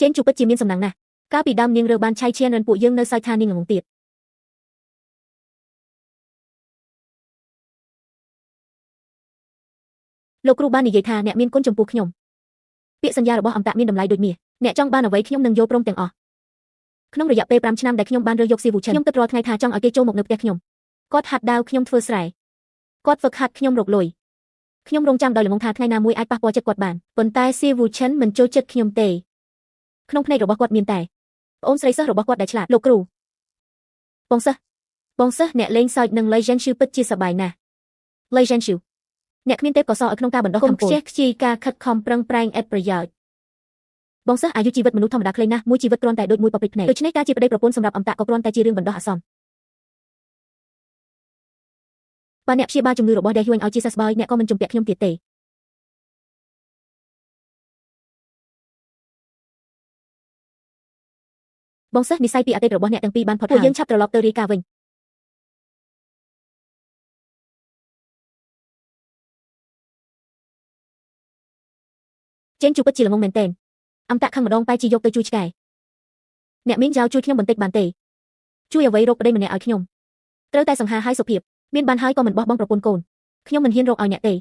ចេញជួបពិតជាមានសំណាងណាស់កាលពីដើមនាងរើបានឆៃឈានរិនពួកយើងនៅសោយថានាងងងទៀតលោកគ្រូបាននិយាយថាអ្នកមានគុណចំពោះខ្ញុំពាក្យសន្យារបស់អមតៈមានតម្លៃដូចមាសអ្នកចង់បានអ្វីខ្ញុំនឹងយកព្រមទាំងអស់ក្នុងរយៈពេល5ឆ្នាំដែលខ្ញុំបានរើយកស៊ីវូឈិនខ្ញុំគិតរាល់ថ្ងៃថាចង់ឲ្យគេចូលមកនៅផ្ទះខ្ញុំគាត់ហាត់ដាវខ្ញុំធ្វើស្រែគាត់ហ្វឹកហាត់ខ្ញុំរកលុយខ្ញុំរងចាំដោយល្ងងថាថ្ងៃណាមួយអាចប៉ះពាល់ចិត្តគាត់បានប៉ុន្តែស៊ីវូឈិនមិនចូលចិត្តខ្ញុំទេក្នុងភ្នែករបស់គាត់មានតែប្អូនស្រីសិស្សរបស់គាត់ដែលឆ្លាតលោកគ្រូបងសិស្សអ្នកលេងសើចនឹង Legend Shoe ពិតជាសប្បាយណាស់ Legend Shoe អ្នកគ្មានទេពកោសល្យក្នុងការបណ្ដុះកំពូលខ្ជិះខ្ជាយការខិតខំប្រឹងប្រែងឥតប្រយោជន៍បងសិស្សអាយុជីវិតមនុស្សធម្មតាខ្លីណាស់មួយជីវិតគ្រាន់តែដូចមួយប៉ព្រិចភ្នែកដូច្នេះការជាប្តីប្រពន្ធសម្រាប់អមតៈក៏គ្រាន់តែជារឿងបណ្ដោះអាសន្នបើអ្នកព្យាបាលជំងឺរបស់ដេហ៊ុញឲ្យជាសះស្បើយអ្នកក៏មិនជំពាក់ខ្ញុំទៀតទេបងសិស្សនិស័យពីអតីតរបស់អ្នកទាំងពីរបានផុតហើយពួកយើងឆាប់ត្រឡប់ទៅរាយការណ៍វិញចេញជួបពិតជាល្ងងមែនទែនអមតៈខឹងម្ដងតែជាយកទៅជួយឆ្កែអ្នកមានចៅជួយខ្ញុំបន្តិចបានទេជួយអ្វីរកប្តីម្នាក់ឲ្យខ្ញុំត្រូវតែសង្ហាឲ្យសុភាពមានបានហើយក៏មិនបោះបង់ប្រពន្ធកូនខ្ញុំមិនហ៊ានរកឲ្យអ្នកទេ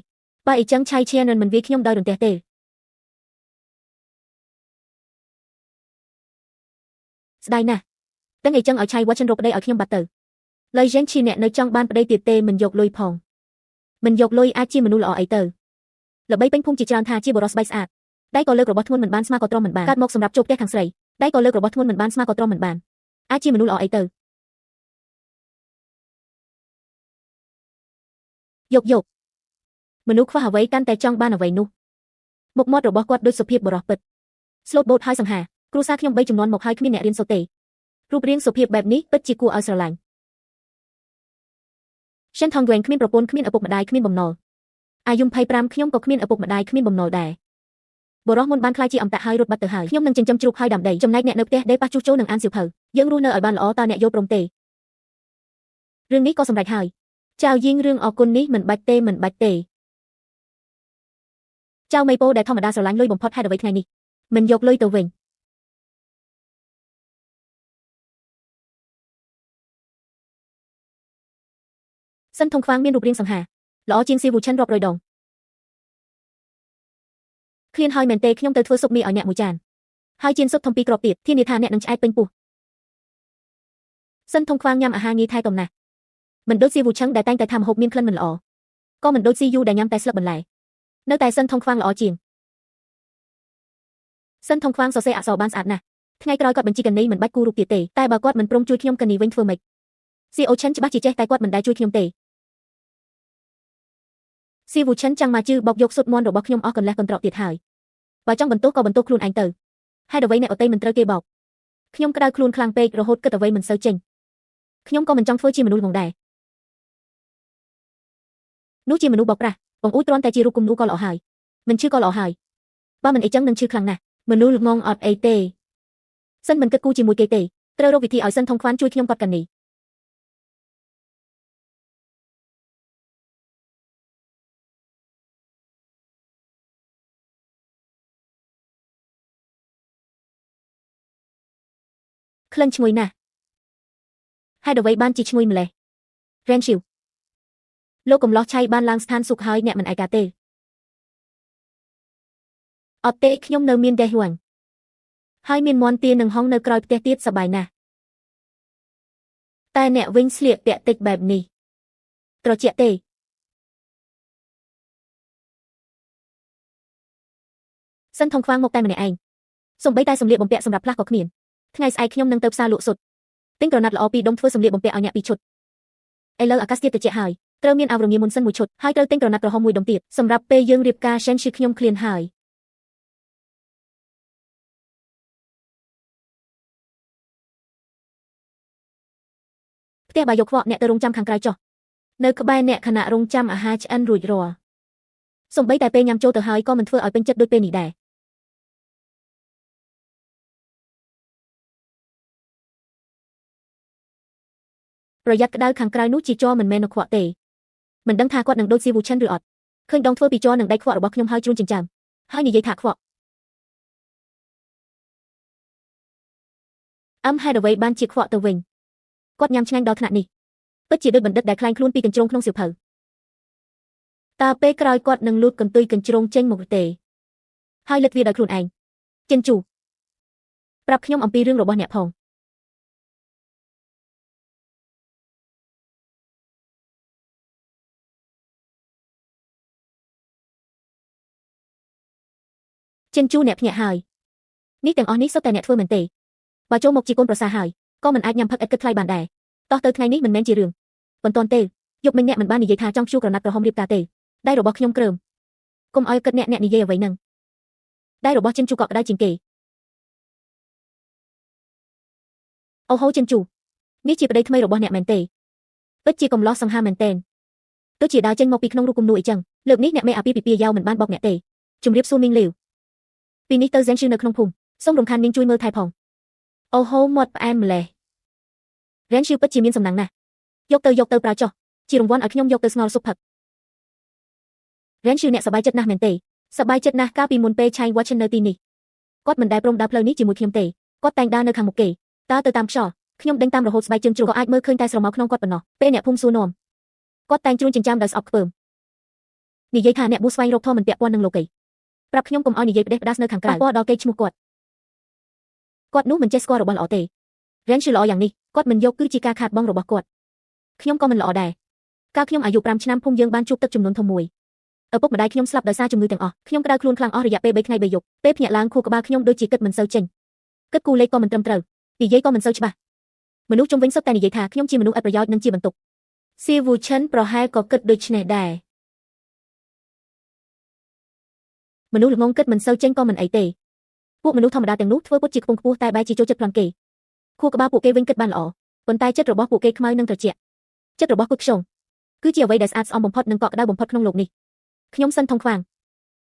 បើអីចឹងឆៃឈានមិនវាយខ្ញុំដោយរន្ទះទេស្ដាយណាស់ទាំងអីចឹងឲ្យឆៃវ៉ាចិនរកប្តីឲ្យខ្ញុំបាត់ទៅឡើយយ៉ាងឈីអ្នកនៅចង់បានប្តីទៀតទេមិនយកលុយផងមិនយកលុយអាចជាមនុស្សល្អអីទៅល្បីពេញភូមិជាច្រើនថាជាបរិសុទ្ធស្បែកស្អាតដៃក៏លើករបស់ធ្ងន់មិនបានស្មាក៏ទ្រាំមិនបានកាត់មកសម្រាប់ចូលផ្ទះខាងស្រីដៃក៏លើករបស់ធ្ងន់មិនបានស្មាក៏ទ្រាំមិនបានអាចជាមនុស្សល្អអីទៅយកមនុស្សខ្វះអ្វីកាន់តែចង់បានអ្វីនោះមុខមាត់របស់គាត់ដូចសុភាពបរោះពិតស្លូតបូតហើយសង្ហាគ្រួសារខ្ញុំ3ចំនួនមកហើយគ្មានអ្នករៀនសូត្រទេរូបរាងសុភាពបែបនេះពិតជាគួរឲ្យស្រឡាញ់សិនថងវែងគ្មានប្រពន្ធគ្មានឪពុកម្ដាយគ្មានបំណុលអាយុ25ខ្ញុំក៏គ្មានឪពុកម្ដាយគ្មានបំណុលដែរបរោះមុនបានខ្លាចជាអមតៈហើយរត់បាត់ទៅហើយខ្ញុំនឹងចិញ្ចឹមជ្រូកហើយដាំដីចំណែកអ្នកនៅផ្ទះដេប៉ះជួសជុលនឹងអានសៀវភៅយើងរស់នៅឲ្យបានល្អតើអ្នកយល់ព្រមទេរឿងនេះក៏សម្រេចហើយចៅយីងរឿងអរគុណនេះមិនបាច់ទេចៅមេពោដែលធម្មតាស្រឡាញ់លុយបំផុតហេតុអ្វីថ្ងៃនេះមិនយកលុយទៅវិញសិនថងខ្វាងមានរូបរាងសង្ហាល្អជាងស៊ីវូឈិនរាប់រយដងឃ្លានហើយមែនទេខ្ញុំទៅធ្វើស៊ុបមីឲ្យអ្នកមួយចានហើយជៀនស៊ុបធំ2គ្រាប់ទៀតធានាថាអ្នកនឹងឆ្អែតពេញពោះសិនថងខ្វាងញ៉ាំអាហារងាយថែទាំណាស់មិនដូចស៊ីវូឈិនដែលតែងតែធ្វើម្ហូបមានក្លិនមិនល្អក៏មិនដូចស៊ីយូដែលញ៉ាំតែស្លឹកបន្លែនៅតែសិនថងខ្វាងល្អជាងសិនថងខ្វាងសរសេរអក្សរបានស្អាតណាស់ថ្ងៃក្រោយគាត់បញ្ជីកនីមិនបាច់គូរូបទៀតទេតែបើគាត់មិនព្រមជួយខ្ញុំកនីវិញធ្វើម៉េចស៊ីអូឈិនច្បាស់ជាចេះតែគាត់មិនដែលជួយខ្ញុំទេស៊ីវូឈិនចាំងមកជឺបោកយកសុទ្ធមន់របស់ខ្ញុំអស់កន្លះកន្ត្រកទៀតហើយបើចង់បន្ទោសក៏បន្ទោសខ្លួនឯងទៅហើយអ្វីអ្នកអតីមិនត្រូវគេបោកខ្ញុំក្តៅខ្លួនខ្លាំងពេករហូតគិតអ្វីមិនសូវចេញខ្ញុំក៏មិនចង់ធ្វើជាមនុស្សងងដែរនោះជាមនុស្សបោកប្រាស់បងអ៊ូទ្រាំតែជារូបគំនូក៏ល្អហើយមិនឈឺក៏ល្អហើយបើមិនអីចឹងនឹងឈឺខ្លាំងណាស់មនុស្សងងអត់អីទេសិនមិនគិតគូជាមួយគេទេត្រូវរកវិធីឲ្យសិនថងខ្វាន់ជួយខ្ញុំគាត់កានីក្លិនឈ្ងុយណាស់ហេតុអ្វីបានជាឈ្ងុយម្លេះរ៉េនឈីវលោកកំឡោះឆៃបានឡើងស្ថានសុខហើយអ្នកមិនឯកាទេអត់ទេខ្ញុំនៅមានដេហ៊ុញហើយមានមន់ទានឹងហងនៅក្រោយផ្ទះទៀតសប្បាយណាស់តែអ្នកវិញស្លៀកពាក់តិចបែបនេះត្រជាក់ទេសិនថងខ្វាងមកតែម្នាក់ឯងសំបីតែសម្លៀកបំពាក់សម្រាប់ផ្លាស់ក៏គ្មានថ្ងៃស្អែកខ្ញុំនឹងទៅផ្សារលក់សុទ្ធទិញក្រណាត់ល្អពីរដុំធ្វើសម្លៀកបំពាក់ឲ្យអ្នកពីរឈុតឥឡូវអាកាសធាតុត្រជាក់ហើយត្រូវមានអាវរងាមុនសិនមួយឈុតហើយត្រូវទិញក្រណាត់ក្រហមមួយដុំទៀតសម្រាប់ពេលយើងរៀបការសិនឈឺខ្ញុំឃ្លានហើយផ្ទះបាយយកខ្វក់អ្នកទៅរងចាំខាងក្រៅចុះនៅក្បែរអ្នកខណៈរងចាំអាហារឆ្អិនរួចរាល់សំបីតែពេលញ៉ាំចូលទៅហើយក៏មិនធ្វើឲ្យពេញចិត្តដូចពេលនេះដែរប្រយ័ត្នក្តៅខាងក្រៅនោះជាជ័រមិនមែននៅខ្វក់ទេមិនដឹងថាគាត់នឹងដូចស៊ីវូឈិនឬអត់ឃើញដងធ្វើពីជ័រនឹងដៃខ្វក់របស់ខ្ញុំហើយជ្រួញចិញ្ចើមហើយនិយាយថាខ្វក់ hai đầu vây ban chia khọ từ vinh quát nhằm nhanh đó thằng này bất chỉ đôi bẩn đất đại khai khuôn pi cần trông không siêu phở ta pe cài quát nâng lút cần tươi cần trông tranh một tệ hai lật việt đại khuôn ảnh chân chủปรับขยมอมปีเรื่องរបស់អ្នកផងចិនជូអ្នកភ្ញាក់ហើយនេះទាំងអស់នេះសុទ្ធតែអ្នកធ្វើមែនទេបើចូលមកជាកូនប្រសាហើយក៏មិនអាចញ៉ាំផឹកឥតគិតថ្លៃបានដែរតោះទៅថ្ងៃនេះមិនមែនជារឿងបន្ទាន់ទេយប់មិញអ្នកមិនបាននិយាយថាចង់ជួក្រណាត់ក្រហមរៀបការទេដៃរបស់ខ្ញុំគ្រើមកុំឲ្យគិតអ្នកនិយាយអ្វីហ្នឹងដៃរបស់ចិនជូកក់ក្ដៅជាងគេអូហូចិនជូនេះជាប្តីថ្មីរបស់អ្នកមែនទេពិតជាកំឡោះសង្ហាមែនទែនទោះជាដើរចេញមកពីក្នុងរូបគំនូអីចឹងលើកនេះអ្នកមេអាពីពីយ៉ាវមិនបានបោកអ្នកទេជំរាបសួរមីងលាវពីនេះទៅហ្សែនឈឺនៅក្នុងភូមិសូមរំខានមីងជួយមើលថែផងអូហូមាត់ផ្អែមម្លេះរ៉ែនឈឺពិតជាមានសំណាងណាស់យកទៅប្រើចោះជារង្វាន់ឲ្យខ្ញុំយកទៅស្ងោរស៊ុបផឹករ៉ែនឈឺអ្នកសប្បាយចិត្តណាស់មែនទេសប្បាយចិត្តណាស់កាលពីមុនពេលឆៃវ៉ាឈិននៅទីនេះគាត់មិនដែលព្រមដើរផ្លូវនេះជាមួយខ្ញុំទេគាត់តែងដើរនៅខាងមុខគេតើទៅតាមខ្យល់ខ្ញុំដេញតាមរហូតស្បែកជើងជ្រុះក៏អាចមើលឃើញតែស្រមោលក្នុងគាត់ប៉ុណ្ណោះពេលអ្នកភូមិសួរនាំគាត់តែងជ្រួញចិញ្ចាំដោយស្អប់ខ្ពើមនិយាយថាអ្នកប៊ូស្វែងរកធម៌មិនពាក់ព័ន្ធនឹងលោកីប្រាប់ខ្ញុំកុំឲ្យនិយាយផ្ដេសផ្ដាសនៅខាងក្រៅប៉ះពាល់ដល់កេរ្តិ៍ឈ្មោះគាត់នោះមិនចេះស្គាល់របស់ល្អទេរ៉ែនឈឺល្អយ៉ាងនេះគាត់មិនយកគឺជាការខាតបង់របស់គាត់ខ្ញុំក៏មិនល្អដែរកាលខ្ញុំអាយុ5ឆ្នាំភូមិយើងបានជួបទឹកជំនន់ធំមួយឪពុកម្ដាយខ្ញុំស្លាប់ដោយសារជំងឺទាំងអស់ខ្ញុំក្តៅខ្លួនខ្លាំងអស់រយៈពេល3ថ្ងៃ3យប់ពេលភ្ញាក់ឡើងខួរក្បាលខ្ញុំដូចជាគិតមិនសូវចេញគិតគូលេខក៏មិនត្រឹមត្រូវនិយាយក៏មិនសូវច្បាស់មនុស្សជុំវិញសុទ្ធតែនិយាយថាខ្ញុំជាមនុស្សឥតប្រយោជន៍និងជាបន្ទុកស៊ីវូឈិនប្រហែលក៏គិតដូចនេះដែរមនុស្សល្ងងគិតមិនសូវចេញក៏មិនអីទេពួកមនុស្សធម្មតាទាំងនោះធ្វើពុតជាខ្ពង់ខ្ពស់តែបែរជាចូលចិត្តប្លន់គេខួរក្បាលពួកគេវិញគិតបានល្អប៉ុន្តែចិត្តរបស់ពួកគេខ្មៅនិងត្រជាក់ចិត្តរបស់គុកខ្យងគឺជាអ្វីដែលស្អាតស្អំបំផុតនិងកក់ក្ដៅបំផុតក្នុងលោកនេះខ្ញុំសិនថងខ្វាង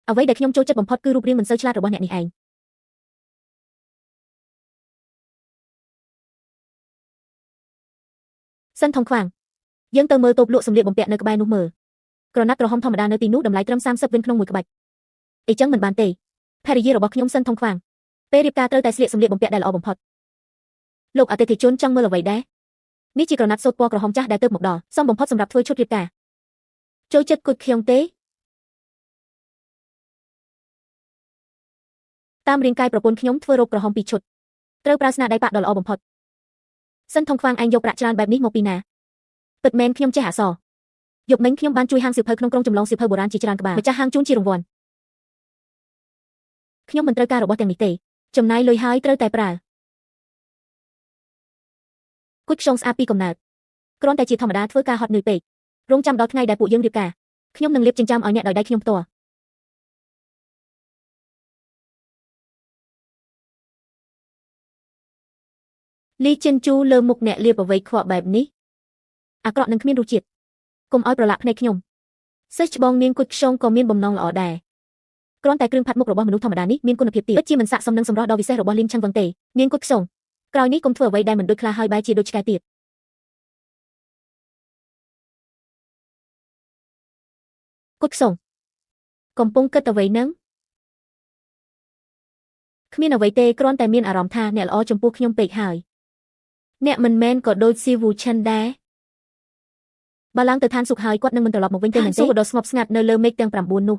អ្វីដែលខ្ញុំចូលចិត្តបំផុតគឺរូបរាងមិនសូវឆ្លាតរបស់អ្នកនេះឯងសិនថងខ្វាងយើងទៅមើលតូបលក់សម្លៀកបំពាក់នៅក្បែរនោះមើលក្រណាត់ក្រហមធម្មតានៅទីនោះតម្លៃត្រឹម30វិនក្នុងមួយក្បាច់អីចឹងមិនបានទេភរិយារបស់ខ្ញុំសិនថងខ្វាងពេលរៀបការត្រូវតែស្លៀកសម្លៀកបំពាក់ដែលល្អបំផុតលោកអតិថិជនចង់មើលអ្វីដែរនេះជាក្រណាត់សូត្រពណ៌ក្រហមចាស់ដែលទើបមកដល់សមបំផុតសម្រាប់ធ្វើឈុតរៀបការចូលចិត្តគុជខ្ញុំទេតាមរាងកាយប្រពន្ធខ្ញុំធ្វើរ៉ូបក្រហម2ឈុតត្រូវប្រើស្នាដៃប៉ាក់ដ៏ល្អបំផុតសិនថងខ្វាងឯងយកប្រាក់ច្រើនបែបនេះមកពីណាពិតមែនខ្ញុំចេះអក្សរយប់មិញខ្ញុំបានជួយហាងសៀវភៅក្នុងក្រុមចម្លងសៀវភៅបុរាណជាច្រើនក្បាលម្ចាស់ហាងជូនជារង្វាន់ខ្ញុំមិនត្រូវការរបស់ទាំងនេះទេចំណាយលុយហើយត្រូវតែប្រើគុជខ្យងស្អាតពីកំណើតគ្រាន់តែជាធម្មតាធ្វើការហត់នឿយពេករងចាំដល់ថ្ងៃដែលពួកយើងរៀបការខ្ញុំនឹងលាបចិញ្ចាំឲ្យអ្នកដោយដៃខ្ញុំផ្ទាល់លីចិនជូលើមុខអ្នកលាបអ្វីខ្វក់បែបនេះអាក្រក់នឹងគ្មានរសជាតិកុំឲ្យប្រឡាក់ភ្នែកខ្ញុំសិស្សច្បងនាងគុជខ្យងក៏មានបំណងល្អដែរគ្រាន់តែគ្រឿងផាត់មុខរបស់មនុស្សធម្មតានេះមានគុណភាពទាបពិតជាមិនស័ក្តិសមនឹងសម្រស់ដ៏វិសេសរបស់លីនឆឹងវឹងទេនាងគុជខ្យងក្រោយនេះកុំធ្វើអ្វីដែលមិនដូចខ្លាហើយបែរជាដូចឆ្កែទៀតគុជខ្យងកំពុងគិតអ្វីនឹងគ្មានអ្វីទេគ្រាន់តែមានអារម្មណ៍ថាអ្នកល្អចំពោះខ្ញុំពេកហើយអ្នកមិនមែនក៏ដូចស៊ីវូឈិនដែរបើឡើងទៅឋានសុខហើយគាត់នឹងមិនត្រឡប់មកវិញទេមែនទេដ៏ស្ងប់ស្ងាត់នៅលើមេឃទាំង9នោះ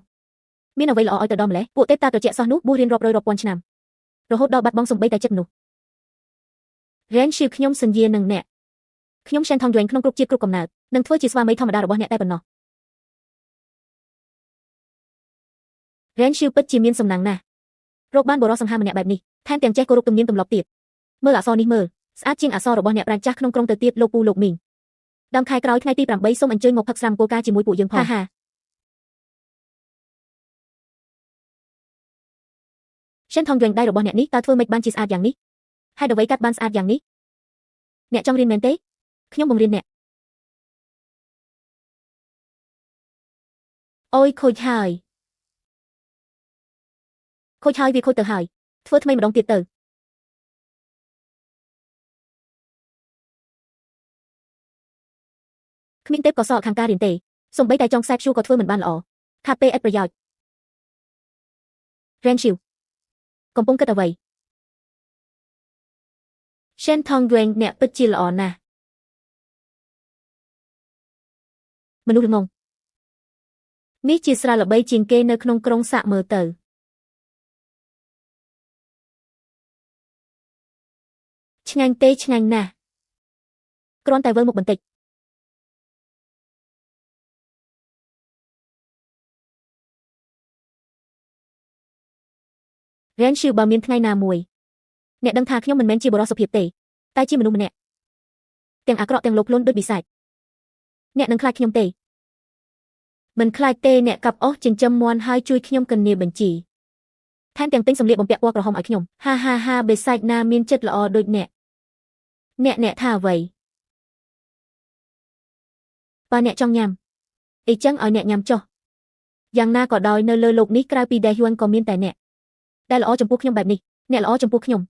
មានអ្វីល្អឲ្យទៅដល់ម្លេះពួកទេពតាត្រជាក់សោះនោះបួសរៀនរាប់រយរាប់ពាន់ឆ្នាំរហូតដល់បាត់បង់សំបីតែចិត្តនោះរ៉ែនឈឺខ្ញុំសន្យានឹងអ្នកខ្ញុំសែនថងយួនក្នុងគ្រប់ជាតិគ្រប់កំណើតនឹងធ្វើជាស្វាមីធម្មតារបស់អ្នកតែប៉ុណ្ណោះរ៉ែនឈឺពិតជាមានសំណាងណាស់រកបានបរិសង្ហាម្នាក់បែបនេះថែមទាំងចេះគោរពទំនៀមទម្លាប់ទៀតមើលអក្សរនេះមើលស្អាតជាងអក្សររបស់អ្នកប្រាជ្ញចាស់ក្នុងក្រុងទៅទៀតលោកពូលោកមីងដើមខែក្រោយថ្ងៃទី8សូមអញ្ជើញមកផឹកស្រាមគោលការជាមួយពួកយើងផងហាសែនថងយួនដៃរបស់អ្នកនេះតើធ្វើម៉េចបានជាស្អាតយ៉ាងនេះហេតុអ្វីកាត់បានស្អាតយ៉ាងនេះអ្នកចង់រៀនមែនទេខ្ញុំបង្រៀនអ្នកអូយខូចហើយវាខូចទៅហើយធ្វើថ្មីម្ដងទៀតទៅគ្មានទេពកោសល្យខាងការរៀនទេសូម្បីតែចង់ខ្សែព្យួរក៏ធ្វើមិនបានល្អខាតពេលឥតប្រយោជន៍រ៉ែនឈីវកំពុងគិតអ្វី Shen Thong Dueng អ្នកពិតជាល្អណាស់មនុស្សល្ងងនេះជាស្រាល្បីជាងគេនៅក្នុងក្រុងសាក់មើលទៅឆ្ងាញ់ទេឆ្ងាញ់ណាស់គ្រាន់តែវិលមុខបន្តិចរ៉េនឈឺបើមានថ្ងៃណាមួយអ្នកដឹងថាខ្ញុំមិនមែនជាបុរសសុភាពទេតែជាមនុស្សម្នាក់ទាំងអាក្រក់ទាំងលោភលន់ដូចបិសាចអ្នកនឹងខ្លាចខ្ញុំទេមិនខ្លាចទេអ្នកកាប់អស់ចិញ្ចឹមមាន់ហើយជួយខ្ញុំកញ្ញាបញ្ជីថែមទាំងទិញសម្លៀកបំពាក់ពណ៌ក្រហមឲ្យខ្ញុំហាបិសាចណាមានចិត្តល្អដូចអ្នកថាអ្វីបើអ្នកចង់ញ៉ាំអីចឹងឲ្យអ្នកញ៉ាំចុះយ៉ាងណាក៏ដោយនៅលើโลกនេះក្រៅពីដេហ៊ួនក៏មានតែអ្នកដែលល្អចំពោះខ្ញុំបែបនេះអ្នកល្អចំពោះខ្ញុំ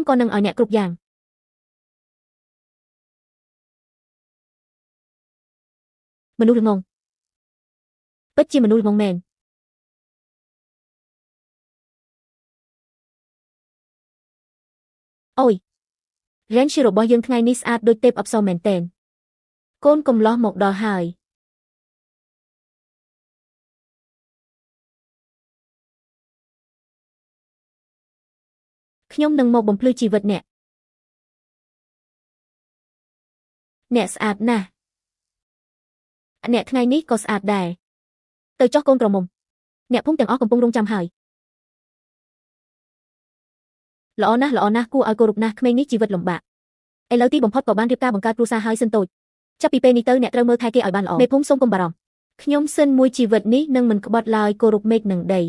ក៏នឹងឲ្យអ្នកគ្រប់យ៉ាងមនុស្សល្ងងពិតជាមនុស្សល្ងងមែនអូយរ៉េនឈឺរបស់យើងថ្ងៃនេះស្អាតដូចទេពអប្សរមែនទែនកូនកំឡោះមកដល់ហើយខ្ញុំនឹងមកបំភ្លឺជីវិតអ្នកស្អាតណាស់អ្នកថ្ងៃនេះក៏ស្អាតដែរទៅចុះកូនក្រមុំអ្នកភូមិទាំងអស់កំពុងរងចាំហើយល្អណាស់គួរឲ្យគោរពណាស់ក្មេងនេះជីវិតលំបាកឥឡូវទីបំផុតក៏បានរៀបការបង្កើតគ្រួសារហើយសិនតូចចាប់ពីពេលនេះទៅអ្នកត្រូវមើលថែគេឲ្យបានល្អមេភូមិសូមកុំបារម្ភខ្ញុំសិនមួយជីវិតនេះនឹងមិនក្បត់ឡើយគោរពមេឃនឹងដី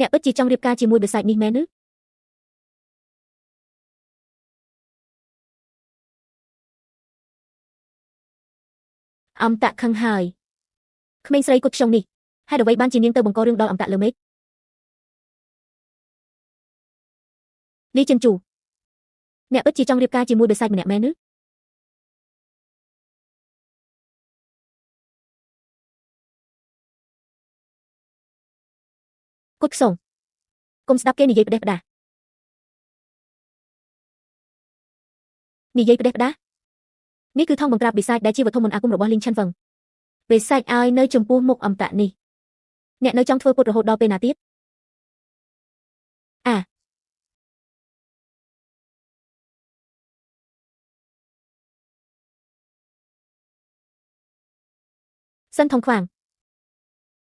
អ្នកពិតជាចង់រៀបការជាមួយបិសាចនេះមែនឬអំតាក់ខឹងហើយក្មេងស្រីគត់ខ្យងនេះហេតុអ្វីបានជានាងទៅបង្ករឿងដល់អំតាក់លើមេឃលីចិនជូអ្នកពិតជាចង់រៀបការជាមួយបិសាចម្នាក់មែនឬគត់ខ្សងកុំស្ដាប់គេនិយាយផ្ដេសផ្ដាសនេះគឺថងបង្ក្រាបបិសាចដែលជាវត្ថុមន្តអាគមរបស់លីងឆាន់ហ្វឹងបិសាចឲ្យនៅចំពោះមុខអំតាក់នេះអ្នកនៅចង់ធ្វើពុតរហូតដល់ពេលណាទៀតសិនថងខ្វាង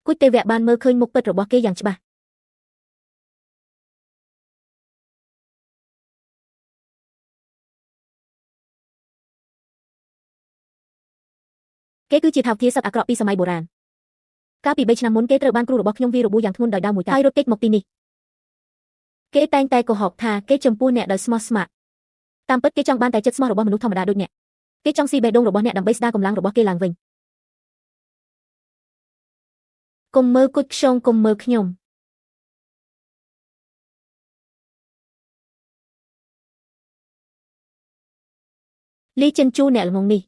គួយទេវៈបានមើលឃើញមុខពិតរបស់គេយ៉ាងច្បាស់គេគឺជាថាវធាសត្វអាក្រក់ពីសម័យបុរាណកាលពី3ឆ្នាំមុនគេត្រូវបានគ្រូរបស់ខ្ញុំវាយរបួសយ៉ាងធ្ងន់ដោយដាវមួយតាហើយរត់គេចមកទីនេះគេតែងតែកុហកថាគេចំពោះអ្នកដោយស្មោះស្ម័គ្រតាមពិតគេចង់បានតែចិត្តស្មោះរបស់មនុស្សធម្មតាដូចអ្នកគេចង់ស៊ីបេះដូងរបស់អ្នកដើម្បីស្ដារកម្លាំងរបស់គេឡើងវិញកុំមើលគត់ខ្យងកុំមើលខ្ញុំលីចិនជូអ្នកល្ងងនេះ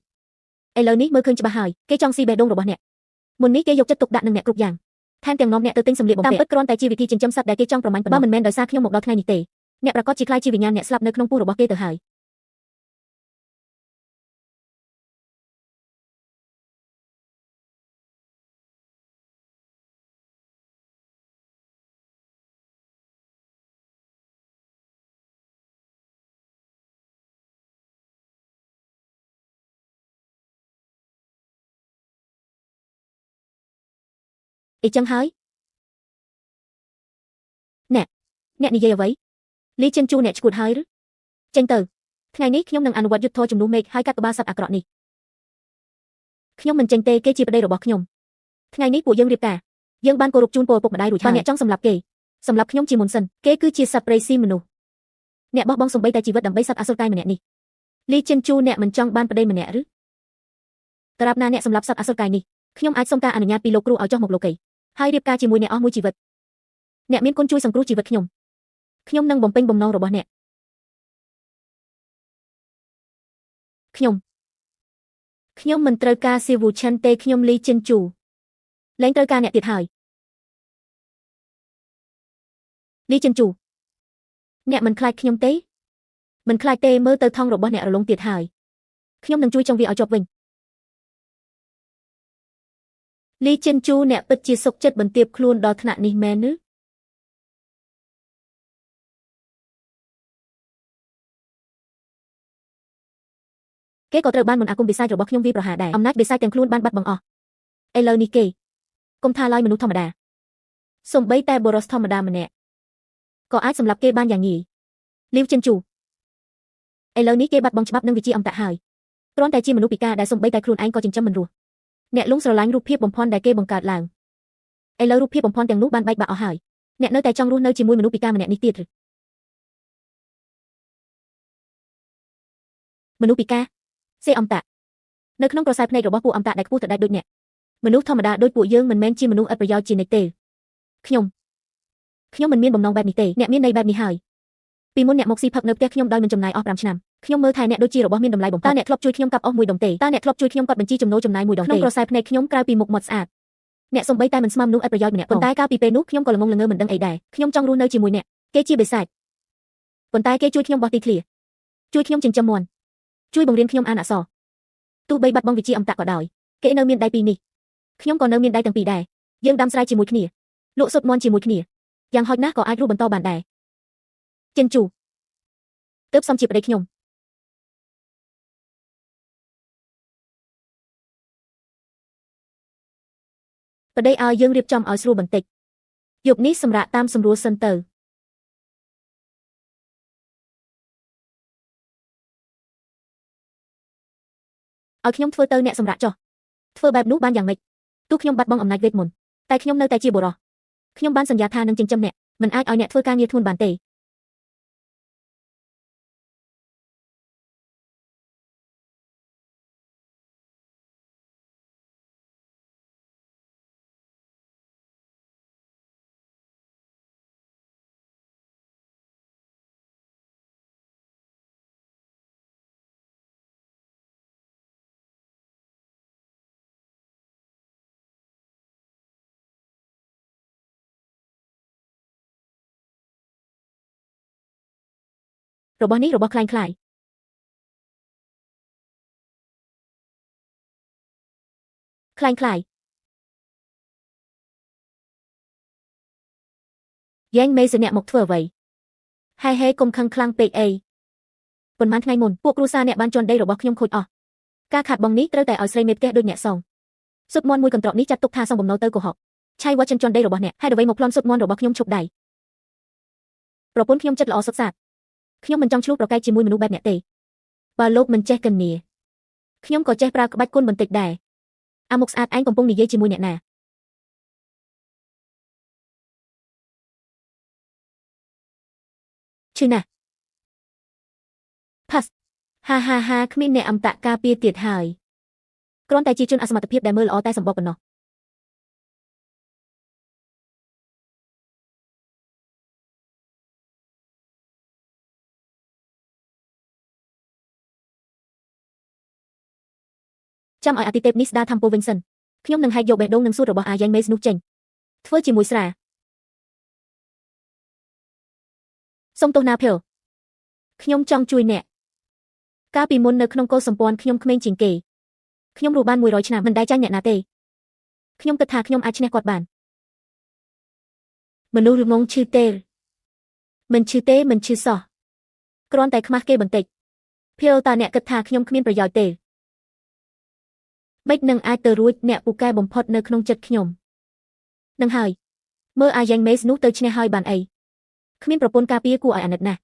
ឥឡូវនេះមើលឃើញច្បាស់ហើយគេចង់ស៊ីបេះដូងរបស់អ្នកមុននេះគេយកចិត្តទុកដាក់នឹងអ្នកគ្រប់យ៉ាងថែមទាំងនាំអ្នកទៅទិញសម្លៀកបំពាក់តាមពិតគ្រាន់តែជាវិធីចិញ្ចឹមសត្វដែលគេចង់ប្រមាញ់បើមិនមែនដោយសារខ្ញុំមកដល់ថ្ងៃនេះទេអ្នកប្រកាសជាខ្លាចជាវិញ្ញាណអ្នកស្លាប់នៅក្នុងពោះរបស់គេទៅហើយអីចឹងហើយអ្នកនិយាយអ្វីលីចិនជូអ្នកឈួតហើយឬចេញទៅថ្ងៃនេះខ្ញុំនឹងអនុវត្តយុទ្ធធម៌ជំនួសមេឃហើយកាត់ក្បាលសត្វអាក្រក់នេះខ្ញុំមិនចេញទេគេជាប្តីរបស់ខ្ញុំថ្ងៃនេះពួកយើងរៀបការយើងបានគោរពជូនពរឪពុកម្ដាយរួចហើយបើអ្នកចង់សម្លាប់គេសម្លាប់ខ្ញុំជាមុនសិនគេគឺជាសត្វព្រៃស៊ីមនុស្សអ្នកបោះបង់សម្បីតែជីវិតដើម្បីសត្វអសុរកាយម្នាក់នេះលីចិនជូអ្នកមិនចង់បានប្តីម្នាក់ឬត្រាប់ណាអ្នកសម្លាប់សត្វអសុរកាយនេះខ្ញុំអាចសុំការអនុញ្ញាតពីលោកគ្រូឲ្យចុះមកលោកីហើយរៀបការជាមួយអ្នកអស់មួយជីវិតអ្នកមានគុណជួយសង្គ្រោះជីវិតខ្ញុំនឹងបំពេញបំណងរបស់អ្នក ខ្ញុំមិនត្រូវការស៊ីវូឆិនទេខ្ញុំលីចិនជូលែងត្រូវការអ្នកទៀតហើយលីចិនជូអ្នកមិនខ្លាចខ្ញុំទេមិនខ្លាចទេមើលទៅថងរបស់អ្នករលងទៀតហើយខ្ញុំនឹងជួយចង់វាឲ្យជាប់វិញលីចិនជូអ្នកពិតជាសុខចិត្តបន្ទាបខ្លួនដល់ថ្នាក់នេះមែនឬគេក៏ត្រូវបានមន្តអាគមបិសាចរបស់ខ្ញុំវាប្រហារដែរអំណាចបិសាចទាំងខ្លួនបានបាត់បង់អស់ឥឡូវនេះគេកុំថាឡើយមនុស្សធម្មតាសូម្បីតែបុរសធម្មតាម្នាក់ក៏អាចសម្លាប់គេបានយ៉ាងងាយលីវចិនជូឥឡូវនេះគេបាត់បង់ច្បាប់និងវិជាអមតៈហើយគ្រាន់តែជាមនុស្សពិការដែលសូម្បីតែខ្លួនឯងក៏ចិញ្ចឹមមិនរស់អ្នកលងស្រឡាញ់រូបភាពបំផន់ដែលគេបង្កើតឡើងឥឡូវរូបភាពបំផន់ទាំងនោះបានបែកបាក់អស់ហើយអ្នកនៅតែចង់រស់នៅជាមួយមនុស្សពិការម្នាក់នេះទៀតឬមនុស្សពិការសេអមតៈនៅក្នុងក្រសែភ្នែករបស់ពួកអមតៈដែលខ្ពស់ទៅដាច់ដូចអ្នកមនុស្សធម្មតាដូចពួកយើងមិនមែនជាមនុស្សឥតប្រយោជន៍ជានិច្ចទេខ្ញុំមិនមានបំណងបែបនេះទេអ្នកមានន័យបែបនេះហើយពីមុនអ្នកមកស៊ីផឹកនៅផ្ទះខ្ញុំដោយមិនចំណាយអស់5ឆ្នាំខ្ញុំមើលថែអ្នកដូចជារបស់មានតម្លៃបំផុតតើអ្នកធ្លាប់ជួយខ្ញុំកាប់អស់មួយដុំទេតើអ្នកធ្លាប់ជួយខ្ញុំកត់បញ្ជីចំណូលចំណាយមួយដងទេក្នុងក្រសែភ្នែកខ្ញុំក្រៅពីមុខមាត់ស្អាតអ្នកសំបីតែមិនស្មើមនុស្សឥតប្រយោជន៍ម្នាក់ប៉ុន្តែកាលពីពេលនោះខ្ញុំក៏ល្ងងល្ងើមិនដឹងអីដែរខ្ញុំចង់រស់នៅជាមួយអ្នកគេជាបិសាចប៉ុន្តែគេជួយខ្ញុំបោះទីធ្លាជួយខ្ញុំចិញ្ចឹមមាន់ជួយបង្រៀនខ្ញុំអានអក្សរទោះបីបាត់បង់វិជ្ជាអមតៈក៏ដោយគេនៅមានដៃពីរនេះខ្ញុំក៏នៅមានដៃទាំងពីរដែរយើងដាំស្រែជាមួយគ្នាលក់ស៊ុតមាន់ជាមួយគ្នាយ៉ាងហោចណាស់ក៏អាចរស់បន្តបានដែរចិនជូទើបសំជាប្តីខ្ញុំប្តីឲ្យយើងរៀបចំឲ្យស្រួលបន្តិចយប់នេះសម្រាប់តាមសម្រួលសិនទៅឲ្យខ្ញុំធ្វើទៅអ្នកសម្រាប់ចុះធ្វើបែបនោះបានយ៉ាងម៉េចទោះខ្ញុំបាត់បង់អំណាចវេទមន្តតែខ្ញុំនៅតែជាបុរសខ្ញុំបានសន្យាថានឹងចិញ្ចឹមអ្នកមិនអាចឲ្យអ្នកធ្វើការងារធ្ងន់បានទេរបស់នេះរបស់คล้ายคล้ายคล้ายคล้ายយ៉ែងមេសអ្នកមកធ្វើអ្វីហេកុំខឹងខ្លាំងពេកអីប៉ុន្មានថ្ងៃមុនពួកគ្រួសារអ្នកបានជន់ដីរបស់ខ្ញុំខូចអស់ការខាតបង់នេះត្រូវតែឲ្យស្រីមេផ្ទះដូចអ្នកសងសុទ្ធមន់មួយកន្ត្រកនេះចាត់ទុកថាសងបំណុលទៅកុហកឆៃវ៉ាចិនជន់ដីរបស់អ្នកហេតុអ្វីមកប្លន់សុទ្ធមន់របស់ខ្ញុំឈប់ដៃប្រពន្ធខ្ញុំចិត្តល្អសុទ្ធសាធខ្ញុំមិនចង់ឆ្លោះប្រកែកជាមួយមនុស្សបែបអ្នកទេបើលោកមិនចេះកិននីខ្ញុំក៏ចេះប្រើក្បាច់គុណបន្តិចដែរអាមុខស្អាតឯងកំពុងនិយាយជាមួយអ្នកណាឈឺណាស់ផាសហាគ្មានអ្នកអមតៈការពារទៀតហើយគ្រាន់តែជាជនអសមត្ថភាពដែលមើលល្អតែសម្បកប៉ុណ្ណោះចាំឲ្យអាទិទេពនេះស្ដារធម្មពលវិញសិនខ្ញុំនឹងហែកយកបេះដូងនិងសួតរបស់អាយ៉ែងមេសនោះចេញធ្វើជាមួយស្រាសុំទោសណាភើខ្ញុំចង់ជួយអ្នកកាលពីមុននៅក្នុងកុលសម្ព័ន្ធខ្ញុំក្មេងជាងគេខ្ញុំរស់បាន100ឆ្នាំមិនដែលចាញ់អ្នកណាទេខ្ញុំគិតថាខ្ញុំអាចឈ្នះគាត់បានមនុស្សរងងឈឺទេមិនឈឺទេមិនឈឺសោះគ្រាន់តែខ្មាស់គេបន្តិចភើតើអ្នកគិតថាខ្ញុំគ្មានប្រយោជន៍ទេមិននឹងអាចទៅរួចអ្នកពូកែបំផុតនៅក្នុងចិត្តខ្ញុំនឹងហើយមើលអាយ៉ែងមេសនោះទៅឈ្នះហើយបានអីគ្មានប្រពន្ធការពារគួរឲ្យអាណិតណាស់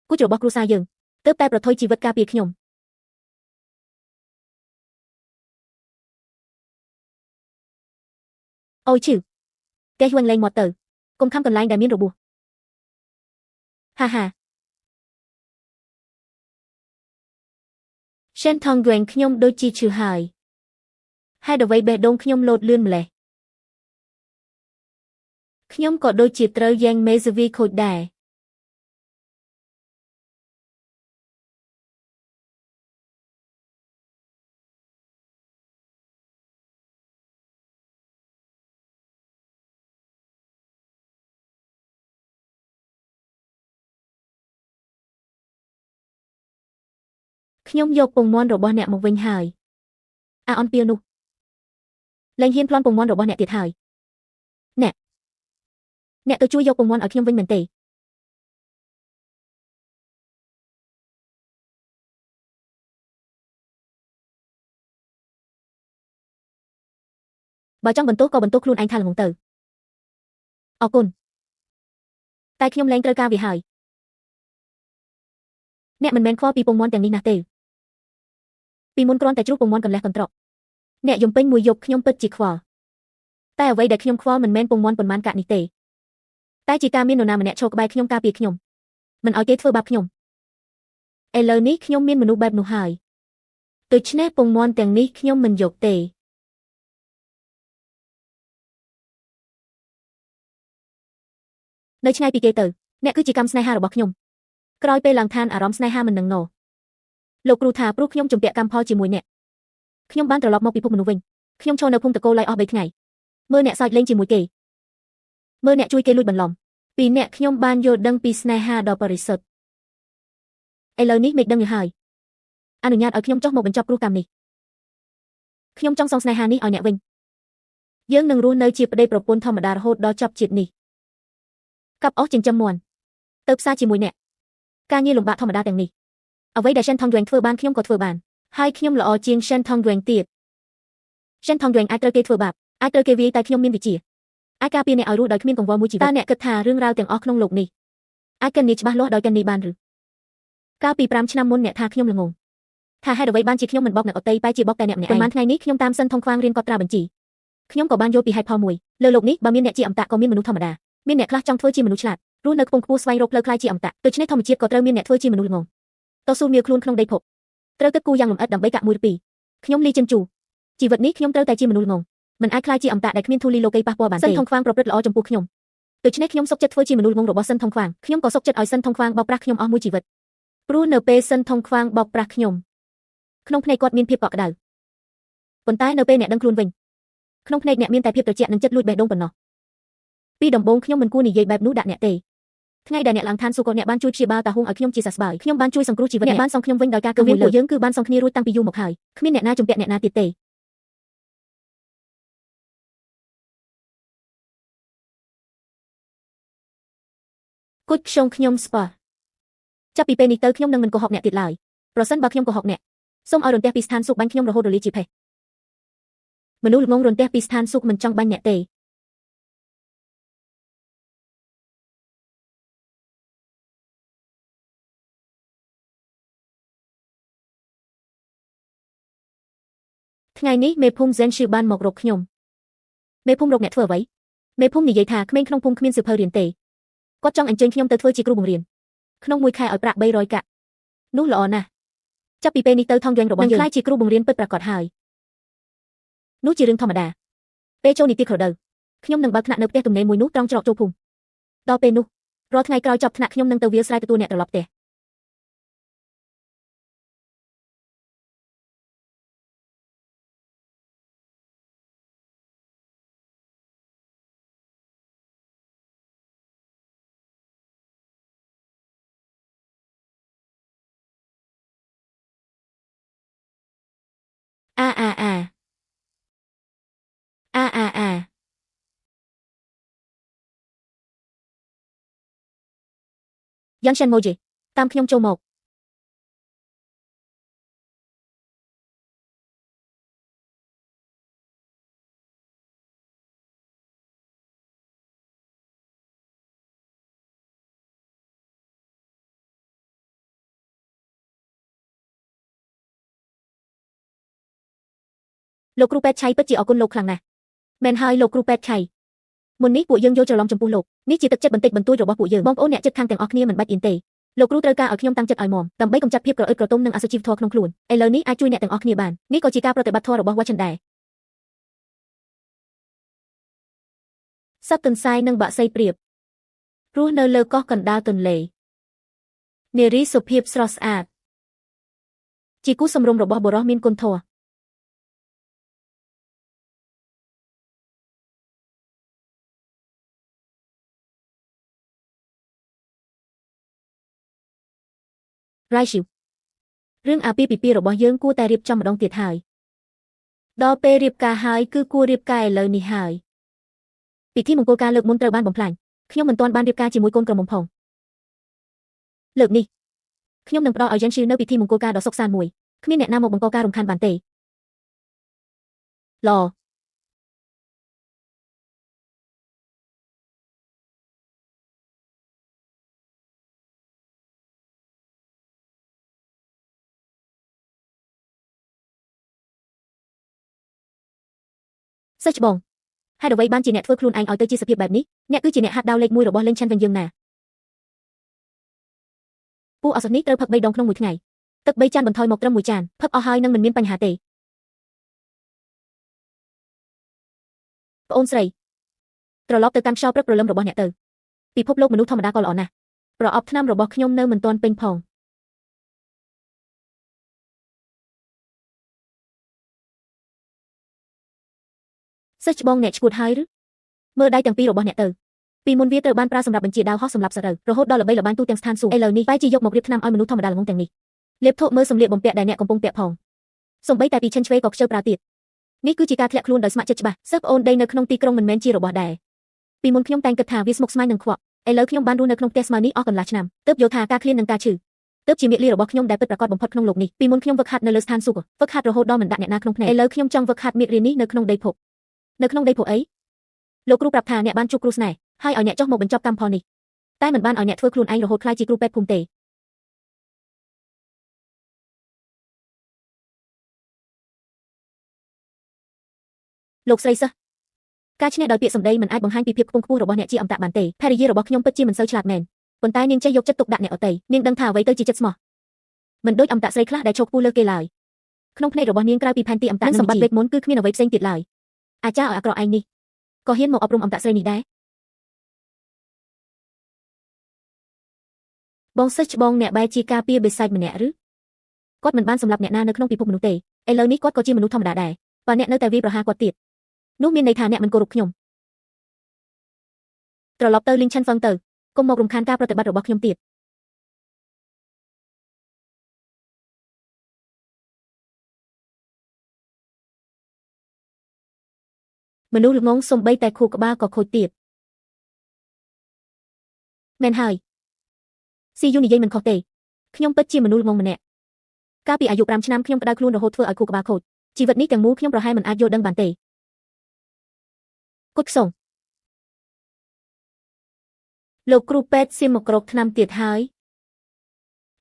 គូចរបស់គ្រួសារយើងទើបតែប្រថុយជីវិតការពារខ្ញុំអូយឈឺគេហួងលេងមកទៅកុំខំកន្លែងដែលមានរបួសហាShen Thong Nguyenខ្ញុំដូចជាឈឺហើយហេតុអ្វីបេះដូងខ្ញុំលោតលឿនម្លេះខ្ញុំក៏ដូចជាត្រូវយ៉ែងមេសវីខូចដែរ ខ្ញុំយកពងមាន់របស់អ្នកមកវិញហើយអាអនពៀវនោះលែងហ៊ានប្លន់ពងមាន់របស់អ្នកទៀតហើយអ្នកទៅជួយយកពងមាន់ឲ្យខ្ញុំវិញមែនទេបើចង់បន្ទោសក៏បន្ទោសខ្លួនឯងថាល្ងងទៅអរគុណតែខ្ញុំលែងត្រូវការវាហើយអ្នកមិនមែនខ្វល់ពីពងមាន់ទាំងនេះណាស់ទេពីមុនគ្រាន់តែជ្រុះពងមាន់កន្លះកន្ត្រកអ្នកយំពេញមួយយប់ខ្ញុំពិតជាខ្វល់តែអ្វីដែលខ្ញុំខ្វល់មិនមែនពងមាន់ប៉ុន្មានកាក់នេះទេតែជាការមាននរណាម្នាក់ឈរក្បែរខ្ញុំការពារខ្ញុំមិនឲ្យគេធ្វើបាបខ្ញុំឥឡូវនេះខ្ញុំមានមនុស្សបែបនោះហើយដូច្នេះពងមាន់ទាំងនេះខ្ញុំមិនយកទេនៅឆ្ងាយពីគេទៅអ្នកគឺជាកម្មស្នេហារបស់ខ្ញុំក្រោយពេលឡើងឋានអារម្មណ៍ស្នេហាមិននឹងណលោកគ្រូថាព្រោះខ្ញុំជំពាក់កម្មផលជាមួយអ្នកខ្ញុំបានត្រឡប់មកពិភពមនុស្សវិញខ្ញុំឈរនៅភូមិតកូល័យអស់3ថ្ងៃមើលអ្នកសើចលេងជាមួយគេមើលអ្នកជួយគេលួចបន្លំពីអ្នកខ្ញុំបានយល់ដឹងពីស្នេហាដ៏បរិសុទ្ធឥឡូវនេះមេឃដឹងទៅហើយអនុញ្ញាតឲ្យខ្ញុំចុះមកបញ្ចប់គ្រោះកម្មនេះខ្ញុំចង់សងស្នេហានេះឲ្យអ្នកវិញយើងនឹងរស់នៅជាប្តីប្រពន្ធធម្មតារហូតដល់ចប់ជាតិនេះកាប់អស់ចិញ្ចឹមមាន់ទៅផ្សារជាមួយអ្នកការងារលំបាកធម្មតាទាំងនេះអ្វីដែល Shen Tongyuan ធ្វើបានខ្ញុំក៏ធ្វើបានហើយខ្ញុំល្អជាង Shen Tongyuan ទៀត Shen Tongyuan អាចត្រូវគេធ្វើបាបអាចត្រូវគេវាយតែខ្ញុំមានវិជ្ជាអាចការពារអ្នកឲ្យរស់ដោយគ្មានកង្វល់មួយជីវិតតើអ្នកគិតថារឿងរ៉ាវទាំងអស់ក្នុងលោកនេះអាចកិននេះច្បាស់លាស់ដោយកិននេះបានឬកាលពី5ឆ្នាំមុនអ្នកថាខ្ញុំល្ងងថាហេតុអ្វីបានជាខ្ញុំមិនបោកអ្នកអតីបែរជាបោកតែអ្នកម្នាក់ឯងប៉ុន្មានថ្ងៃនេះខ្ញុំតាមសិនថងខ្វាងរៀនកត់ត្រាបញ្ជីខ្ញុំក៏បានយល់ពីហេតុផលមួយលើលោកនេះបើមានអ្នកជាអមតៈក៏មានមនុស្សធម្មតាមានអ្នកខ្លះចង់ធ្វើជាមនុស្សឆ្លាតរស់នៅខ្ពង់ខ្ពស់ស្វែងរកផ្លូវក្លាយជាអមតៈដូច្នេះធម្មជាតិក៏ត្រូវមានអ្នកធ្វើជាមនុស្សល្ងងតស៊ូមៀលខ្លួនក្នុងដីភពត្រូវគិតគូរយ៉ាងលម្អិតដើម្បីកាក់មួយឬពីរខ្ញុំលីចិនជូជីវិតនេះខ្ញុំត្រូវតែជាមនុស្សល្ងងមិនអាចក្លាយជាអមតៈដែលគ្មានធូលីលោកីប៉ះពាល់បានទេសិនថងខ្វាងប្រព្រឹត្តល្អចំពោះខ្ញុំដូច្នេះខ្ញុំសុខចិត្តធ្វើជាមនុស្សល្ងងរបស់សិនថងខ្វាងខ្ញុំក៏សុខចិត្តឲ្យសិនថងខ្វាងបោកប្រាស់ខ្ញុំអស់មួយជីវិតព្រោះនៅពេលសិនថងខ្វាងបោកប្រាស់ខ្ញុំក្នុងភ្នែកគាត់មានភាពកក់ក្ដៅប៉ុន្តែនៅពេលអ្នកដឹងខ្លួនវិញក្នុងភ្នែកអ្នកមានតែភាពត្រជាក់និងចិត្តលួចបេះដូងប៉ុណ្ណោះពីដំបូងខ្ញុំមិនគួរនិយាយបែបនោះដាក់អ្នកទេថ្ងៃដែលអ្នកឡើងឋានសួគ៌អ្នកបានជួយព្យាបាលតាហួងឲ្យខ្ញុំជាសះស្បើយខ្ញុំបានជួយសង្គ្រោះជីវិតអ្នកបានសងខ្ញុំវិញដោយការគិតមួយលើកយើងគឺបានសងគ្នារួចតាំងពីយូរមកហើយគ្មានអ្នកណាជំពាក់អ្នកណាទៀតទេគុជខ្ញុំស្ពើចាប់ពីពេលនេះទៅខ្ញុំនឹងមិនកុហកអ្នកទៀតឡើយប្រសិនបើខ្ញុំកុហកអ្នកសូមឲ្យរន្ទះពីស្ថានសួគ៌បាញ់ខ្ញុំរហូតរលាយជាភេសមនុស្សល្ងងរន្ទះពីស្ថានសួគ៌មិនចង់បាញ់អ្នកទេថ្ងៃនេះមេភូមិ Zen Shi បានមករកខ្ញុំមេភូមិរកអ្នកធ្វើអ្វីមេភូមិនិយាយថាក្មេងក្នុងភូមិគ្មានសៀវភៅរៀនទេគាត់ចង់អញ្ជើញខ្ញុំទៅធ្វើជាគ្រូបង្រៀនក្នុងមួយខែឲ្យប្រាក់300កាក់នោះល្អណាស់ចាប់ពីពេលនេះទៅថងយងរបស់យើងនឹងក្លាយជាគ្រូបង្រៀនពិតប្រាកដហើយនោះជារឿងធម្មតាពេលចូលនីតិក្រដៅខ្ញុំនឹងបើកថ្នាក់នៅផ្ទះទំនេរមួយនោះត្រង់ច្រកចូលភូមិដល់ពេលនោះរាល់ថ្ងៃក្រោយចប់ថ្នាក់ខ្ញុំនឹងទៅវាលស្រែទទួលអ្នកត្រឡប់ផ្ទះអាអាអាអាអាអាយ៉ាងសិនម៉ូជេតាមខ្ញុំចូលមកលោកគ្រូពេទ្យឆៃពិតជាអរគុណលោកខ្លាំងណាស់មែនហើយលោកគ្រូពេទ្យឆៃមុននេះពួកយើងយល់ច្រឡំចំពោះលោកនេះជាទឹកចិត្តបន្តិចបន្តួចរបស់ពួកយើងបងប្អូនអ្នកជិតខាងទាំងអស់គ្នាមិនបាច់អៀនទេលោកគ្រូត្រូវការឲ្យខ្ញុំតាំងចិត្តឲ្យមាំដើម្បីកម្ចាត់ភាពក្រអឺតក្រទមនិងអសុជីវធម៌ក្នុងខ្លួនឥឡូវនេះអាចជួយអ្នកទាំងអស់គ្នាបាននេះក៏ជាការប្រតិបត្តិធម៌របស់វត្តចិនដែរសត្វទន្សាយនិងបក្សីព្រាបរស់នៅលើកោះកណ្ដាលទន្លេនារីសុភាពស្រស់ស្អាតជាគូសម្រុំរបស់បុរសមានគុណធម៌រ៉ៃស៊ីវ រឿងអាពាហ៍ពិពាហ៍របស់យើងគួរតែរៀបចំម្ដងទៀតហើយដល់ពេលរៀបការហើយគឺគួររៀបការឥឡូវនេះហើយពិធីមង្គលការលើកមុនត្រូវបានបំផ្លាញខ្ញុំមិនទាន់បានរៀបការជាមួយកូនក្រមុំផងលើកនេះខ្ញុំនឹងផ្ដល់ឲ្យយ៉ែនឈីនៅពិធីមង្គលការដ៏សុខសាន្តមួយគ្មានអ្នកណាមកបង្កការរំខានបានទេឡសិស្សច្បងហេតុអ្វីបានជាអ្នកធ្វើខ្លួនឯងឲ្យទៅជាសភាពបែបនេះអ្នកគឺជាអ្នកហាត់ដាវលេខ1របស់លេងឆាន់វិញយើងណាពូអសនេះត្រូវផឹក3ដងក្នុងមួយថ្ងៃទឹក3ចានបន្ថយមកត្រឹម1ចានផឹកអស់ហើយនឹងមិនមានបញ្ហាទេប្អូនស្រីត្រឡប់ទៅកាន់ខ្យល់ព្រឹកព្រលឹមរបស់អ្នកទៅពិភពលោកមនុស្សធម្មតាក៏ល្អណាស់ប្រអប់ថ្នាំរបស់ខ្ញុំនៅមិនទាន់ពេញផងសិស្សច្បងអ្នកឈួតហើយឬមើលដៃទាំងពីររបស់អ្នកទៅពីមុនវាត្រូវបានប្រើសម្រាប់បញ្ជាដាវហោះសម្រាប់សត្រូវរហូតដល់ល្បីល្បាញទូទាំងស្ថានសួគ៌ឥឡូវនេះបែរជាយកមករៀបថ្នាំឲ្យមនុស្សធម្មតាល្ងងទាំងនេះលេបធូបមើលសម្លៀកបំពាក់ដែលអ្នកកំពុងពាក់ផងសូម្បីតែពីឈិនឆ្វេក៏ខ្ជិលប្រើទៀតនេះគឺជាការធ្លាក់ខ្លួនដោយស្ម័គ្រចិត្តច្បាស់សិស្សប្អូនដីនៅក្នុងទីក្រុងមិនមែនជារបស់ដែរពីមុនខ្ញុំតែងគិតថាវាស្មុគស្មាញនឹងខ្វក់ឥឡូវខ្ញុំបានរស់នៅក្នុងផ្ទះស្មៅនេះអស់កន្លះឆ្នាំទើបយល់ថាការឃ្លាននិងការឈឺទើបជាមាគ៌ារបស់ខ្ញុំដែលពិតប្រាកដបំផុតក្នុងលោកនេះពីមុនខ្ញុំវឹកហាត់នៅលើស្ថានសួគ៌វឹកហាត់រហូតដល់មិនដាក់អ្នកណាក្នុងភ្នែកឥឡូវខ្ញុំចង់វឹកហាត់មាគ៌ានេះនៅក្នុងដីភពអីលោកគ្រូប្រាប់ថាអ្នកបានជួបគ្រូស្នេហ៍ហើយឲ្យអ្នកចុះមកបញ្ចប់កម្មផលនេះតែមិនបានឲ្យអ្នកធ្វើខ្លួនឯងរហូតក្លាយជាគ្រូពេទ្យភូមិទេលោកស្រីសិស្សការឈ្នះដោយពាក្យសម្ដីមិនអាចបង្ហាញពីភាពខ្ពង់ខ្ពស់របស់អ្នកជាអមតៈបានទេភរិយារបស់ខ្ញុំពិតជាមិនសូវឆ្លាតមែនប៉ុន្តែនាងចេះយកចិត្តទុកដាក់អ្នកដទៃនាងដឹងថាអ្វីទៅជាចិត្តស្មោះមិនដូចអមតៈស្រីខ្លះដែលឈោកខ្ពស់លើគេឡើយក្នុងភ្នែករបស់នាងក្រៅពីផែនទីអមតៈនិងសម្បត្តិវេទមន្តគឺគ្មានអ្វីផ្សេងទៀតឡើយអាចារ្យឲ្យអាក្រក់ឯងនេះក៏ហ៊ានមកអប់រំអមតៈស្រីនេះដែរបងសិស្សច្បងអ្នកបែរជាការពារបិសាចម្នាក់ឬគាត់មិនបានសម្លាប់អ្នកណានៅក្នុងពិភពមនុស្សទេឥឡូវនេះគាត់ក៏ជាមនុស្សធម្មតាដែរបើអ្នកនៅតែវាយប្រហារគាត់ទៀតនោះមានន័យថាអ្នកមិនគោរពខ្ញុំត្រឡប់ទៅលីងឆាន់ហ្វឹងទៅកុំមករំខានការប្រតិបត្តិរបស់ខ្ញុំទៀតមនុស្សល្ងងសំបីតែខួរក្បាលក៏ខូចទៀតមែនហើយស៊ីយូនិយាយមិនខុសទេខ្ញុំពិតជាមនុស្សល្ងងម្នាក់កាលពីអាយុ5ឆ្នាំខ្ញុំក្តៅខ្លួនរហូតធ្វើឲ្យខួរក្បាលខូចជីវិតនេះទាំងមូលខ្ញុំប្រហែលមិនអាចយល់ដឹងបានទេគុតខ្សងលោកគ្រូពេទ្យសៀមមករកថ្នាំទៀតហើយ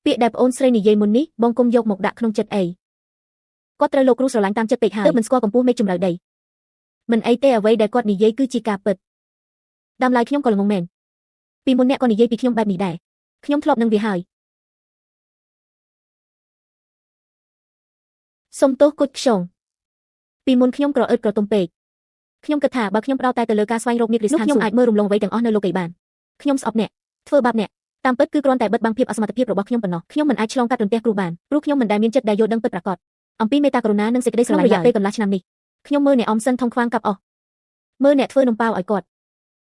ពាក្យដែលប្អូនស្រីនិយាយមុននេះបងគុំយកមកដាក់ក្នុងចិត្តអីគាត់ត្រូវលោកគ្រូស្រឡាញ់តាមចិត្តពេកហើយទើបមិនស្គាល់កម្ពស់មេឃជម្រៅដីមិនអីទេអ្វីដែលគាត់និយាយគឺជាការពិតតាមឡាយខ្ញុំក៏ល្ងងមែនពីមុនអ្នកក៏និយាយពីខ្ញុំបែបនេះដែរខ្ញុំធ្លាប់នឹងវាហើយសុំទោសគុតខ្យងពីមុនខ្ញុំក្រអឺតក្រទុំពេកខ្ញុំគិតថាបើខ្ញុំផ្ដោតតែទៅលើការស្វែងរកមាគ្រីស្ថានសួគ៌ខ្ញុំអាចមើលរំលងអ្វីទាំងអស់នៅលោកីបានខ្ញុំស្អប់អ្នកធ្វើបាបអ្នកតាមពិតគឺគ្រាន់តែបិទបាំងភាពអសមត្ថភាពរបស់ខ្ញុំប៉ុណ្ណោះខ្ញុំមិនអាចឆ្លងកាត់រន្ទះគ្រូបានព្រោះខ្ញុំមិនដែលមានចិត្តដែលយល់ដឹងពិតប្រាកដអំពីមេត្តាករុណានិងសេចក្តីស្រឡាញ់រយៈពេលកន្លះឆ្នាំនេះខ្ញុំមើលអ្នកអមសិនថងខ្វាងកាប់អស់មើលអ្នកធ្វើនំប៉ាវឲ្យគាត់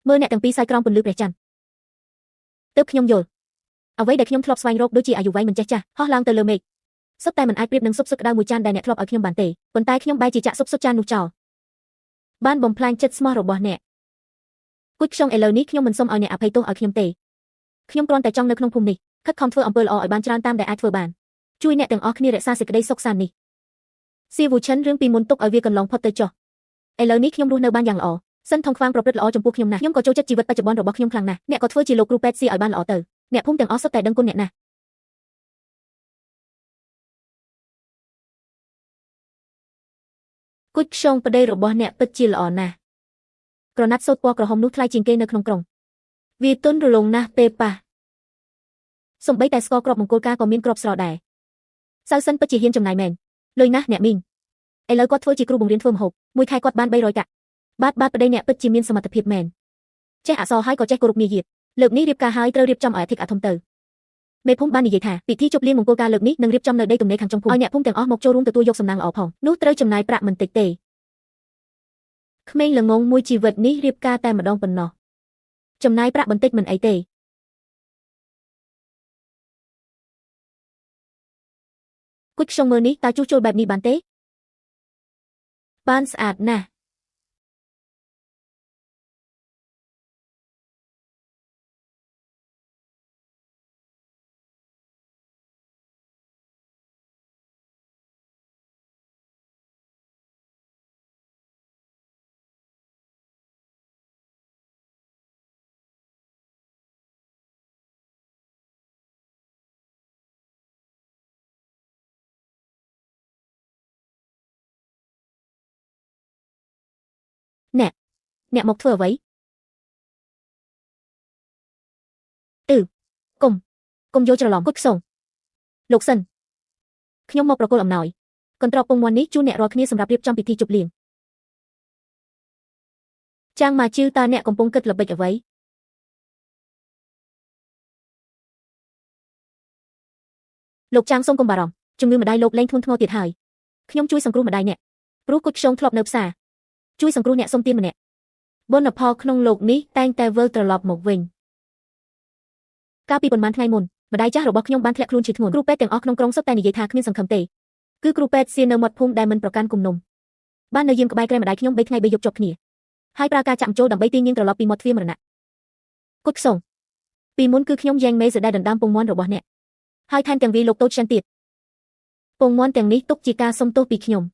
មើលអ្នកទាំងពីរសាយក្រោមពន្លឺព្រះច័ន្ទទើបខ្ញុំយល់អ្វីដែលខ្ញុំធ្លាប់ស្វែងរកដូចជាអាយុវែងមិនចេះចាស់ហោះឡើងទៅលើមេឃសុទ្ធតែមិនអាចប្រៀបនឹងស៊ុបស៊ុតក្តៅមួយចានដែលអ្នកធ្លាប់ឲ្យខ្ញុំបានទេប៉ុន្តែខ្ញុំបែរជាចាក់ស៊ុបស៊ុតចាននោះចោលបានបំផ្លាញចិត្តស្មោះរបស់អ្នកគុជខ្យងឥឡូវនេះខ្ញុំមិនសុំឲ្យអ្នកអភ័យទោសឲ្យខ្ញុំទេខ្ញុំគ្រាន់តែចង់នៅក្នុងភូមិនេះខិតខំធ្វើអំពើល្អឲ្យបានច្រើនតាមដែលអាចធ្វើបានជួយអ្នកទាំងអស់គ្នារក្សាសេចក្តីសុខសាន្តនេះសៀវូឈិនរឿងពីមុនទុកឲ្យវាកន្លងផុតទៅចុះឥឡូវនេះខ្ញុំរស់នៅបានយ៉ាងល្អសិនថងខ្វាងប្រព្រឹត្តល្អចំពោះខ្ញុំណាស់ខ្ញុំក៏ចូលចិត្តជីវិតបច្ចុប្បន្នរបស់ខ្ញុំខ្លាំងណាស់អ្នកក៏ធ្វើជាលោកគ្រូពេទ្យស៊ីឲ្យបានល្អទៅអ្នកភូមិទាំងអស់សុទ្ធតែដឹងគុណអ្នកណាស់គុជខ្យងប្តីរបស់អ្នកពិតជាល្អណាស់ក្រណាត់សូត្រពណ៌ក្រហមនោះថ្លៃជាងគេនៅក្នុងក្រុងវាទន់រលោងណាស់ពេលប៉ះសំបីតែស្ករគ្រាប់មង្គលការក៏មានគ្រាប់ស្រដែរសៅសិនពិតជាហ៊ានចំណាយមែនលុយណាស់អ្នកមីងឥឡូវគាត់ធ្វើជាគ្រូបង្រៀនធ្វើម្ហូបមួយខែគាត់បាន300កាក់បាទប្តីអ្នកពិតជាមានសមត្ថភាពមែនចេះអក្សរហើយក៏ចេះគោរពមារយាទលើកនេះរៀបការហើយត្រូវរៀបចំឲ្យអធិកអធមទៅមេភូមិបាននិយាយថាពិធីជប់លៀងមង្គលការលើកនេះនឹងរៀបចំនៅដីទំនេរខាងចុងភូមិឲ្យអ្នកភូមិទាំងអស់មកចូលរួមទទួលយកសំណាងល្អផងនោះត្រូវចំណាយប្រាក់មិនតិចទេក្មេងល្ងងមួយជីវិតនេះរៀបការតែម្ដងប៉ុណ្ណោះចំណាយប្រាក់បន្តិចមិនអីទេ គុជខ្យងមើលនេះតើជួសជុលបែបនេះបានទេបានស្អាតណាស់អ្នកមកធ្វើអ្វីកុំយល់ច្រឡំគុជខ្យងលោកសិនខ្ញុំមកប្រគល់អំណោយកន្ត្រកពងមាន់នេះជូនអ្នករាល់គ្នាសម្រាប់រៀបចំពិធីជប់លៀងចាំងម៉ាជឿតើអ្នកកំពុងគិតល្បិចអ្វីលោកចាំងសូមកុំបារម្ភជំងឺម្ដាយលោកលែងធ្ងន់ធ្ងរទៀតហើយខ្ញុំជួយសង្គ្រោះម្ដាយអ្នកព្រោះគុជខ្យងធ្លាប់នៅផ្សារជួយសង្គ្រោះអ្នកសុំទានម្នាក់បុណ្យផលក្នុងលោកនេះតែងតែវិលត្រឡប់មកវិញកាលពីប៉ុន្មានថ្ងៃមុនម្ដាយចាស់របស់ខ្ញុំបានធ្លាក់ខ្លួនជាធ្ងន់គ្រូពេទ្យទាំងអស់ក្នុងក្រុងសុទ្ធតែនិយាយថាគ្មានសង្ឃឹមទេគឺគ្រូពេទ្យសៀននៅមាត់ភូមិដែលមិនប្រកាន់គំនុំបាននៅយាមក្បែរក្រែម្ដាយខ្ញុំ3ថ្ងៃ3យប់ជាប់គ្នាហើយប្រើការចាក់ចូលដើម្បីទាញនាងត្រឡប់ពីមាត់ទ្វារមរណៈគុជខ្យងពីមុនគឺខ្ញុំយ៉ាងមេសដែលដណ្ដើមពងមាន់របស់អ្នកហើយថែមទាំងវាលោកតូចចិនទៀតពងមាន់ទាំងនេះទុកជាការសុំទោសពីខ្ញុំ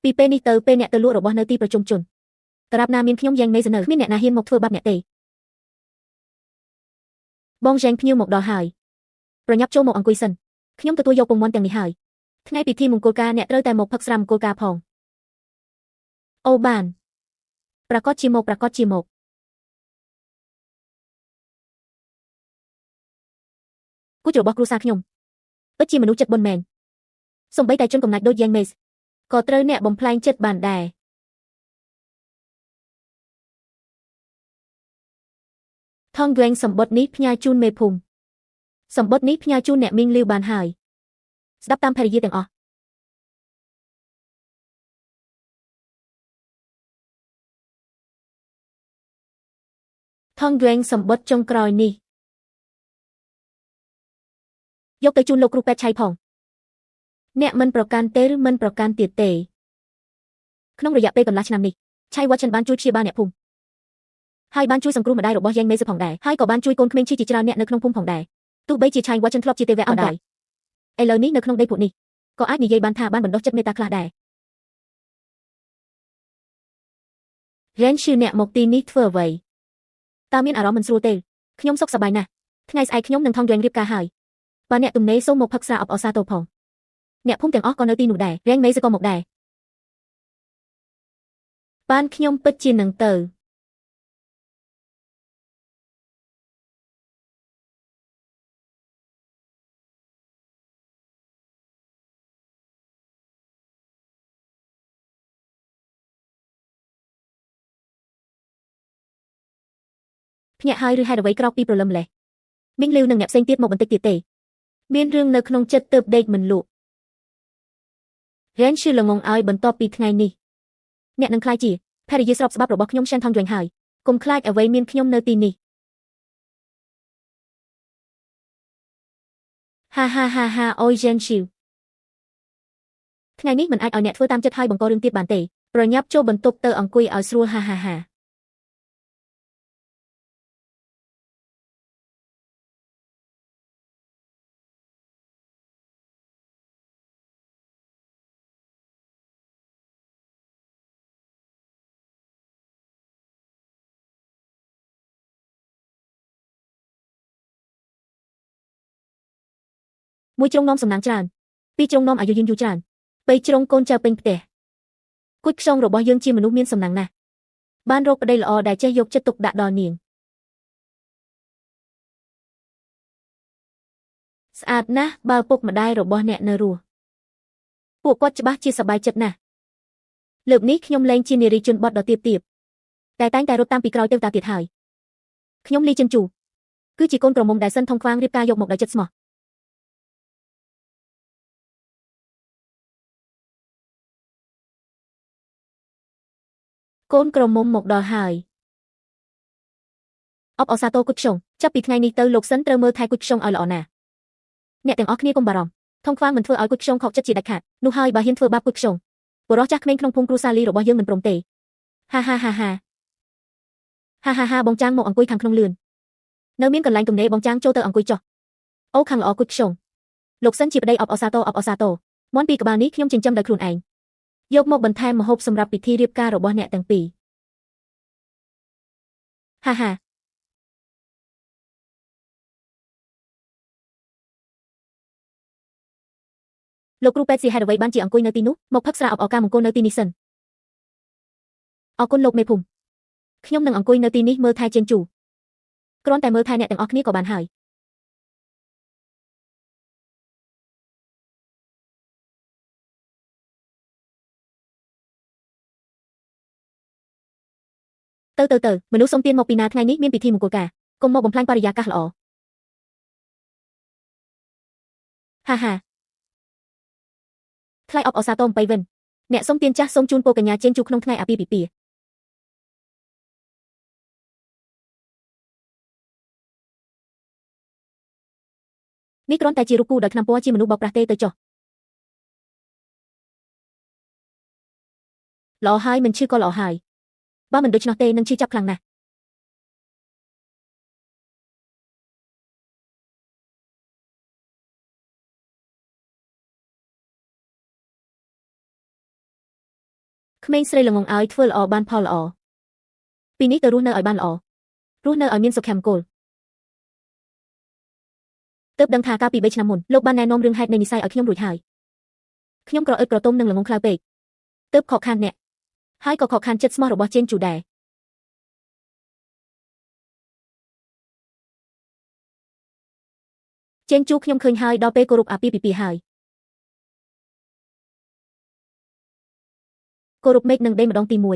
ពីពេលនេះទៅពេលអ្នកទៅលក់របស់នៅទីប្រជុំជនតារាប់ណាមានខ្ញុំយ៉ាងមេសនៅគ្មានអ្នកណាហ៊ានមកធ្វើបាបអ្នកទេបងយ៉ាងភ្ញៀវមកដល់ហើយប្រញាប់ចូលមកអង្គុយសិនខ្ញុំទទួលយកពងមាន់ទាំងនេះហើយថ្ងៃពិធីមង្គលការអ្នកត្រូវតែមកផឹកស្រាមង្គលការផងអូបានប្រកាសជាមកគុជរបស់គ្រួសារខ្ញុំពិតជាមនុស្សចិត្តបុណ្យមែនសូម្បីតែជនកំណាច់ដូចយ៉ាងមេសក៏ត្រូវអ្នកបំផ្លាញចិត្តបានដែរថងហ្វេងសម្បត្តិនេះផ្ញើជូនមេភូមិសម្បត្តិនេះផ្ញើជូនអ្នកមីងលាវបានហើយស្ដាប់តាមភរិយាទាំងអស់ថងហ្វេងសម្បត្តិចុងក្រោយនេះយកទៅជូនលោកគ្រូពេទ្យឆៃផងអ្នកមិនប្រកាន់ទេឬមិនប្រកាន់ទៀតទេក្នុងរយៈពេលកន្លះឆ្នាំនេះឆៃវ៉ាចិនបានជួយព្យាបាលអ្នកភូមិហើយបានជួយសង្គ្រោះម្ដាយរបស់យ៉ាងមេសផងដែរហើយក៏បានជួយកូនក្មេងជាច្រើនអ្នកនៅក្នុងភូមិផងដែរទោះបីជាឆៃវ៉ាចិនធ្លាប់ជាទេវៈក៏ដោយឥឡូវនេះនៅក្នុងដីពួកនេះក៏អាចនិយាយបានថាបានបណ្ដុះចិត្តមេត្តាខ្លះដែររ៉េនឈឺអ្នកមកទីនេះធ្វើអ្វីតើមានអារម្មណ៍មិនស្រួលទេខ្ញុំសុខសប្បាយណាស់ថ្ងៃស្អែកខ្ញុំនឹងថងយងរៀបការហើយបើអ្នកទំនេរសូមមកផឹកស្រាអបអសាទរផងអ្នកភូមិទាំងអស់ក៏នៅទីនោះដែររ៉េងមេសក៏មកដែរបានខ្ញុំពិតជានឹងទៅភ្ញាក់ហើយឬហេតុអ្វីក្រោកពីព្រលឹមម្លេះមីងលាវនិងអ្នកផ្សេងទៀតមកបន្តិចទៀតទេមានរឿងនៅក្នុងចិត្តទើបដេកមិនលក់រ៉េនឈឺល្ងងឲ្យបន្ទាប់ពីថ្ងៃនេះអ្នកនឹងខ្លាចជាភរិយាស្របស្បាប់របស់ខ្ញុំឆានថងយងហើយកុំខ្លាចអ្វីមានខ្ញុំនៅទីនេះហាអូយរ៉េនឈឺថ្ងៃនេះមិនអាចឲ្យអ្នកធ្វើតាមចិត្តហើយបង្ករឿងទៀតបានទេប្រញាប់ចូលបន្ទប់ទៅអង្គុយឲ្យស្រួលហាមួយជ្រុងនាំសំណាងច្រើនពីរជ្រុងនាំអាយុយឺនយូរច្រើនបីជ្រុងកូនចៅពេញផ្ទះគុជខ្យងរបស់យើងជាមនុស្សមានសំណាងណាស់បានរកប្តីល្អដែលចេះយកចិត្តទុកដាក់ដល់នាងស្អាតណាស់បើពុកម្ដាយរបស់អ្នកនៅរស់ពួកគាត់ច្បាស់ជាសប្បាយចិត្តណាស់លើកនេះខ្ញុំលែងជានារីជនបទដ៏ទាបតែតែងតែរត់តាមពីក្រោយទេវតាទៀតហើយខ្ញុំលីចិនជូគឺជាកូនក្រមុំដែលសិនថងខ្វាងរៀបការយកមកដោយចិត្តស្មោះកូនក្រមុំមកដល់ហើយអបអសាទរគុជខ្យងចាប់ពីថ្ងៃនេះទៅលោកសិនត្រូវមើលថែគុជខ្យងឲ្យល្អណាស់អ្នកទាំងអស់គ្នាកុំបារម្ភ ធំខ្វាងមិនធ្វើឲ្យគុយខ្យងខកចិត្តជាដាច់ខាតនោះហើយបើហ៊ានធ្វើបាបគុយខ្យងបុរសចាស់ក្មេងក្នុងភូមិគ្រួសារលីរបស់យើងមិនព្រមទេហាហាហាហាហាហាហាបងចាងមកអង្គុយខាងក្នុងលឿននៅមានកន្លែងទំនេរបងចាងចូលទៅអង្គុយចុះអូខាងល្អគុយខ្យងលោកសិនជាប្តីអបអសាទរមាន់ពីក្បាលនេះខ្ញុំចិញ្ចឹមដោយខ្លួនឯងយកមកបន្ថែមម្ហូបសម្រាប់ពិធីរៀបការរបស់អ្នកទាំងពីរហាហាលោកគ្រូពេទ្យស៊ីហេតុអ្វីបានជាអង្គុយនៅទីនោះមកផឹកស្រាអបអរការមង្គលនៅទីនេះសិនអរគុណលោកមេភូមិខ្ញុំនឹងអង្គុយនៅទីនេះមើលថែជេនជូគ្រាន់តែមើលថែអ្នកទាំងអស់គ្នាក៏បានហើយទៅមនុស្សសុំទានមកពីណាថ្ងៃនេះមានពិធីមង្គលការកុំមកបំផ្លាញបរិយាកាសល្អហាហាថ្លៃអបអរសាទរ8វិនអ្នកសុំទានចាស់សូមជូនពរកញ្ញាជេនជូក្នុងថ្ងៃអាពាហ៍ពិពាហ៍នេះគ្រាន់តែជារូបគូដោយថ្នាំពណ៌ជាមនុស្សបោកប្រាស់ទេទៅចុះល្អហើយមិនឈឺក៏ល្អហើយបើមិនដូច្នោះទេនឹងឈឺចាប់ខ្លាំងណាស់ក្មេងស្រីល្ងងឲ្យធ្វើល្អបានផលល្អពីនេះទៅរស់នៅឲ្យបានល្អរស់នៅឲ្យមានសុខមង្គលទើបដឹងថាកាលពី3ឆ្នាំមុនលោកបានណែនាំរឿងហេតុនៃនិស្ស័យឲ្យខ្ញុំរួចហើយខ្ញុំក្រអឺតក្រទុំនឹងល្ងងខ្លៅពេកទើបខកខានអ្នកហើយក៏ខកខានចិត្តស្មោះរបស់ជេនជូដែរជេនជូខ្ញុំឃើញហើយដល់ពេលគោរពអាពាហ៍ពិពាហ៍ហើយគោរពមេឃនឹងដេម្ដងទី1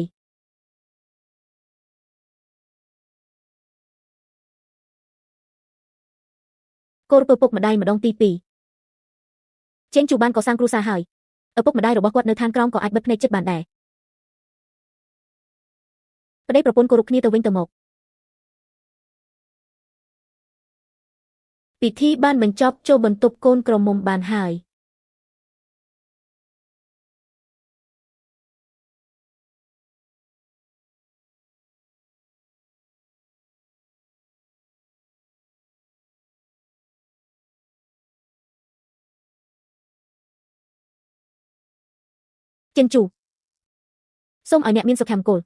គោរពឪពុកម្ដាយម្ដងទី2ជេនជូបានកសាងគ្រួសារហើយឪពុកម្ដាយរបស់គាត់នៅឋានក្រោមក៏អាចបិទភ្នែកចិត្តបានដែរប្តីប្រពន្ធគោរពគ្នាទៅវិញទៅមកពិធីបានបញ្ចប់ចូលបន្ទប់កូនក្រមុំបានហើយជេនជូសូមឲ្យអ្នកមានសុខមង្គល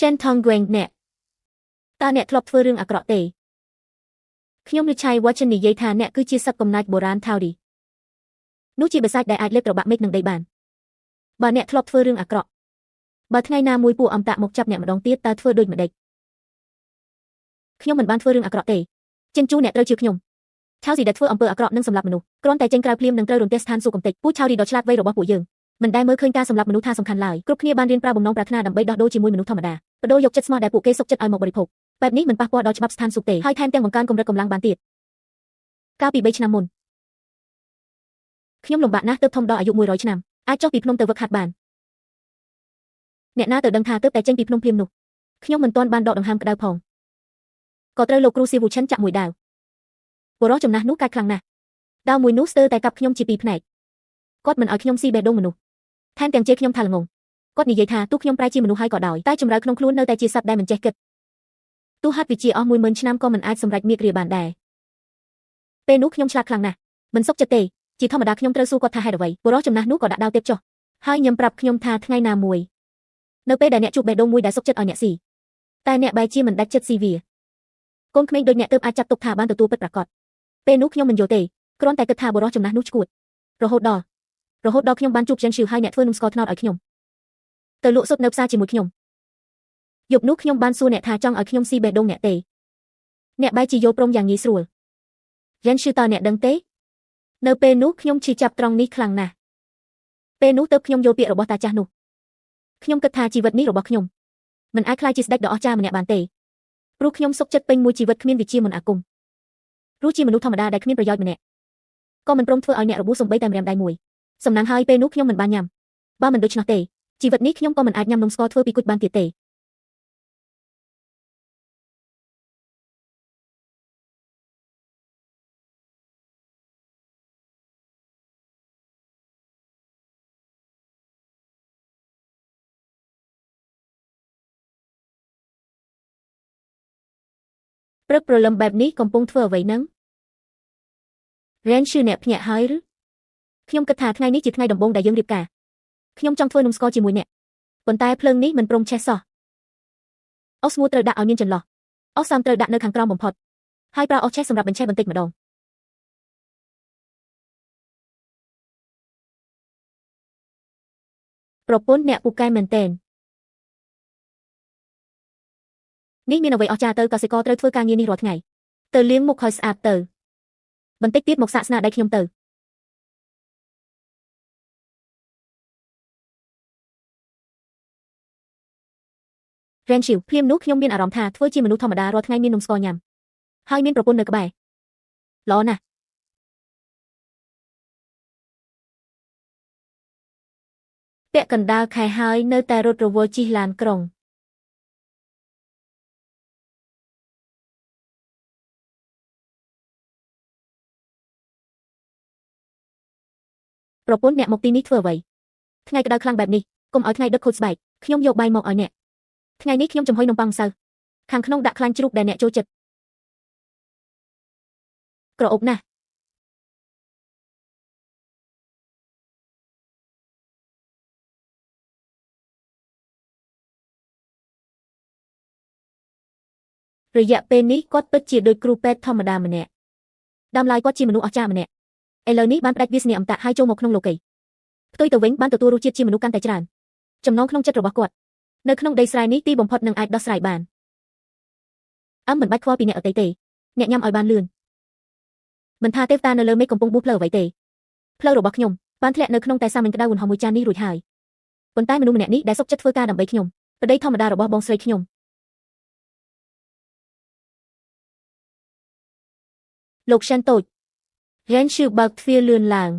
Shen Tong Guang អ្នកតើអ្នកធ្លាប់ធ្វើរឿងអាក្រក់ទេខ្ញុំនិច្ឆ័យវ៉ាចិននិយាយថាអ្នកគឺជាសត្វកំណាចបុរាណថៅរីនោះជាបិសាចដែលអាចលេបត្របាក់មេឃនឹងដីបានបើអ្នកធ្លាប់ធ្វើរឿងអាក្រក់បើថ្ងៃណាមួយពួកអមតាក់មកចាប់អ្នកម្ដងទៀតតើធ្វើដូចម្ដេចខ្ញុំមិនបានធ្វើរឿងអាក្រក់ទេជិនជូអ្នកត្រូវជឿខ្ញុំឆៅស៊ីដែលធ្វើអំពើអាក្រក់នឹងសម្លាប់មនុស្សគ្រាន់តែចេញក្រៅភ្លាមនឹងត្រូវរន្ទះស្ថានសួគ៌កំតិចពួកឆៅរីដ៏ឆ្លាតវៃរបស់ពួកយើងមិនដែលមើលឃើញការសម្លាប់មនុស្សថាសំខាន់ឡើយគ្រប់គ្នាបានរៀនប្រើបំណងប្រាថ្នាដើម្បីដោះដូរជាមួយមនុស្សធម្មតាបដូរយកចិត្តស្មោះដែលពួកគេសុខចិត្តឲ្យមកបរិភោគបែបនេះមិនប៉ះពាល់ដល់ច្បាប់ស្ថានសួគ៌ទេហើយថែមទាំងបង្កើនកម្រិតកម្លាំងបានទៀតកាលពី3ឆ្នាំមុនខ្ញុំលំបាកណាស់ទើបធំដល់អាយុ100ឆ្នាំអាចចុះពីភ្នំទៅវឹកហាត់បានអ្នកណាទៅដឹងថាទើបតែចេញពីភ្នំភ្លាមនោះខ្ញុំមិនទាន់បានដកដង្ហើមក្តៅផងក៏ត្រូវលោកគ្រូសៀវូឈិនចាក់មួយដាវបុរសចំណាស់នោះកាចខ្លាំងណាស់ដាវមួយនោះស្ទើរតែកាប់ខ្ញុំជាពីរផ្នែកគាត់មិនឲ្យខ្ញុំស៊ីបេះដូងមនុស្សថែមទាំងជេរខ្ញុំថាល្ងងគាត់និយាយថាទោះខ្ញុំប្រែជាមនុស្សហើយក៏ដោយតែចម្រៅក្នុងខ្លួននៅតែជាសត្វដែលមិនចេះគិតទោះហាត់វិជ្ជាអស់10000ឆ្នាំក៏មិនអាចសម្រេចមាគ្រាបានដែរពេលនោះខ្ញុំឆ្លាតខ្លាំងណាស់មិនសុខចិត្តទេជាធម្មតាខ្ញុំត្រូវសួរគាត់ថាហេតុអ្វីបុរសចំណាស់នោះក៏ដាក់ដាវទៀតចុះហើយញឹមប្រាប់ខ្ញុំថាថ្ងៃណាមួយនៅពេលដែលអ្នកជួបបេះដូងមួយដែលសុខចិត្តឲ្យអ្នកស៊ីតែអ្នកបែរជាមិនដាច់ចិត្តស៊ីវាកូនក្មេងដូចអ្នកទើបអាចចាត់ទុកថាបានទទួលពិតប្រាកដពេលនោះខ្ញុំមិនយល់ទេគ្រាន់តែគិតថាបុរសចំណាស់នោះឈួតរហូតដល់ខ្ញុំបានជួបជិនឈឺហើយអ្នកធ្វើនំស្ករត្នោតឲ្យខ្ញុំទៅលក់សុទ្ធនៅផ្សារជាមួយខ្ញុំយប់នោះខ្ញុំបានសួរអ្នកថាចង់ឲ្យខ្ញុំស៊ីបេះដូងអ្នកទេអ្នកបែរជាយល់ព្រមយ៉ាងងាយស្រួលយ៉ាងឈឺតើអ្នកដឹងទេនៅពេលនោះខ្ញុំឈឺចាប់ត្រង់នេះខ្លាំងណាស់ពេលនោះទើបខ្ញុំយល់ពាក្យរបស់តាចាស់នោះខ្ញុំគិតថាជីវិតនេះរបស់ខ្ញុំមិនអាចក្លាយជាស្ដេចដ៏អស្ចារ្យម្នាក់បានទេព្រោះខ្ញុំសុខចិត្តពេញមួយជីវិតគ្មានវិជ្ជាមន្តអាគមរស់ជាមនុស្សធម្មតាដែលគ្មានប្រយោជន៍ម្នាក់ក៏មិនព្រមធ្វើឲ្យអ្នករបួសសំបីតែម្រាមដៃមួយសំណាងហើយពេលនោះខ្ញុំមិនបានញ៉ាំបើមិនដូច្នោះទេជីវិតនេះខ្ញុំក៏មិនអាចញ៉ាំនំស្ករធ្វើពីគុជបានទៀតទេ ព្រឹកព្រលឹមបែបនេះកំពុងធ្វើអ្វីនឹង Ren ឈឺអ្នកភ្ញាក់ហើយឬខ្ញុំគិតថាថ្ងៃនេះជាថ្ងៃដំបូងដែលយើងរៀបការខ្ញុំចង់ធ្វើនំស្ករជាមួយអ្នកប៉ុន្តែភ្លើងនេះមិនព្រមឆេះសោះអុសស្ងួតត្រូវដាក់ឲ្យមានចន្លោះអុសសាំត្រូវដាក់នៅខាងក្រោមបំផុតហើយប្រើអុសឆេះសម្រាប់បញ្ឆេះបន្តិចម្ដងប្រពន្ធអ្នកពូកែមែនទែននេះមានអ្វីអស្ចារ្យទៅកសិករត្រូវធ្វើការងារនេះរាល់ថ្ងៃទៅលាងមុខឲ្យស្អាតទៅបន្តិចទៀតមកសាកស្នាដៃខ្ញុំទៅ Ren ឈីវភ្លាមនោះខ្ញុំមានអារម្មណ៍ថាធ្វើជាមនុស្សធម្មតារាល់ថ្ងៃមាននំស្ករញ៉ាំហើយមានប្រពន្ធនៅក្បែរល្អណាស់ពាក់កណ្ដាលខែហើយនៅតែរត់រវល់ជិះឡានក្រុងប្រពន្ធអ្នកមកទីនេះធ្វើអ្វីថ្ងៃក្តៅខ្លាំងបែបនេះកុំឲ្យថ្ងៃដឹកខូចស្បែកខ្ញុំយកបាយមកឲ្យអ្នកថ្ងៃនេះខ្ញុំចំហុយនំប៉័ងម្សៅខាងក្នុងដាក់ខ្លាញ់ជ្រូកដែលអ្នកចូលចិត្តក្រអូបណាស់រយៈពេលនេះគាត់ពិតជាដូចគ្រូពេទ្យធម្មតាម្នាក់ដើមឡើយគាត់ជាមនុស្សអស្ចារ្យម្នាក់ឥឡូវនេះបានផ្ដាច់វាសនាអមតៈហើយចូលមកក្នុងលោកីផ្ទុយទៅវិញបានទទួលរសជាតិជាមនុស្សកាន់តែច្រើនចំណងក្នុងចិត្តរបស់គាត់នៅក្នុងដីស្រែនេះទីបំផុតនឹងអាចដោះស្រាយបានមិនបាច់ខ្វល់ពីអ្នកអតីតទេអ្នកញ៉ាំឲ្យបានលឿនមិនថាទេវតានៅលើមេឃកំពុងបួសផ្លូវអ្វីទេផ្លូវរបស់ខ្ញុំបានធ្លាក់នៅក្នុងតែសាមិញក្តៅវណ្ហមួយចាននេះរួចហើយប៉ុន្តែមនុស្សម្នាក់នេះដែលសុខចិត្តធ្វើការដើម្បីខ្ញុំប្តីធម្មតារបស់បងស្រីខ្ញុំលោក Shen តូច Ren ឈឺបើកទ្វារលឿនឡើង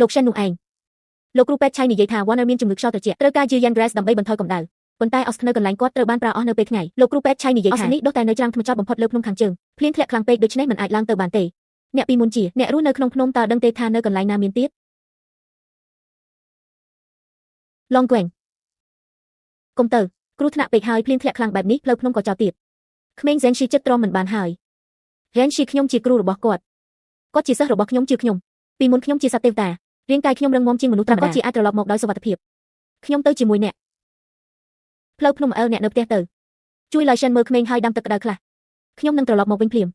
លោក Shen នោះឯងលោកគ្រូពេទ្យឆៃនិយាយថា Warner មានជំងឺខ្យល់ត្រជាក់ត្រូវការ Giant Grass ដើម្បីបន្ថយកម្ដៅប៉ុន្តែអស់នៅកន្លែងគាត់ត្រូវបានប្រើអស់នៅពេលថ្ងៃលោកគ្រូពេទ្យឆៃនិយាយថានេះដុះតែនៅច្រាំងថ្មចត់បំផុតលើភ្នំខាងជើងភ្លៀងធ្លាក់ខ្លាំងពេកដូច្នេះមិនអាចឡើងទៅបានទេអ្នកពីមុនជាអ្នករស់នៅក្នុងភ្នំតើដឹងទេថានៅកន្លែងណាមានទៀតឡងហ្គួងកុំទៅគ្រោះថ្នាក់ពេកហើយភ្លៀងធ្លាក់ខ្លាំងបែបនេះផ្លូវភ្នំក៏ចោលទៀតក្មេង Zen ឈីចិត្តទ្រាំមិនបានហើយ Ren ឈីខ្ញុំជាគ្រូរបស់គាត់ជាសិស្សរបស់ខ្ញុំជឿខ្ញុំពីមុនខ្ញុំជាសត្វទេវតារាងកាយខ្ញុំរឹងមាំជាងមនុស្សធម្មតាគាត់ជាអាចត្រឡប់មកដោយសុវត្ថិភាពខ្ញុំទៅជាមួយអ្នកផ្លូវភ្នំអើអ្នកនៅផ្ទះទៅជួយឡៃ Shen មើលក្មេងហើយដាំទឹកក្តៅខ្លះខ្ញុំនឹងត្រឡប់មកវិញភ្លាម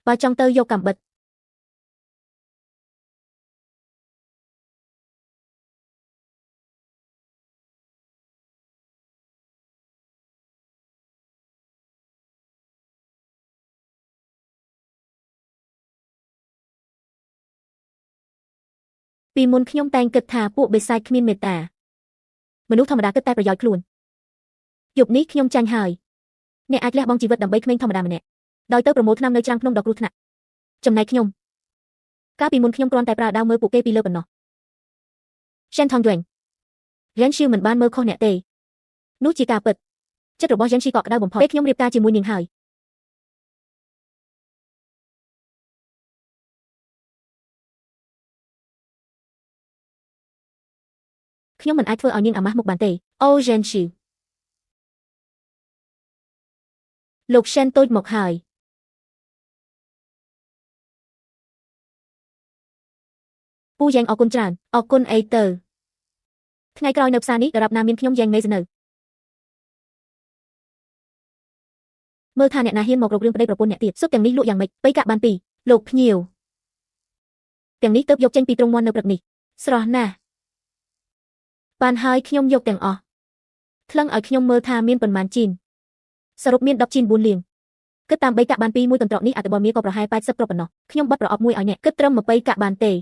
បើចង់ទៅយកកាំបិតពីមុនខ្ញុំតែងគិតថាពួកបិសាចគ្មានមេត្តាមនុស្សធម្មតាគិតតែប្រយោជន៍ខ្លួនយប់នេះខ្ញុំចាញ់ហើយអ្នកអាចលះបង់ជីវិតដើម្បីក្មេងធម្មតាម្នាក់ដោយទៅប្រមូលថ្នាំនៅច្រាំងភ្នំដ៏គ្រោះថ្នាក់ចំណែកខ្ញុំកាលពីមុនខ្ញុំគ្រាន់តែប្រើដាវមើលពួកគេពីលើប៉ុណ្ណោះ Shen Tongduan Ren Xiu មិនបានមើលខុសអ្នកទេនោះជាការពិតចិត្តរបស់ Ren Xiu កក់ក្ដៅបំផុតពេលខ្ញុំរៀបការជាមួយនាងហើយខ្ញុំមិនអាចធ្វើឲ្យនាងអាម៉ាស់មុខបានទេអូ Ren Xiu លោក Shen តូចមកហើយពូយ៉ាងអរគុណច្រើនអរគុណអីទៅថ្ងៃក្រោយនៅផ្សារនេះដរាបណាមានខ្ញុំយ៉ាងមេសនៅមើលថាអ្នកណាហ៊ានមករករឿងប្តីប្រពន្ធអ្នកទៀតសុទ្ធទាំងនេះលក់យ៉ាងម៉េចបីកាក់បានពីរលោកភ្ញៀវទាំងនេះទើបយកចេញពីទ្រុងមាន់នៅព្រឹកនេះស្រស់ណាស់បានហើយខ្ញុំយកទាំងអស់ថ្លឹងឲ្យខ្ញុំមើលថាមានប៉ុន្មានជីនសរុបមាន10ជីន4លាងគិតតាម3កាក់បានពីមួយកន្ត្រកនេះអត្ថបទមាក៏ប្រហែល80គ្រាប់ប៉ុណ្ណោះខ្ញុំបត់ប្រអប់មួយឲ្យអ្នកគិតត្រឹម20កាក់បានទេ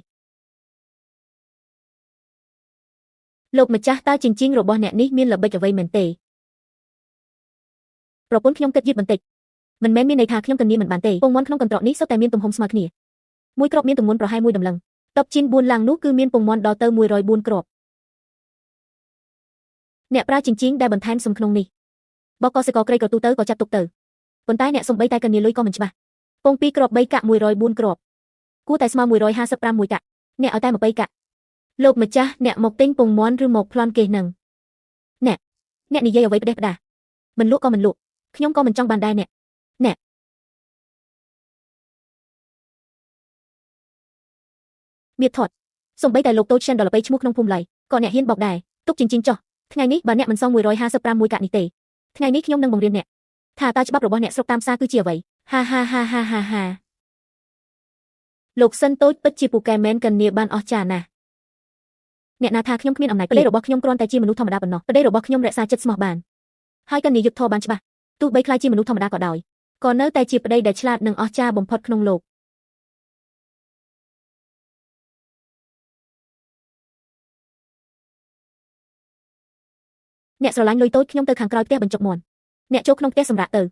លោកម្ចាស់តើជញ្ជីងរបស់អ្នកនេះមានល្បិចអ្វីមែនទេប្រពន្ធខ្ញុំគិតយឺតបន្តិចមិនមែនមានន័យថាខ្ញុំទន្យាមិនបានទេពងមាន់ក្នុងកន្ត្រកនេះសុទ្ធតែមានទំហំស្មើគ្នាមួយគ្រាប់មានទម្ងន់ប្រហែល1តម្លឹង10ជីន4ឡាំងនោះគឺមានពងមាន់ដល់ទៅ104គ្រាប់អ្នកប្រើជញ្ជីងដែលបន្ថែមសំក្នុងនេះបកកសិករក្រីក្រទូទៅក៏ចាត់ទុកទៅប៉ុន្តែអ្នកសំបីតែកញ្ញាលុយក៏មិនច្បាស់ ពង2គ្រាប់3កាក់104គ្រាប់គួរតែស្មើ155មួយកាក់អ្នកឲ្យតែ20កាក់លោកម្ចាស់អ្នកមកទិញពងមាន់ឬមកប្លន់គេនឹងអ្នកនិយាយអ្វីផ្ដេសផ្ដាសមិនលក់ក៏មិនលក់ខ្ញុំក៏មិនចង់បានដែរអ្នកមៀតធាត់សំបីតែលោកតូច Chen ដល់ទៅឈ្មោះក្នុងភូមិឡៃក៏អ្នកហ៊ានបោកដែរទុកចិញ្ចិញចុះថ្ងៃនេះបើអ្នកមិនសង155មួយកាក់នេះទេថ្ងៃនេះខ្ញុំនឹងបង្រៀនអ្នកថាតើច្បាប់របស់អ្នកស្រុកតាមផ្សារគឺជាអ្វីហាលោកសិនតូចពិតជាពូកែមែនកញ្ញាបានអស្ចារ្យណាស់អ្នកណាថាខ្ញុំគ្មានអំណាចប្តីរបស់ខ្ញុំគ្រាន់តែជាមនុស្សធម្មតាប៉ុណ្ណោះប្តីរបស់ខ្ញុំរក្សាចិត្តស្មោះបានហើយកញ្ញាយុទ្ធធរបានច្បាស់ទោះបីខ្លាចជាមនុស្សធម្មតាក៏ដោយក៏នៅតែជាប្តីដែលឆ្លាតនិងអស្ចារ្យបំផុតក្នុងលោកអ្នកស្រឡាញ់លុយតូចខ្ញុំទៅខាងក្រោយផ្ទះបញ្ចុកមាន់អ្នកចូលក្នុងផ្ទះសម្រាប់ទៅ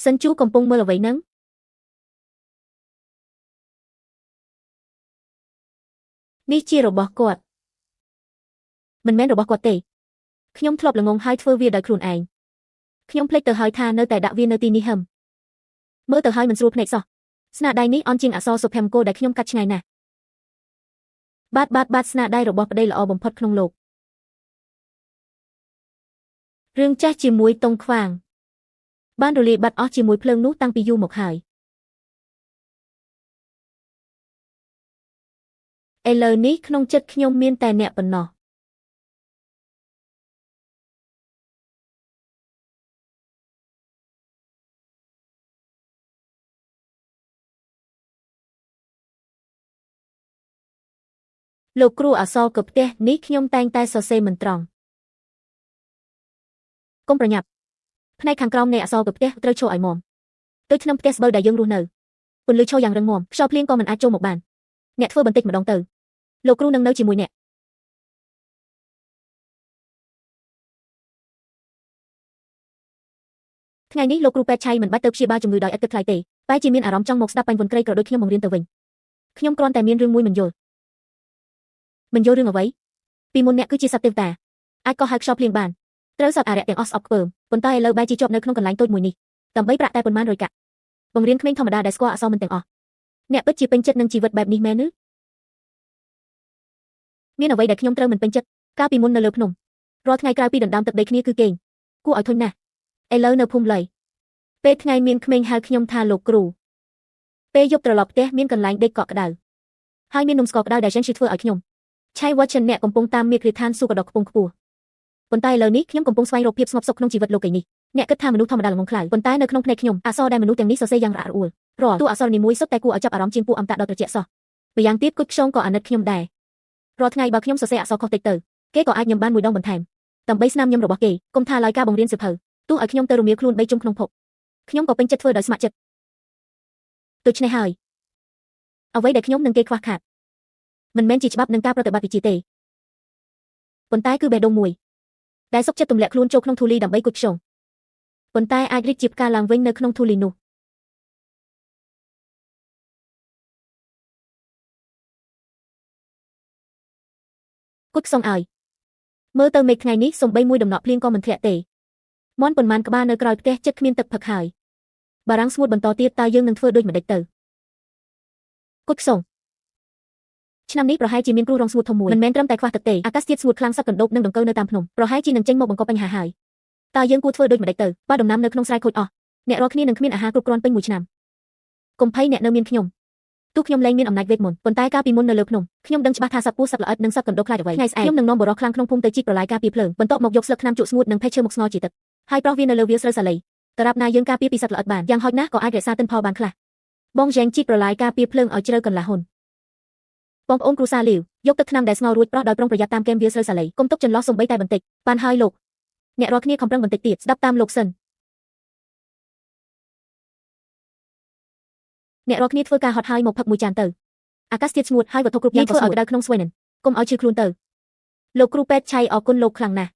សិនជូកំពុងមើលអ្វីហ្នឹងនេះជារបស់គាត់មិនមែនរបស់គាត់ទេខ្ញុំធ្លាប់ល្ងងហើយធ្វើវាដោយខ្លួនឯងខ្ញុំភ្លេចទៅហើយថានៅតែដាក់វានៅទីនេះហឹមមើលទៅហើយមិនស្រួលភ្នែកសោះស្នាដៃនេះអន់ជាងអក្សរសុភមង្គលដែលខ្ញុំកាត់ឆ្ងាយណាស់បាទស្នាដៃរបស់ប្តីល្អបំផុតក្នុងលោករឿងចាស់ជាមួយតុងខ្វាងបានរលាយបាត់អស់ជាមួយភ្លើងនោះតាំងពីយូរមកហើយឥឡូវនេះក្នុងចិត្តខ្ញុំមានតែអ្នកប៉ុណ្ណោះលោកគ្រូអសរក៏ផ្ទះនេះខ្ញុំតែងតែសរសេរមិនត្រង់កុំប្រញាប់ផ្នែកខាងក្រោមនៃអសរក៏ផ្ទះត្រូវឈរឲ្យមាំដូចក្នុងផ្ទះស្បូវដែលយើងរស់នៅពន្លឺឈរយ៉ាងរឹងមាំខ្យល់ភ្លៀងក៏មិនអាចចូលមកបានអ្នកធ្វើបន្តិចម្ដងទៅលោកគ្រូនឹងនៅជាមួយអ្នកថ្ងៃនេះលោកគ្រូពេទ្យឆៃមិនបាច់ទៅព្យាបាលជំងឺដោយឥតគិតថ្លៃទេតែជាមានអារម្មណ៍ចង់មកស្ដាប់បញ្វន្តក្រីក្រដូចខ្ញុំបង្រៀនទៅវិញខ្ញុំគ្រាន់តែមានរឿងមួយមិនយល់រឿងអ្វីពីមុនអ្នកគឺជាសត្វទេវតាអាចក៏ហៅខ្យល់ភ្លៀងបានត្រូវសត្វអារក្សទាំងអស់ស្អប់ខ្ពើមប៉ុន្តែឥឡូវបែរជាជាប់នៅក្នុងកន្លែងតូចមួយនេះដើម្បីប្រាក់តែប៉ុន្មានរយកាក់បង្រៀនក្មេងធម្មតាដែលស្គាល់អក្សរមិនទាំងអស់អ្នកពិតជាពេញចិត្តនឹងជីវិតបែបនេះមែនឬមានអ្វីដែលខ្ញុំត្រូវមិនពេញចិត្តកាលពីមុននៅលើភ្នំរាល់ថ្ងៃក្រៅពីដណ្ដើមទឹកដីគ្នាគឺគេងគួរឲ្យធុញណាស់ឥឡូវនៅភូមិឡៃពេលថ្ងៃមានក្មេងហៅខ្ញុំថាលោកគ្រូពេលយប់ត្រឡប់ផ្ទះមានកន្លែងដេកកក់ក្ដៅហើយមាននំស្ករក្ដៅដែលចិនជួយធ្វើឲ្យខ្ញុំឆៃវ៉ាត់ចិនអ្នកកំពុងតាមមេគ្រាឋានស៊ូកដកខ្ពង់ខ្ពស់ប៉ុន្តែឥឡូវនេះខ្ញុំកំពុងស្វែងរកភាពស្ងប់សុខក្នុងជីវិតលោកីនេះអ្នកគិតថាមនុស្សធម្មតាល្ងងខ្លៅប៉ុន្តែនៅក្នុងភ្នែកខ្ញុំអក្សរដែលមនុស្សទាំងនេះសរសេរយ៉ាងរអាក់រអួលរាល់តួអក្សរនីមួយសុទ្ធតែគួរឲ្យចាប់អារម្មណ៍ជាងពួកអមតាក់ដ៏ត្រជាក់សោះម្យ៉ាងទៀតគុជខ្យងក៏អាណិតខ្ញុំដែររាល់ថ្ងៃបើខ្ញុំសរសេរអក្សរខុសតិចទៅគេក៏អាចញឹមបានមួយដងបន្ថែមដើម្បីស្នាមញឹមរបស់គេកុំថាឡើយការបង្រៀនសៀវភៅទោះឲ្យខ្ញុំទៅរមៀលខ្លួន3ជុំក្នុងភពខ្ញុំក៏ពេញចិត្តធ្វើដោយស្ម័គ្រចិត្តដូច្នេះហើយអ្វីដែលខ្ញុំនិងគេខ្វះខាតមិនមែនជាច្បាប់និងការប្រតិបត្តិវិជ្ជាទេប៉ុន្តែគឺបេះដូងមួយដែលសុខចិត្តទម្លាក់ខ្លួនចូលក្នុងធូលីដើម្បីគុជខ្យងប៉ុន្តែអាចរីកជាផ្កាឡើងវិញនៅក្នុងធូលីនោះគុជខ្សងឲ្យមើលទៅមេឃថ្ងៃនេះសំបីមួយដំណក់ភ្លៀងក៏មិនធ្លាក់ទេមន់ប៉ុន្មានក្បាលនៅក្រោយផ្ទះចិត្តគ្មានទឹកផឹកហើយបារាំងស្ងួតបន្តទៀតតើយើងនឹងធ្វើដូចម្ដេចទៅគុជខ្សងឆ្នាំនេះប្រហែលជាមានគ្រោះរាំងស្ងួតធំមួយមិនមែនត្រឹមតែខ្វះទឹកទេអាកាសធាតុស្ងួតខ្លាំងសត្វកណ្ដូបនិងដង្កូវនៅតាមភ្នំប្រហែលជានឹងចេញមកបង្កបញ្ហាហើយតើយើងគួរធ្វើដូចម្ដេចទៅបើដំណាំនៅក្នុងស្រែខូចអស់អ្នករាល់គ្នានឹងគ្មានអាហារគ្រប់គ្រាន់ពេញមួយឆ្នាំកុំភ័យអ្នកនៅមានខ្ញុំទោះខ្ញុំលែងមានអំណាចវេទមន្តប៉ុន្តែកាលពីមុននៅលើភ្នំខ្ញុំដឹងច្បាស់ថាសត្វពស់សត្វល្អិតនិងសត្វកណ្ដូបខ្លាចអ្វីថ្ងៃស្អែកខ្ញុំនឹងនាំបរិសុទ្ធខ្លាំងក្នុងភូមិទៅជីកប្រឡាយការពារភ្លើងបន្ទាប់មកយកស្លឹកថ្នាំជក់ស្ងួតនិងផេះឈើមកស្ងោរជាទឹកហើយប្រោះវានៅលើវាលស្រូវសាលីតារាប់ណាយើងការពារពីសត្វល្អិតបានយ៉ាងហោចណាស់ក៏អាចរក្សាទិន្នផលបានខ្លះបងយ៉ែងជីកប្រឡាយការពារភ្លើងឲ្យជ្រៅកន្លះហ៊ុនបងប្អូនគ្រួសារលាវយកទឹកថ្នាំដែលស្ងោររួចប្រោះដោយប្រុងប្រយ័ត្នតាមគែមវាលស្រូវសាលីកុំទុកចន្លោះសំបីតែបន្តិចបានហើយលោកអ្នករាល់គ្នាខំប្រឹងបន្តិចទៀតស្ដាប់តាមលោកសិនអ្នករាល់គ្នាធ្វើការហត់ហើយមកផឹកមួយចានទៅអាកាសធាតុស្ងួតហើយវត្ថុគ្រប់យ៉ាងក៏ធ្វើឲ្យក្តៅក្នុងស្វ័យនឹងកុំឲ្យឈឺខ្លួនទៅលោកគ្រូពេទ្យឆៃអរគុណលោកខ្លាំងណាស់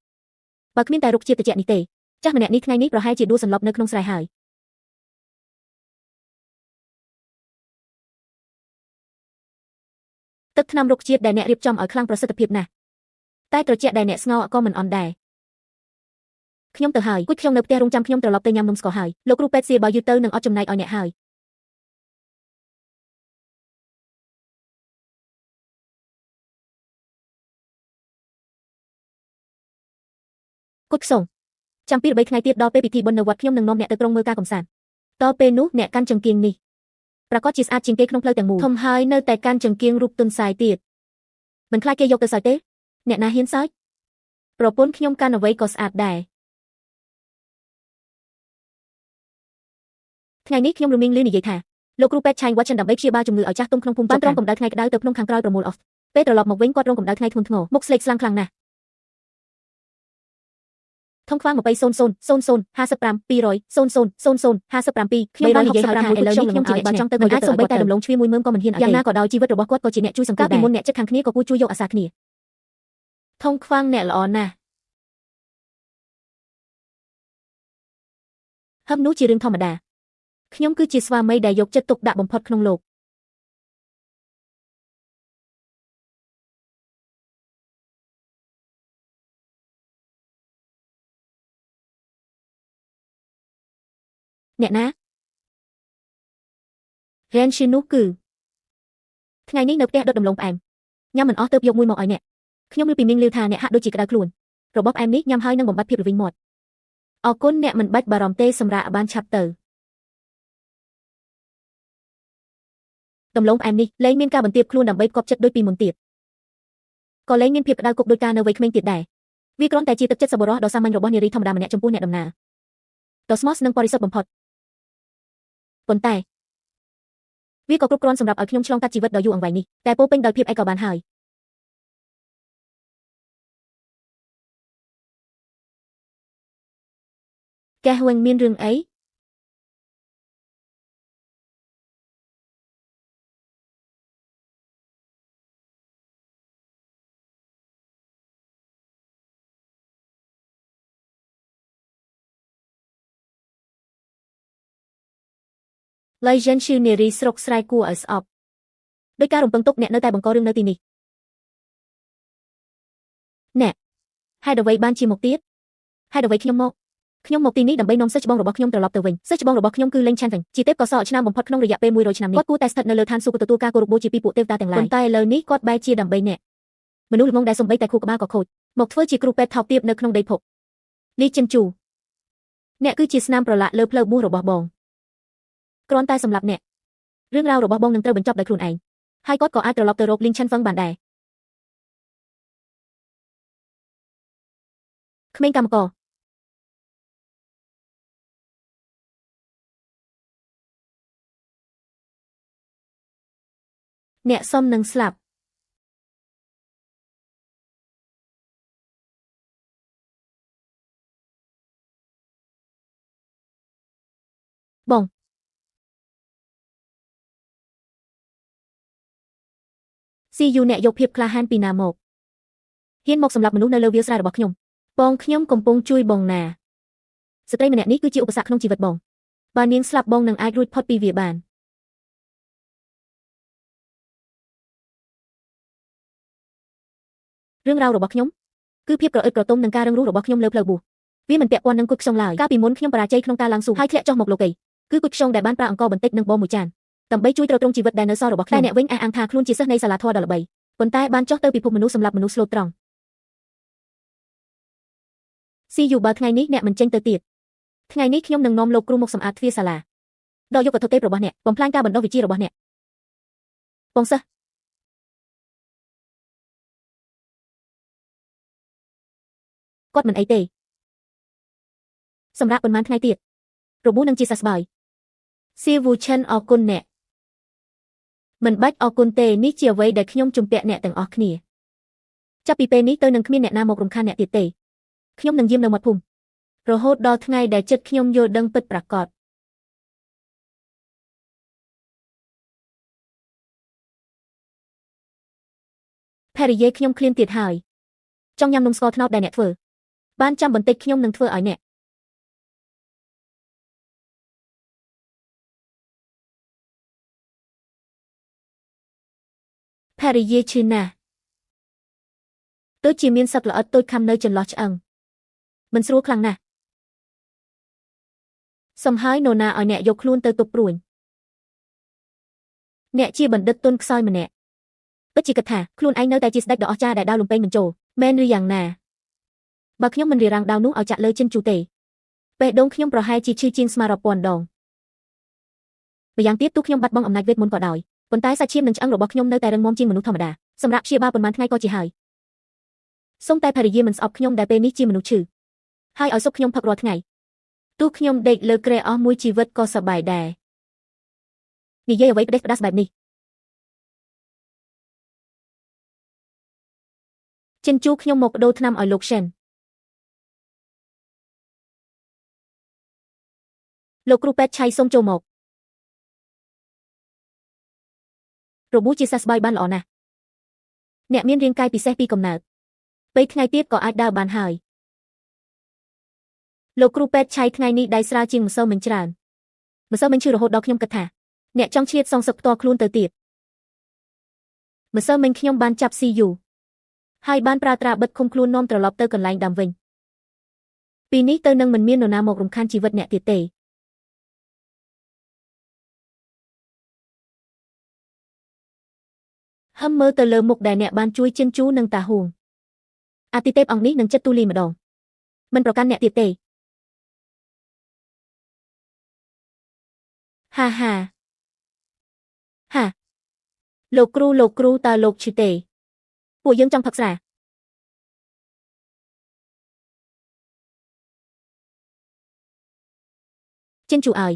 បើគ្មានតែរុក្ខជាតិត្រជាក់នេះទេចាស់ម្នាក់នេះថ្ងៃនេះប្រហែលជាដួលសន្លប់នៅក្នុងស្រែហើយ ទឹកថ្នាំរុក្ខជាតិដែលអ្នករៀបចំឲ្យខ្លាំងប្រសិទ្ធភាពណាស់តែត្រជាក់ដែលអ្នកស្ងោក៏មិនអន់ដែរខ្ញុំទៅហើយគួចខ្ញុំនៅផ្ទះរងចាំខ្ញុំត្រឡប់ទៅញ៉ាំនំស្ករហើយលោកគ្រូពេទ្យសៀបើយឺតទៅនឹងអត់ចំណែកឲ្យអ្នកហើយគួចខ្សងចាំពី3ថ្ងៃទៀតដល់ពេលពិធីបុណ្យនៅវត្តខ្ញុំនឹងនាំអ្នកទៅក្រុងមើលការកំសាន្តដល់ពេលនោះអ្នកកាន់ចង្គៀងនេះប្រកាសជាស្អាតជាងគេក្នុងផ្លូវទាំងមូលធំហើយនៅតែកាន់ចង្គៀងរូបទុនសាយទៀតមិនខ្លាចគេយកទៅសើចទេអ្នកណាហ៊ានសើចប្រពន្ធខ្ញុំកាន់អ្វីក៏ស្អាតដែរថ្ងៃនេះខ្ញុំរំលឹកលឺនិយាយថាលោកគ្រូពេទ្យឆាញ់វ៉ាត់ចិនដើម្បីព្យាបាលជំងឺឲ្យចាស់ទុំក្នុងភូមិបានត្រង់កម្ដៅថ្ងៃក្ដៅទៅភ្នំខាងក្រោយប្រមូលអស់ពេលត្រឡប់មកវិញគាត់រងកម្ដៅថ្ងៃធ្ងន់ធ្ងរមុខស្លេកស្លាំងខ្លាំងណាស់ធំខ្វាង2000 00 55 200 00 57ខ្ញុំបាននិយាយហើយថាឥឡូវនេះខ្ញុំជាអ្នកបើចង់ទៅក៏អាចសូម្បីតែដំឡូងជ្វាមួយមើមក៏មិនហ៊ានអត់យ៉ាងណាក៏ដោយជីវិតរបស់គាត់ក៏ជាអ្នកជួយសង្គ្រោះពីមុនអ្នកចិត្តខាងគ្នាក៏គួរជួយយកអាសាគ្នាធំខ្វាងអ្នកល្អណាស់ហឹមនោះជារឿងធម្មតាខ្ញុំគឺជាស្វាមីដែលយកចិត្តទុកដាក់បំផុតក្នុងលោកអ្នកណារ៉េនឈីនោះគឺថ្ងៃនេះនៅផ្ទះដុតដំឡូងផ្អែមញ៉ាំមិនអស់ទើបយកមួយមកឲ្យអ្នកខ្ញុំឮពីមីងលឺថាអ្នកហាក់ដូចជាក្តៅខ្លួនរបស់ផ្អែមនេះញ៉ាំហើយនឹងបំបត្តិភាពរវិងមាត់អរគុណអ្នកមិនបាច់បារម្ភទេសម្រាប់បានឆាប់ទៅដំឡូងផ្អែមនេះលែងមានការបន្ទាបខ្លួនដើម្បីផ្គប់ចិត្តដូចពីមុនទៀតក៏លែងមានភាពក្តៅគប់ដោយការនៅវ័យក្មេងទៀតដែរវាគ្រាន់តែជាទឹកចិត្តសប្បុរសដ៏សាមញ្ញរបស់នារីធម្មតាម្នាក់ចំពោះអ្នកដំណើរដ៏ស្មោះនិងបរិសុទ្ធបំផុតប៉ុន្តែវាក៏គ្រប់គ្រាន់សម្រាប់ឲ្យខ្ញុំឆ្លងកាត់ជីវិតដ៏យូរអង្វែងនេះតែពោពេញដោយភាពឯកោបានហើយកែហួងមានរឿងអីឡៃហ្សិនឈឺនារីស្រុកស្រែគួរឲ្យស្អប់ដោយការរំពឹងទុកអ្នកនៅតែបង្ករឿងនៅទីនេះអ្នកហេតុអ្វីបានជាមកទៀតហេតុអ្វីខ្ញុំមកទីនេះដើម្បីនាំសិស្សច្បងរបស់ខ្ញុំត្រឡប់ទៅវិញសិស្សច្បងរបស់ខ្ញុំគឺលេងឆាន់វិញជាទេពកោសល្យឆ្នាំបំផុតក្នុងរយៈពេល100ឆ្នាំនេះគាត់គួរតែស្ថិតនៅលើឋានសួគ៌ទទួលការគោរពបូជាពីពួកទេវតាទាំងឡាយប៉ុន្តែឥឡូវនេះគាត់បែរជាដើម្បីអ្នកមនុស្សល្ងងដែលសំបីតែខួរក្បាលក៏ខូចមកធ្វើជាគ្រូពេទ្យថោកទាបនៅក្នុងដីភពលីចិនជូអ្នកគឺជាស្នាមប្រឡាក់លើផ្លូវបួសរបស់បងគ្រាន់តែសម្រាប់អ្នករឿងរ៉ាវរបស់បងនឹងត្រូវបញ្ចប់ដោយខ្លួនឯងហើយគាត់ក៏អាចត្រឡប់ទៅរកលីងឆាន់ហ្វឹងបានដែរក្មេងកម្មករអ្នកសមនឹងស្លាប់បងស៊ីយូអ្នកយកភាពក្លាហានពីណាមកហ៊ានមកសម្លាប់មនុស្សនៅលើវាលស្រែរបស់ខ្ញុំបងខ្ញុំកំពុងជួយបងណាស្ត្រីម្នាក់នេះគឺជាឧបសគ្គក្នុងជីវិតបងបើនាងស្លាប់បងនឹងអាចរួចផុតពីវាបានរឿងរ៉ាវរបស់ខ្ញុំគឺភាពក្រអឺតក្រទមនឹងការរឹងរូសរបស់ខ្ញុំលើផ្លូវបួសវាមិនពាក់ព័ន្ធនឹងគុជខ្យងឡើយកាលពីមុនខ្ញុំបរាជ័យក្នុងការឡើងស៊ូហើយធ្លាក់ចុះមកលោកីគឺគុជខ្យងដែលបានប្រាក់អង្គបន្តិចនឹងបងមួយចានដើម្បីជួយទ្រទ្រង់ជីវិតដែលនៅសល់របស់ខ្ញុំតែអ្នកវិញអះអាងថាខ្លួនជាសិស្សនៃសាលាធម៌ដ៏ល្បីប៉ុន្តែបានចុះទៅពិភពមនុស្សសម្រាប់មនុស្សស្លូតត្រង់ស៊ីយូបើថ្ងៃនេះអ្នកមិនចេញទៅទៀតថ្ងៃនេះខ្ញុំនឹងនាំលោកគ្រូមកសម្អាតទ្វារសាលាដកយកវត្ថុទេពរបស់អ្នកបំផ្លាញការបណ្ដុះវិជ្ជារបស់អ្នកបងសិស្សគាត់មិនអីទេសម្រាប់ប៉ុន្មានថ្ងៃទៀតរបួសនឹងជាសះស្បើយសៀវូឆិនអរគុណអ្នកមិនបាច់អរគុណទេនេះជាអ្វីដែលខ្ញុំជំពាក់អ្នកទាំងអស់គ្នាចាប់ពីពេលនេះទៅនឹងគ្មានអ្នកណាមករំខានអ្នកទៀតទេខ្ញុំនឹងយាមនៅមាត់ភូមិរហូតដល់ថ្ងៃដែលចិត្តខ្ញុំយល់ដឹងពិតប្រាកដភរិយាខ្ញុំឃ្លានទៀតហើយចង់ញ៉ាំនំស្ករត្នោតដែលអ្នកធ្វើបានចាំបន្តិចខ្ញុំនឹងធ្វើឲ្យអ្នក ភរិយាឈឺណាស់ដូចជាមានសត្វល្អិតតូចខាំនៅចន្លោះឆ្អឹងមិនស្រួលខ្លាំងណាស់សំហើយនរណាឲ្យអ្នកយកខ្លួនទៅទប់ព្រួញអ្នកជាបណ្ឌិតទុនខ្សោយម្នាក់ពិតជាគិតថាខ្លួនឯងនៅតែជាស្ដេចដ៏អស្ចារ្យដែលដាវលំពេងមិនចូលមែនឬយ៉ាងណាបើខ្ញុំមិនរារាំងដាវនោះឲ្យចាក់លើចិនជូទេបេះដូងខ្ញុំប្រហែលជាឈឺជាងស្មារពាន់ដងម្យ៉ាងទៀតទោះខ្ញុំបាត់បង់អំណាចវេទមន្តក៏ដោយប៉ុន្តែសាច់ឈាមនិងឆ្អឹងរបស់ខ្ញុំនៅតែរឹងមាំជាងមនុស្សធម្មតាសម្រាប់ព្យាបាលប៉ុន្មានថ្ងៃក៏ជាហើយសូមតែភរិយាមិនស្អប់ខ្ញុំដែលពេលនេះជាមនុស្សឈឺហើយឲ្យសុខខ្ញុំផឹករាល់ថ្ងៃទោះខ្ញុំដេកលើគ្រែអស់មួយជីវិតក៏សប្បាយដែរនិយាយអ្វីផ្ដេសផ្ដាសបែបនេះចិនជូខ្ញុំមកបដូរថ្នាំឲ្យលោកសិនលោកគ្រូពេទ្យឆៃសូមចូលមករបួសជាសះស្បើយបានល្អណាស់អ្នកមានរាងកាយពិសេសពីកំណើតពេលថ្ងៃទៀតក៏អាចដើរបានហើយលោកគ្រូពេទ្យឆៃថ្ងៃនេះដៃស្រាលជាងម្សិលមិញច្រើនម្សិលមិញឈឺរហូតដល់ខ្ញុំគិតថាអ្នកចង់ឆ្លៀតសងសឹកផ្ទាល់ខ្លួនទៅទៀតម្សិលមិញខ្ញុំបានចាប់ស៊ីយូហើយបានប្រើត្រាបិទឃុំខ្លួននាំត្រឡប់ទៅកន្លែងដើមវិញពីនេះទៅនឹងមិនមាននរណាមករំខានជីវិតអ្នកទៀតទេហឹមមើលទៅលើមុខដែលអ្នកបានជួយចិនជូនិងតាហួងអាទិទេពអង្គនេះនឹងចិត្តទូលាយម្ដងមិនប្រកាន់អ្នកទៀតទេហាហាហាលោកគ្រូតើលោកឈឺទេពួកយើងចង់ផឹកស្រាចិនជូឲ្យ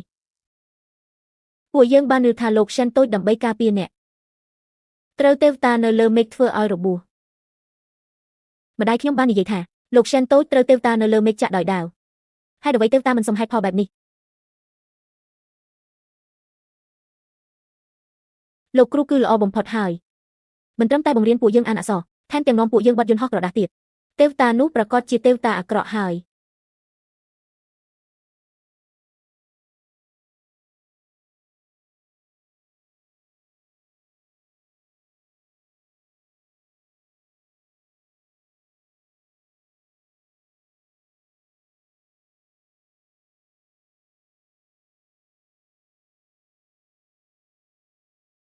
ពួកយើងបានឮថាលោកសិនតូចដើម្បីការពារអ្នកត្រូវទេវតានៅលើមេឃធ្វើឲ្យរបួសម្ដាយខ្ញុំបាននិយាយថាលោកសិនតូចត្រូវទេវតានៅលើមេឃចាក់ដោយដាវហើយអ្វីទេវតាមិនសមហេតុផលបែបនេះលោកគ្រូគឺល្អបំផុតហើយមិនត្រឹមតែបង្រៀនពួកយើងអានអក្សរថែមទាំងនាំពួកយើងបត់យន្តហោះក្រដាសទៀតទេវតានោះប្រកាសជាទេវតាអាក្រក់ហើយ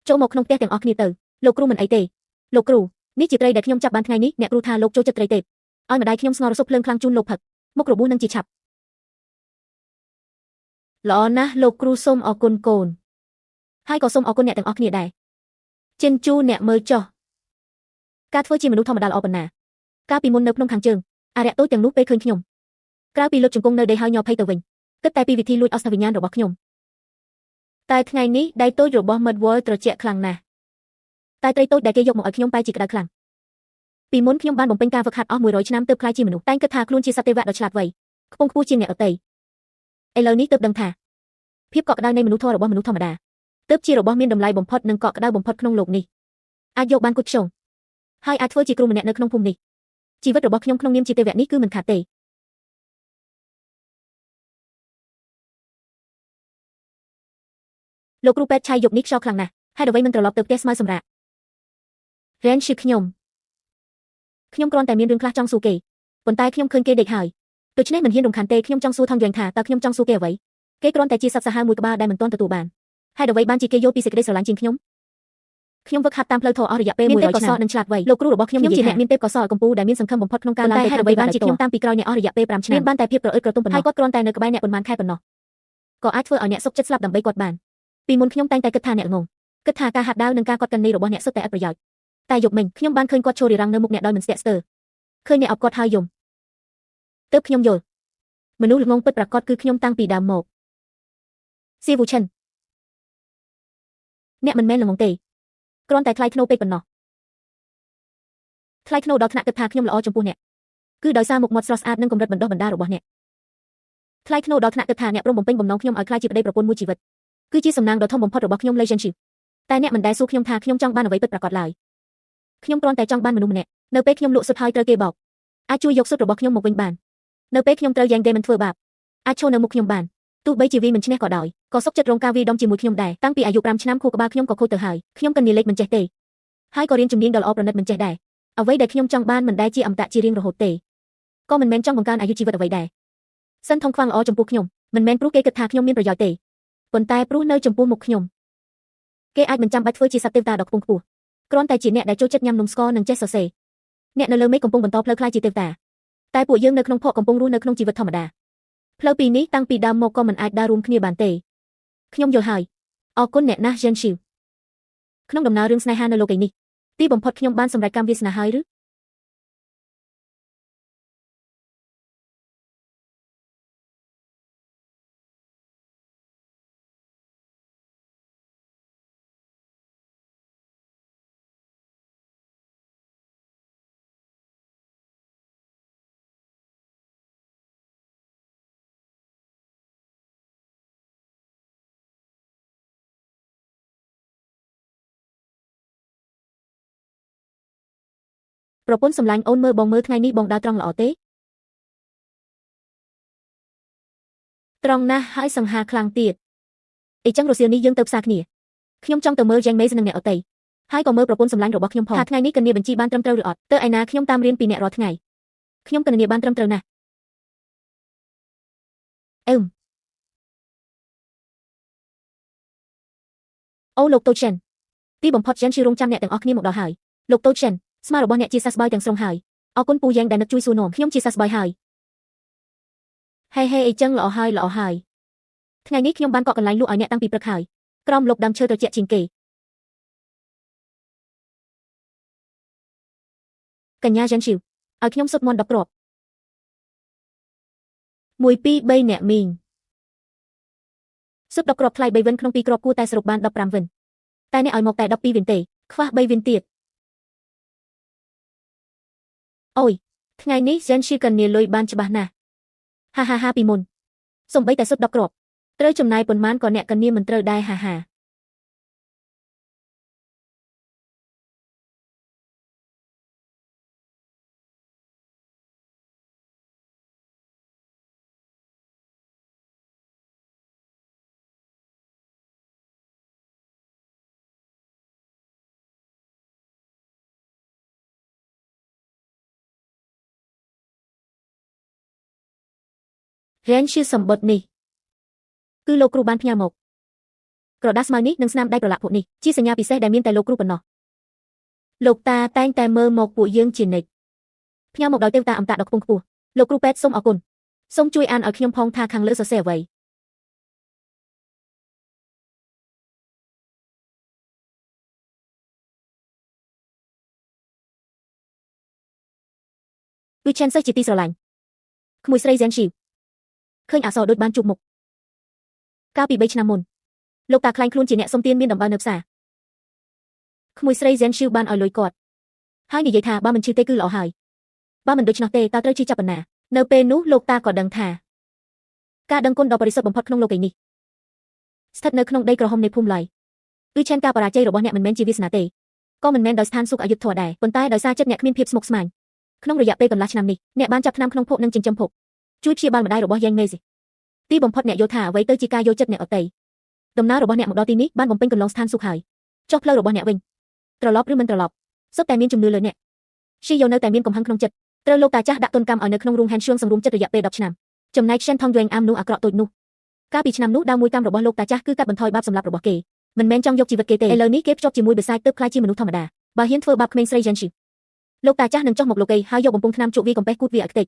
ចូលមកក្នុងផ្ទះទាំងអស់គ្នាទៅលោកគ្រូមិនអីទេលោកគ្រូនេះជាត្រីដែលខ្ញុំចាប់បានថ្ងៃនេះអ្នកគ្រូថាលោកចូលចិត្តត្រីទេពឲ្យម្ដាយខ្ញុំស្ងោររសប់ភ្លើងខ្លាំងជូនលោកផឹកមុខរបួសនឹងជាឆាប់ល្អណាស់លោកគ្រូសូមអរគុណកូនហើយក៏សូមអរគុណអ្នកទាំងអស់គ្នាដែរចិនជូអ្នកមើលចុះការធ្វើជាមនុស្សធម្មតាល្អប៉ុណ្ណាកាលពីមុននៅក្នុងខាងជើងអារក្សតូចទាំងនោះពេលឃើញខ្ញុំក្រៅពីលុតជង្គង់នៅដេកហើយញ័រភ័យទៅវិញគិតតែពីវិធីលួចអស់វិញ្ញាណរបស់ខ្ញុំតែថ្ងៃនេះដៃតូចរបស់មិត្តវល់ត្រជាក់ខ្លាំងណាស់តែត្រីតូចដែលគេយកមកឲ្យខ្ញុំបែរជាក្តៅខ្លាំងពីមុនខ្ញុំបានបំពេញការហ្វឹកហាត់អស់100ឆ្នាំទើបក្លាយជាមនុស្សតែងគិតថាខ្លួនជាសត្វទេវៈដ៏ឆ្លាតវៃខ្ពង់ខ្ពស់ជាងអ្នកដទៃឥឡូវនេះទើបដឹងថាភាពកក់ក្តៅនៃមនុស្សធម៌របស់មនុស្សធម្មតាទើបជារបស់មានតម្លៃបំផុតនិងកក់ក្តៅបំផុតក្នុងលោកនេះអាចយកបានគុជខ្យងហើយអាចធ្វើជាគ្រូម្នាក់នៅក្នុងភូមិនេះជីវិតរបស់ខ្ញុំក្នុងនាមជាទេវៈនេះគឺមិនខាតទេលោកគ្រូពេទ្យឆៃយប់នេះខ្យល់ខ្លាំងណាស់ហើយអ្វីមិនត្រឡប់ទៅផ្ទះស្មៅសម្រាប់រ៉ែនឈឺខ្ញុំគ្រាន់តែមានរឿងខ្លះចង់សួរគេប៉ុន្តែខ្ញុំឃើញគេដេកហើយដូច្នេះមិនហ៊ានរំខានទេខ្ញុំចង់សួរថងយងថាតើខ្ញុំចង់សួរគេអ្វីគេគ្រាន់តែជាសត្វសាហាវមួយក្បាលដែលមិនទាន់ទទួលបានហើយអ្វីបានជាគេយល់ពីសេចក្តីស្រឡាញ់ជាងខ្ញុំវឹកហាត់តាមផ្លូវធម៌អស់រយៈពេល100ឆ្នាំនិងឆ្លាតវៃលោកគ្រូរបស់ខ្ញុំជាអ្នកមានទេពកោសល្យកំពូលដែលមានសង្ឃឹមបំផុតក្នុងការឡើងទៅអ្វីបានជាខ្ញុំតាមពីក្រោយអ្នកអស់រយៈពេល5ឆ្នាំមានបានតែភាពប្រអើតក្រទុំប៉ុណ្ណោះហើយគាត់គ្រាន់តែនៅក្បែរអ្នកប៉ុន្មានខែប៉ុណ្ណោះក៏អាចធ្វើឲ្យអ្នកសុខចិត្តស្លាប់ដើម្បីគាត់បានពីមុនខ្ញុំតែងតែគិតថាអ្នកងងគិតថាការហាត់ដាវនិងការកត់កិននេះរបស់អ្នកសុទ្ធតែឥតប្រយោជន៍តែយប់មិញខ្ញុំបានឃើញគាត់ចូលរារាំងនៅមុខអ្នកដោយមិនស្ទាក់ស្ទើរឃើញអ្នកអបគាត់ហើយយំទើបខ្ញុំយល់មនុស្សល្ងងពិតប្រាកដគឺខ្ញុំតាំងពីដើមមកស៊ីវូឈិនអ្នកមិនមែនល្ងងទេគ្រាន់តែថ្លៃថ្នូរពេកប៉ុណ្ណោះថ្លៃថ្នូរដល់ថ្នាក់គិតថាខ្ញុំល្អចំពោះអ្នកគឺដោយសារមុខមាត់ស្រស់ស្អាតនិងកម្រិតបណ្ដុះបណ្ដាលរបស់អ្នកថ្លៃថ្នូរដល់ថ្នាក់គិតថាអ្នកព្រមបំពេញបំណងខ្ញុំឲ្យក្លាយជាប្តីប្រពន្ធមួយជីវិតគឺជាសំណាងដ៏ធំបំផុតរបស់ខ្ញុំលេជិនឈីតែអ្នកមិនដែលសួរខ្ញុំថាខ្ញុំចង់បានអ្វីពិតប្រាកដឡើយខ្ញុំគ្រាន់តែចង់បានមនុស្សម្នាក់នៅពេលខ្ញុំលក់សុទ្ធហើយត្រូវគេបោកអាចជួយយកសុទ្ធរបស់ខ្ញុំមកវិញបាននៅពេលខ្ញុំត្រូវយ៉ាងដេមិនធ្វើបាបអាចឈរនៅមុខខ្ញុំបានទោះបីជាវាមិនឈ្នះក៏ដោយក៏សុខចិត្តរងការវាយដំជាមួយខ្ញុំដែរតាំងពីអាយុ5ឆ្នាំខួរក្បាលខ្ញុំក៏ខូចទៅហើយខ្ញុំកណ្ដៀលេខមិនចេះទេ ហើយក៏រៀនជំនាញដ៏ល្អប្រណិតមិនចេះដែរអ្វីដែលខ្ញុំចង់បានមិនដែលជាអមតៈជារៀងរហូតទេក៏មិនមែនចង់បង្កើនអាយុជីវិតអ្វីដែរសិនថងខ្វាំងល្អចំពោះខ្ញុំមិនមែនព្រោះគេគិតថាខ្ញុំមានប្រយោជន៍ទេប៉ុន្តែព្រោះនៅចំពោះមុខខ្ញុំគេអាចមិនចាំបាច់ធ្វើជាសត្វទេវតាដ៏ខ្ពង់ខ្ពស់គ្រាន់តែជាអ្នកដែលចូលចិត្តញ៉ាំនំស្ករនិងចេះសរសេរអ្នកនៅលើមេឃកំពុងបន្តផ្លូវខ្លាយជាទេវតាតែពួកយើងនៅក្នុងភក់កំពុងរស់នៅក្នុងជីវិតធម្មតាផ្លូវពីរនេះតាំងពីដើមមកក៏មិនអាចដើររួមគ្នាបានទេខ្ញុំយល់ហើយអរគុណអ្នកណាស់ Jen Shiu ក្នុងដំណើររឿងស្នេហានៅលោកីនេះទីបំផុតខ្ញុំបានសម្រេចកម្មវាសនាហើយឬប្រពន្ធសម្លាញ់អូនមើលបងមើលថ្ងៃនេះបងដើរត្រង់ល្អទេត្រង់ណាស់ហើយសង្ហាខ្លាំងទៀតអីចឹងរសៀលនេះយើងទៅផ្សារគ្នាខ្ញុំចង់ទៅមើល Jane Maze និងអ្នកអតីហើយក៏មើលប្រពន្ធសម្លាញ់របស់ខ្ញុំផងថាថ្ងៃនេះគណនាបញ្ជីបានត្រឹមត្រូវឬអត់ទៅឯណាខ្ញុំតាមរៀនពីអ្នករាល់ថ្ងៃខ្ញុំគណនាបានត្រឹមត្រូវណាស់អូលោកតូចិនទីបំផុត Jen Shiu រងចាំអ្នកទាំងអស់គ្នាមកដល់ហើយលោកតូចិនស្មារបស់អ្នកជាសះស្បើយទាំងស្រុងហើយអរគុណពូយ៉ាងដែលនឹកជួយសួរនាំខ្ញុំជាសះស្បើយហើយហេអីចឹងល្អហើយថ្ងៃនេះខ្ញុំបានកក់កន្លែងលក់ឲ្យអ្នកតាំងពីព្រឹកហើយក្រោមលប់ដើមឈើត្រជាក់ជាងគេកញ្ញា Jen Shiu ឲ្យខ្ញុំសុទ្ធមន់10គ្រាប់1 2 3អ្នកមីងសុទ្ធ10គ្រាប់ថ្លៃ3វិនក្នុង2គ្រាប់គួរតែសរុបបាន15វិនតែអ្នកឲ្យមកតែ12វិនទេខ្វះ3វិនទៀតអូយថ្ងៃនេះ Jen Shiu កញ្ញាលុយបានច្បាស់ណាស់ហាពីមុនសំបីតែសុទ្ធ10គ្រាប់ត្រូវចំណាយប៉ុន្មានក៏អ្នកកញ្ញាមិនត្រូវដែរហា1 Jen Shiu សម្បត្តិនេះគឺលោកគ្រូបានផ្ញើមកក្រដាសស្មៅនេះនិងស្នាមដៃប្រឡាក់ពួកនេះជាសញ្ញាពិសេសដែលមានតែលោកគ្រូប៉ុណ្ណោះលោកតាតែងតែមើលមកពួកយើងជានិច្ចផ្ញើមកដោយទេវតាអមតៈដ៏ខ្ពង់ខ្ពស់លោកគ្រូពេទ្យសូមអរគុណសូមជួយអានឲ្យខ្ញុំផងថាខាងលើសរសេរអ្វីគឺ Chen សិស្សជាទីស្រឡាញ់ក្មួយស្រី Jen Shiu ឃើញអក្សរដូចបានជួបមុខកាលពី3ឆ្នាំមុនលោកតាខ្លាញ់ខ្លួនជាអ្នកសុំទានមានដំបៅនៅផ្សារក្មួយស្រី Jen Shiu បានឲ្យលុយគាត់ហើយនិយាយថាបើមិនឈឺទេគឺល្អហើយបើមិនដូច្នោះទេតើត្រូវជឿចាប់ប៉ុណ្ណានៅពេលនោះលោកតាក៏ដឹងថាការដឹងគុណដ៏បរិសុទ្ធបំផុតក្នុងលោកីនេះស្ថិតនៅក្នុងដីក្រហមនៃភូមិឡើយគឺឆែនការបរាជ័យរបស់អ្នកមិនមែនជាវាសនាទេក៏មិនមែនដោយស្ថានសុខអយុធធម៌ដែរប៉ុន្តែដោយសារចិត្តអ្នកគ្មានភាពស្មុគស្មាញក្នុងរយៈពេលកន្លះឆ្នាំនេះអ្នកបានចាប់ថ្នាំក្នុងភពនិងចិញ្ចឹមភពជួយព្យាបាលម្ដាយរបស់ Yang Mei ទីបំផុតអ្នកយល់ថាអ្វីទៅជាការយកចិត្តអ្នកអតីដំណើររបស់អ្នកមកដល់ទីនេះបានបំពេញកន្លងស្ថានសុខហើយចុះផ្លូវរបស់អ្នកវិញត្រឡប់ឬមិនត្រឡប់សុទ្ធតែមានជំនឿលើអ្នកស៊ីយោនៅតែមានកំហឹងក្នុងចិត្តត្រូវលោកតាចាស់ដាក់ទណ្ឌកម្មឲ្យនៅក្នុងរោងហែនឈឿងសម្រួមចិត្តរយៈពេល10ឆ្នាំចំណែក Shen Tong Yuan អាមនោះអាក្រក់តូចនោះកាលពីឆ្នាំនោះដើមមួយកម្មរបស់លោកតាចាស់គឺកាត់បន្ថយបាបសម្លាប់របស់គេមិនមែនចង់យកជីវិតគេទេឥឡូវនេះគេភ្ជាប់ជាមួយបិសាចទើបក្លាយជាមនុស្សធម្មតាបើហ៊ានធ្វើបាបក្មេងស្រី Jen Shiu លោកតាចាស់នឹងចុះមកលោកីហើយយកបំពង់ថ្នាំជក់វាកំពេះគូតវាឲ្យខ្ទេច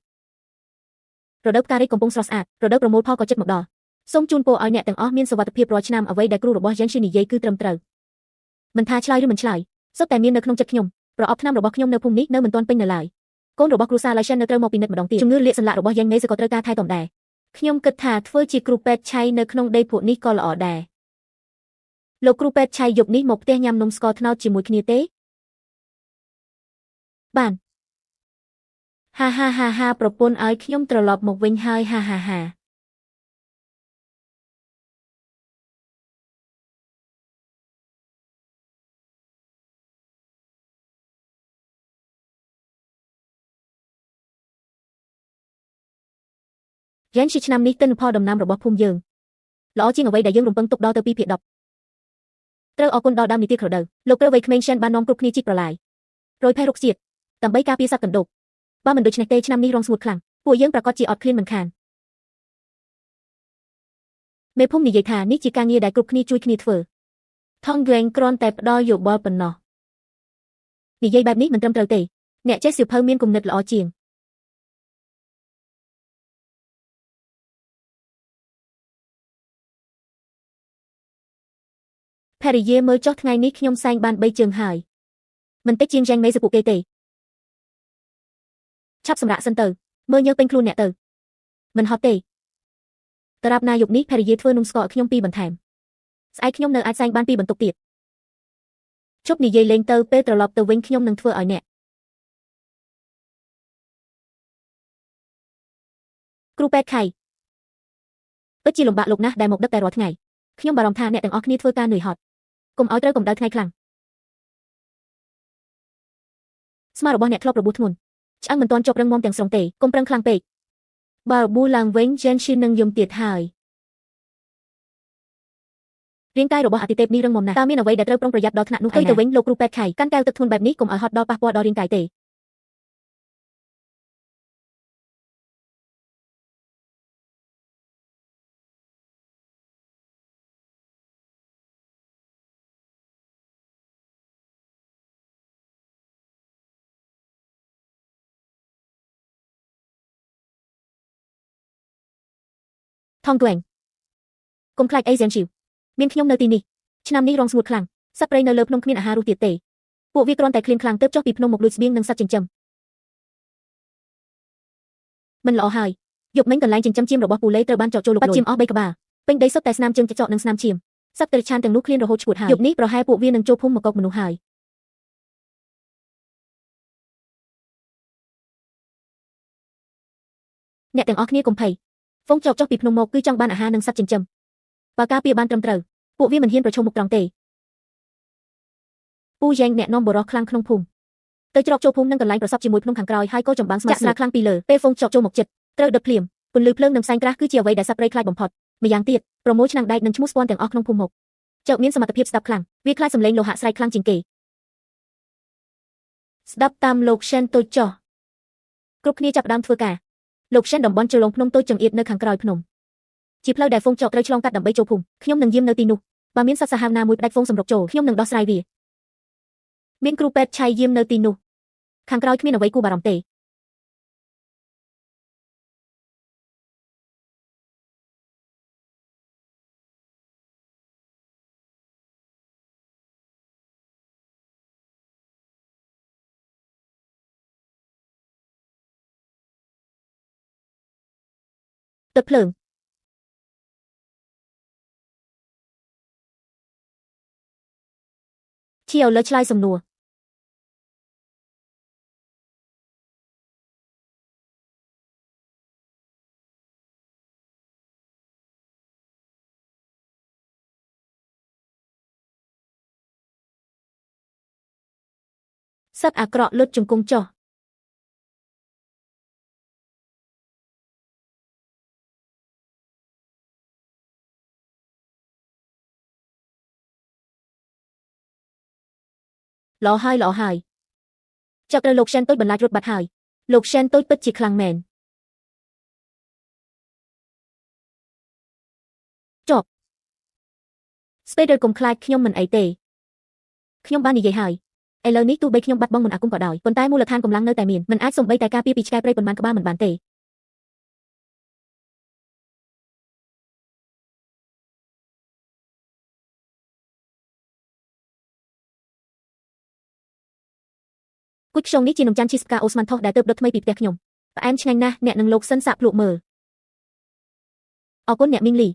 រដូវផ្ការីកកំពុងស្រស់ស្អាតរដូវប្រមូលផលក៏ជិតមកដល់សូមជូនពរឲ្យអ្នកទាំងអស់មានសុវត្ថិភាពរាល់ឆ្នាំអ្វីដែលគ្រូរបស់ Jen Shiu និយាយគឺត្រឹមត្រូវមិនថាឆ្លើយឬមិនឆ្លើយសុទ្ធតែមាននៅក្នុងចិត្តខ្ញុំប្រអប់ថ្នាំរបស់ខ្ញុំនៅភូមិនេះនៅមិនទាន់ពេញនៅឡើយកូនរបស់គ្រូសាឡៃសិននៅត្រូវមកពិនិត្យម្ដងទៀតជំងឺលាកសន្លាក់របស់ Yang Mei ក៏ត្រូវការថែទាំដែរខ្ញុំគិតថាធ្វើជាគ្រូពេទ្យឆៃនៅក្នុងដីភក់នេះក៏ល្អដែរលោកគ្រូពេទ្យឆៃយប់នេះមកផ្ទះញ៉ាំនំស្ករត្នោតជាមួយគ្នាទេបានហាប្រពន្ធឲ្យខ្ញុំត្រឡប់មកវិញហើយហាJen Shiu ឆ្នាំនេះទិន្នផលដំណាំរបស់ភូមិយើងល្អជាងអ្វីដែលយើងរំពឹងទុកដល់ទៅ2/10 ត្រូវអរគុណដល់ដើមនីតិក្រដៅលោកត្រូវវ័យក្មេង Shen បាននាំគ្រប់គ្នាជីកប្រឡាយរយភេទរុក្ខជាតិដើម្បីការពារសត្វកណ្ដូបបើមិនដូច្នេះទេឆ្នាំនេះរងស្ងួតខ្លាំងពួកយើងប្រកាសជាអត់ឃ្លានមិនខានមេភូមិនិយាយថានេះជាការងារដែលគ្រប់គ្នាជួយគ្នាធ្វើថងហ្គេងគ្រាន់តែផ្ដល់យោបល់ប៉ុណ្ណោះនិយាយបែបនេះមិនត្រឹមត្រូវទេអ្នកចេះសៀវភៅមានគំនិតល្អជាងភរិយាមើលចុះថ្ងៃនេះខ្ញុំសែងបាន3ជើងហើយមិនតិចជាងយ៉ាងមេសពួកគេទេឆាប់សម្រាកសិនទៅមើលញើសពេញខ្លួនអ្នកទៅមិនហត់ទេតារាបណាយប់នេះភរិយាធ្វើនំស្ករឲ្យខ្ញុំ2បន្ថែមស្អែកខ្ញុំនៅអាចសែងបាន2បន្ទុកទៀតជប់និយាយលេងទៅពេលត្រឡប់ទៅវិញខ្ញុំនឹងធ្វើឲ្យអ្នកគ្រូពេទ្យខៃពិតជាលំបាកលោកណាស់ដែលមកដឹកតែរាល់ថ្ងៃខ្ញុំបារម្ភថាអ្នកទាំងអស់គ្នាធ្វើការនឿយហត់កុំឲ្យត្រូវកម្ដៅថ្ងៃខ្លាំងស្មារបស់អ្នកធ្លាប់របួសធ្ងន់ឆ្អឹងមិនទាន់ជាប់រឹងមាំទាំងស្រុងទេកុំប្រឹងខ្លាំងពេកបើរបួសឡើងវិញចេនឈីនឹងយំទៀតហើយរាងកាយរបស់អាទិទេពនេះរឹងមាំណាស់តើមានអ្វីដែលត្រូវប្រុងប្រយ័ត្នដល់ថ្នាក់នោះទៅវិញលោកគ្រូពេទ្យខៃកាន់កែវទឹកធ្ងន់បែបនេះកុំឲ្យហត់ដល់ប៉ះពាល់ដល់រាងកាយទេថងហ្គេងកុំខ្លាចអីសេនឈីវមានខ្ញុំនៅទីនេះឆ្នាំនេះរងស្ងួតខ្លាំងសត្វព្រៃនៅលើភ្នំគ្មានអាហាររស់ទៀតទេពួកវាគ្រាន់តែឃ្លានខ្លាំងទើបចុះពីភ្នំមកលួចស្បៀងនិងសត្វចិញ្ចឹមមិនល្អហើយយប់មិញកន្លែងចិញ្ចឹមជៀមរបស់ពូលេត្រូវបានចោទចូលលុកលុយបាត់ជៀមអស់3ក្បាលពេញដីសុទ្ធតែស្នាមជើងចចកនិងស្នាមជៀមសត្វតិរឆានទាំងនោះឃ្លានរហូតឈួតហើយយប់នេះប្រហែលពួកវានឹងចូលភូមិមកកុកមនុស្សហើយអ្នកទាំងអស់គ្នាកុំភ័យហ្វុងចោកចុះពីភ្នំមកគឺចង់បានអាហារនិងសត្វចិញ្ចឹមបើការពារបានត្រឹមត្រូវពួកវាមិនហ៊ានប្រឈមមុខត្រង់ទេពូយ៉ែងអ្នកនាំបរោះខ្លាំងក្នុងភូមិទៅច្រកចូលភូមិនឹងកន្លែងប្រសពជាមួយភ្នំខាងក្រោយហើយក៏ចម្បាំងស្មាក់ស្រាខ្លាំងពីលើពេលហ្វុងចោកចូលមកជិតត្រូវដុតភ្លាមពន្លឺភ្លើងនិងផ្សែងក្រាស់គឺជាអ្វីដែលសត្វព្រៃខ្លាចបំផុតម្យ៉ាងទៀតប្រមូលឆ្នាំងដែកនិងឈ្មោះស្ពាន់ទាំងអស់ក្នុងភូមិមកចោកមានសមត្ថភាពស្ដាប់ខ្លាំងវាខ្លាចសំឡេងលោហៈស្រែកខ្លាំងជាងគេស្ដាប់តាមលោក Shen តូចចោះគ្រប់គ្នាចាប់ផ្ដើមធ្វើការលោក Shen តំបន់ជ្រលងភ្នំតូចចង្អៀតនៅខាងក្រោយភ្នំជាផ្លូវដែលហ្វុងចោកត្រូវឆ្លងកាត់ដើម្បីចូលភូមិខ្ញុំនឹងយាមនៅទីនោះបើមានសត្វសាហាវណាមួយផ្ដាច់ហ្វុងសម្រុកចូលខ្ញុំនឹងដោះស្រាយវាមានគ្រូពេទ្យឆៃយាមនៅទីនោះខាងក្រោយគ្មានអ្វីគួរបារម្ភទេទឹកភ្លើងឈីអូលើឆ្លើយសំណួរសត្វអាក្រក់លុតជង្គង់ចុះល្អហើយចាប់ត្រូវលោក Shen តូចបន្លាចរត់បាត់ហើយលោក Shen តូចពិតជាខ្លាំងមែនចប់ស្ពេដឺកុំខ្លាចខ្ញុំមិនអីទេខ្ញុំបាននិយាយហើយឥឡូវនេះទោះបីខ្ញុំបាត់បង់មន្តអាគមក៏ដោយប៉ុន្តែមូលដ្ឋានកម្លាំងនៅតែមានមិនអាចសំបីតែការពារពីឆ្កែព្រៃប៉ុន្មានក្បាលមិនបានទេគុយខ្យងនេះជានំចាន់ឈីសផ្កាអូស្មန်ថោសដែលទើបដុតថ្មីពីផ្ទះខ្ញុំផ្អែមឆ្ងាញ់ណាស់អ្នកនឹងលោកសិនសាកភ្លក់មើលអរគុណអ្នកមីងលី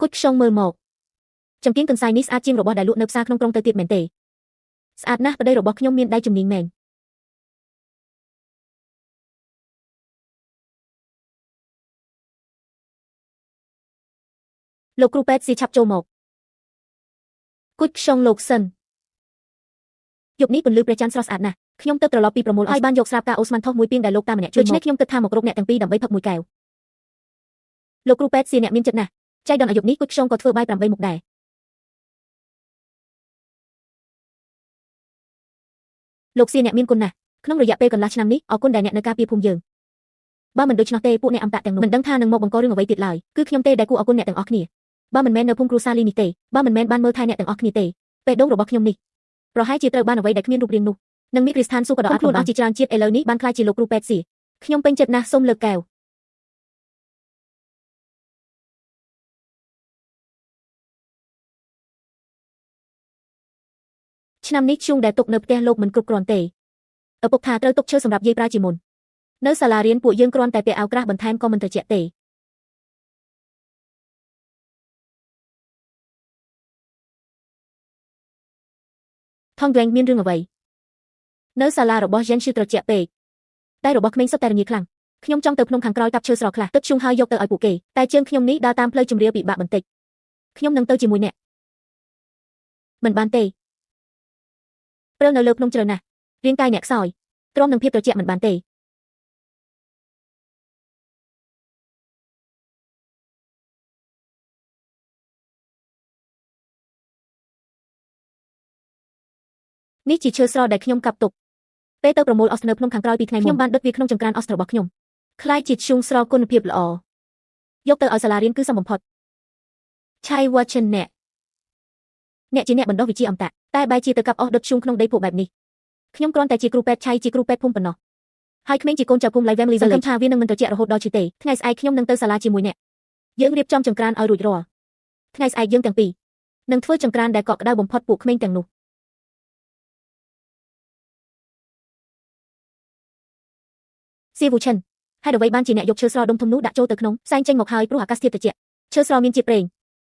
គុយខ្យងមើលមកចំគៀងកន្សៃនេះស្អាតជាងរបស់ដែលលក់នៅផ្សារក្នុងក្រុងទៅទៀតមែនទេស្អាតណាស់ប្តីរបស់ខ្ញុំមានដៃជំនាញមែនលោកគ្រូពេទ្យស៊ីឆាប់ចូលមកគុយខ្យងលោកសិន យប់នេះពន្លឺព្រះច័ន្ទស្រស់ស្អាតណាស់ខ្ញុំទៅត្រឡប់ពីប្រមូលហើយបានយកស្រាបកាអូស្មានថោះមួយពីងដែលលោកតាម្នាក់ជួយមកដូច្នេះខ្ញុំគិតថាមករកអ្នកទាំងពីរដើម្បីផឹកមួយកែវលោកគ្រូពេទ្យសៀអ្នកមានចិត្តណាស់ចៃដន្យអាយុនេះគុជខ្យងក៏ធ្វើបាយ8មុខដែរលោកសៀអ្នកមានគុណណាស់ក្នុងរយៈពេលកន្លះឆ្នាំនេះអរគុណដែលអ្នកនៅការពារភូមិយើងបើមិនដូច្នោះទេពួកអ្នកអមតៈទាំងនោះមិនដឹងថានឹងមកបង្ករឿងអ្វីទៀតឡើយគឺខ្ញុំទេដែលគួរអរគុណអ្នកទាំងអស់គ្នាបើមិនមែននៅភូមិគ្រួសារលីនេះទេបើមិនមែនបានមើលថែអ្នកទាំងអស់គ្នាទេបេះដូងរបស់ខ្ញុំនេះប្រហែលជាត្រូវបានអ្វីដែលគ្មានរូបរាងនោះនឹងមានគ្រីស្ថានស៊ូក៏ដល់ខ្លួនអស់ជាច្រើនជាតិឥឡូវនេះបានក្លាយជាលោកគ្រូពេទ្យសៀខ្ញុំពេញចិត្តណាស់សូមលើកកែវឆ្នាំនេះធ្យូងដែលទុកនៅផ្ទះលោកមិនគ្រប់គ្រាន់ទេឪពុកថាត្រូវទុកឈើសម្រាប់យាយប្រើជាមុននៅសាលារៀនពួកយើងគ្រាន់តែពាក់អាវក្រាស់បន្ថែមក៏មិនត្រជាក់ទេថងវែងមានរឿងអ្វីនៅសាលារបស់យ៉ែនឈឺត្រជាក់ពេកតែរបស់ក្មេងសុទ្ធតែរងាខ្លាំងខ្ញុំចង់ទៅភ្នំខាងក្រោយកាប់ឈើស្រស់ខ្លះទឹកធ្យូងហើយយកទៅឲ្យពួកគេតែជើងខ្ញុំនេះដើរតាមផ្លូវជម្រាលពិបាកបន្តិចខ្ញុំនឹងទៅជាមួយអ្នកមិនបានទេព្រើលនៅលើភ្នំជ្រៅណាស់រាងកាយអ្នកខ្សោយទ្រាំនឹងភាពត្រជាក់មិនបានទេនេះជាឈើស្រស់ដែលខ្ញុំកាប់ទុកពេលទៅប្រមូលអុសនៅភ្នំខាងក្រោយពីថ្ងៃមុនខ្ញុំបានដុតវាក្នុងចង្ក្រានអុសរបស់ខ្ញុំខ្លាយជាធ្យូងស្រស់គុណភាពល្អយកទៅឲ្យសាលារៀនគឺសមបំផុតឆៃវ៉ាចិនអ្នកជាអ្នកបណ្ដុះវិជ្ជាអមតៈតែបែរជាទៅកាប់អុសដុតធ្យូងក្នុងដីភក់បែបនេះខ្ញុំគ្រាន់តែជាគ្រូពេទ្យឆៃជាគ្រូពេទ្យភូមិប៉ុណ្ណោះហើយក្មេងជាកូនចៅគុំឡៃវ៉ែមលីសង្ឃឹមថាវានឹងមិនត្រជាក់រហូតដល់ឈឺទេថ្ងៃស្អែកខ្ញុំនឹងទៅសាលាជាមួយអ្នកយើងរៀបចំចង្ក្រានឲ្យរួចរាល់ថ្ងៃស្អែកយើងទាំងពីរនឹងធ្វើចង្ក្រានដែលកក់ក្ដៅបំផុតពួកក្មេងទាំងនោះសៀវូឈិនហេតុអ្វីបានជាអ្នកយកឈើស្រស់ដុំធំនោះដាក់ចូលទៅក្នុងផ្សែងចេញមកហើយព្រោះអាកាសធាតុត្រជាក់ឈើស្រស់មានជាតិប្រេង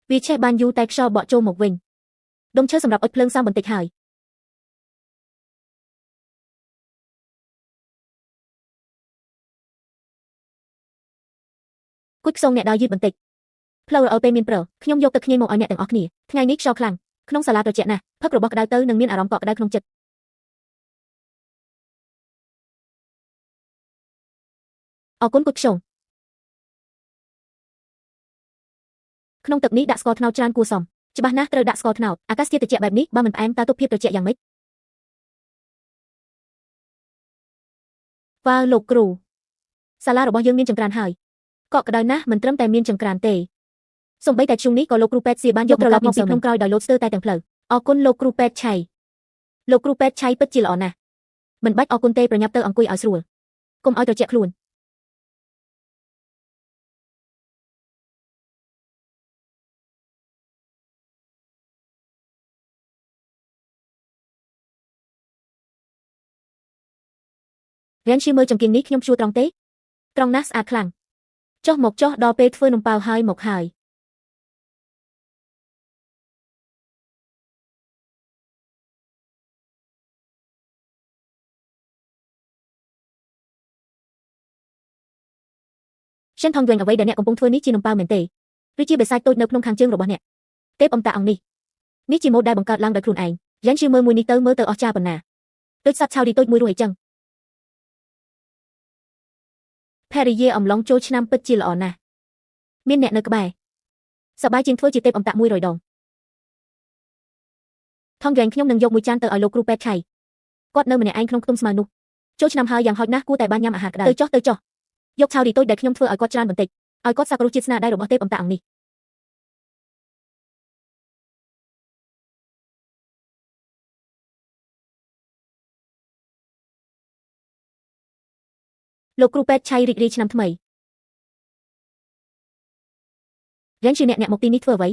វាឆេះបានយូរតែខ្យល់បក់ចូលមកវិញដុំឈើសម្រាប់អុជភ្លើងសើមបន្តិចហើយគុជខ្សងអ្នកដើរយឺតបន្តិចផ្លូវរអិលពេលមានព្រិលខ្ញុំយកទឹកខ្ញីមកឲ្យអ្នកទាំងអស់គ្នាថ្ងៃនេះខ្យល់ខ្លាំងក្នុងសាលាត្រជាក់ណាស់ផឹករបស់ក្ដៅទៅនឹងមានអារម្មណ៍កក់ក្ដៅក្នុងចិត្តអរគុណគុជខ្យងក្នុងទឹកនេះដាក់ស្ករត្នោតច្រើនគួរសមច្បាស់ណាស់ត្រូវដាក់ស្ករត្នោតអាកាសធាតុត្រជាក់បែបនេះបើមិនផ្អែមតើទុកភាពត្រជាក់យ៉ាងម៉េចវ៉ាវលោកគ្រូសាលារបស់យើងមានចង្ក្រានហើយកក់ក្ដៅណាស់មិនត្រឹមតែមានចង្ក្រានទេសូម្បីតែធ្យូងនេះក៏លោកគ្រូពេទ្យសៀបានយកត្រឡប់មកពីភ្នំក្រោយដោយលោតស្ទើរតែទាំងផ្លូវអរគុណលោកគ្រូពេទ្យឆៃលោកគ្រូពេទ្យឆៃពិតជាល្អណាស់មិនបាច់អរគុណទេប្រញាប់ទៅអង្គុយឲ្យស្រួលកុំឲ្យត្រជាក់ខ្លួនរៀនឈឺមើលចង្គៀងនេះខ្ញុំជួត្រង់ទេត្រង់ណាស់ស្អាតខ្លាំងចុះមកចុះដល់ពេលធ្វើនំប៉ាវហើយមកហើយសិនថងយងអ្វីដែលអ្នកកំពុងធ្វើនេះជានំប៉ាវមែនទេឬជាបិសាចតូចនៅក្នុងខាងជើងរបស់អ្នកទេពអមតាអង្គនេះជាម៉ូដដែលបង្កើតឡើងដោយខ្លួនឯងយ៉ាងជឿមើលមួយនេះមើលទៅអស្ចារ្យប៉ុណ្ណាដូចសត្វឆៅរីតូចមួយរស់អីចឹងភរិយាអំឡុងចូលឆ្នាំពិតជាល្អណាស់មានអ្នកនៅក្បែរសប្បាយជាងធ្វើជាទេពអមតា100ដងថងយងខ្ញុំនឹងយកមួយចានទៅឲ្យលោកគ្រូពេទ្យឆៃគាត់នៅម្នាក់ឯងក្នុងខ្ទង់ស្មៅនោះចូលឆ្នាំហើយយ៉ាងហោចណាស់គួរតែបានញ៉ាំអាហារក្ដៅទៅចុះយកឆៅរីតូចដែលខ្ញុំធ្វើឲ្យគាត់ច្រើនបន្តិចឲ្យគាត់សាករសជាតិស្នាដៃរបស់ទេពអមតាអង្គនេះលោកគ្រូពេទ្យឆៃរីករាយឆ្នាំថ្មីរៀនជាអ្នកមកទីនេះធ្វើអ្វី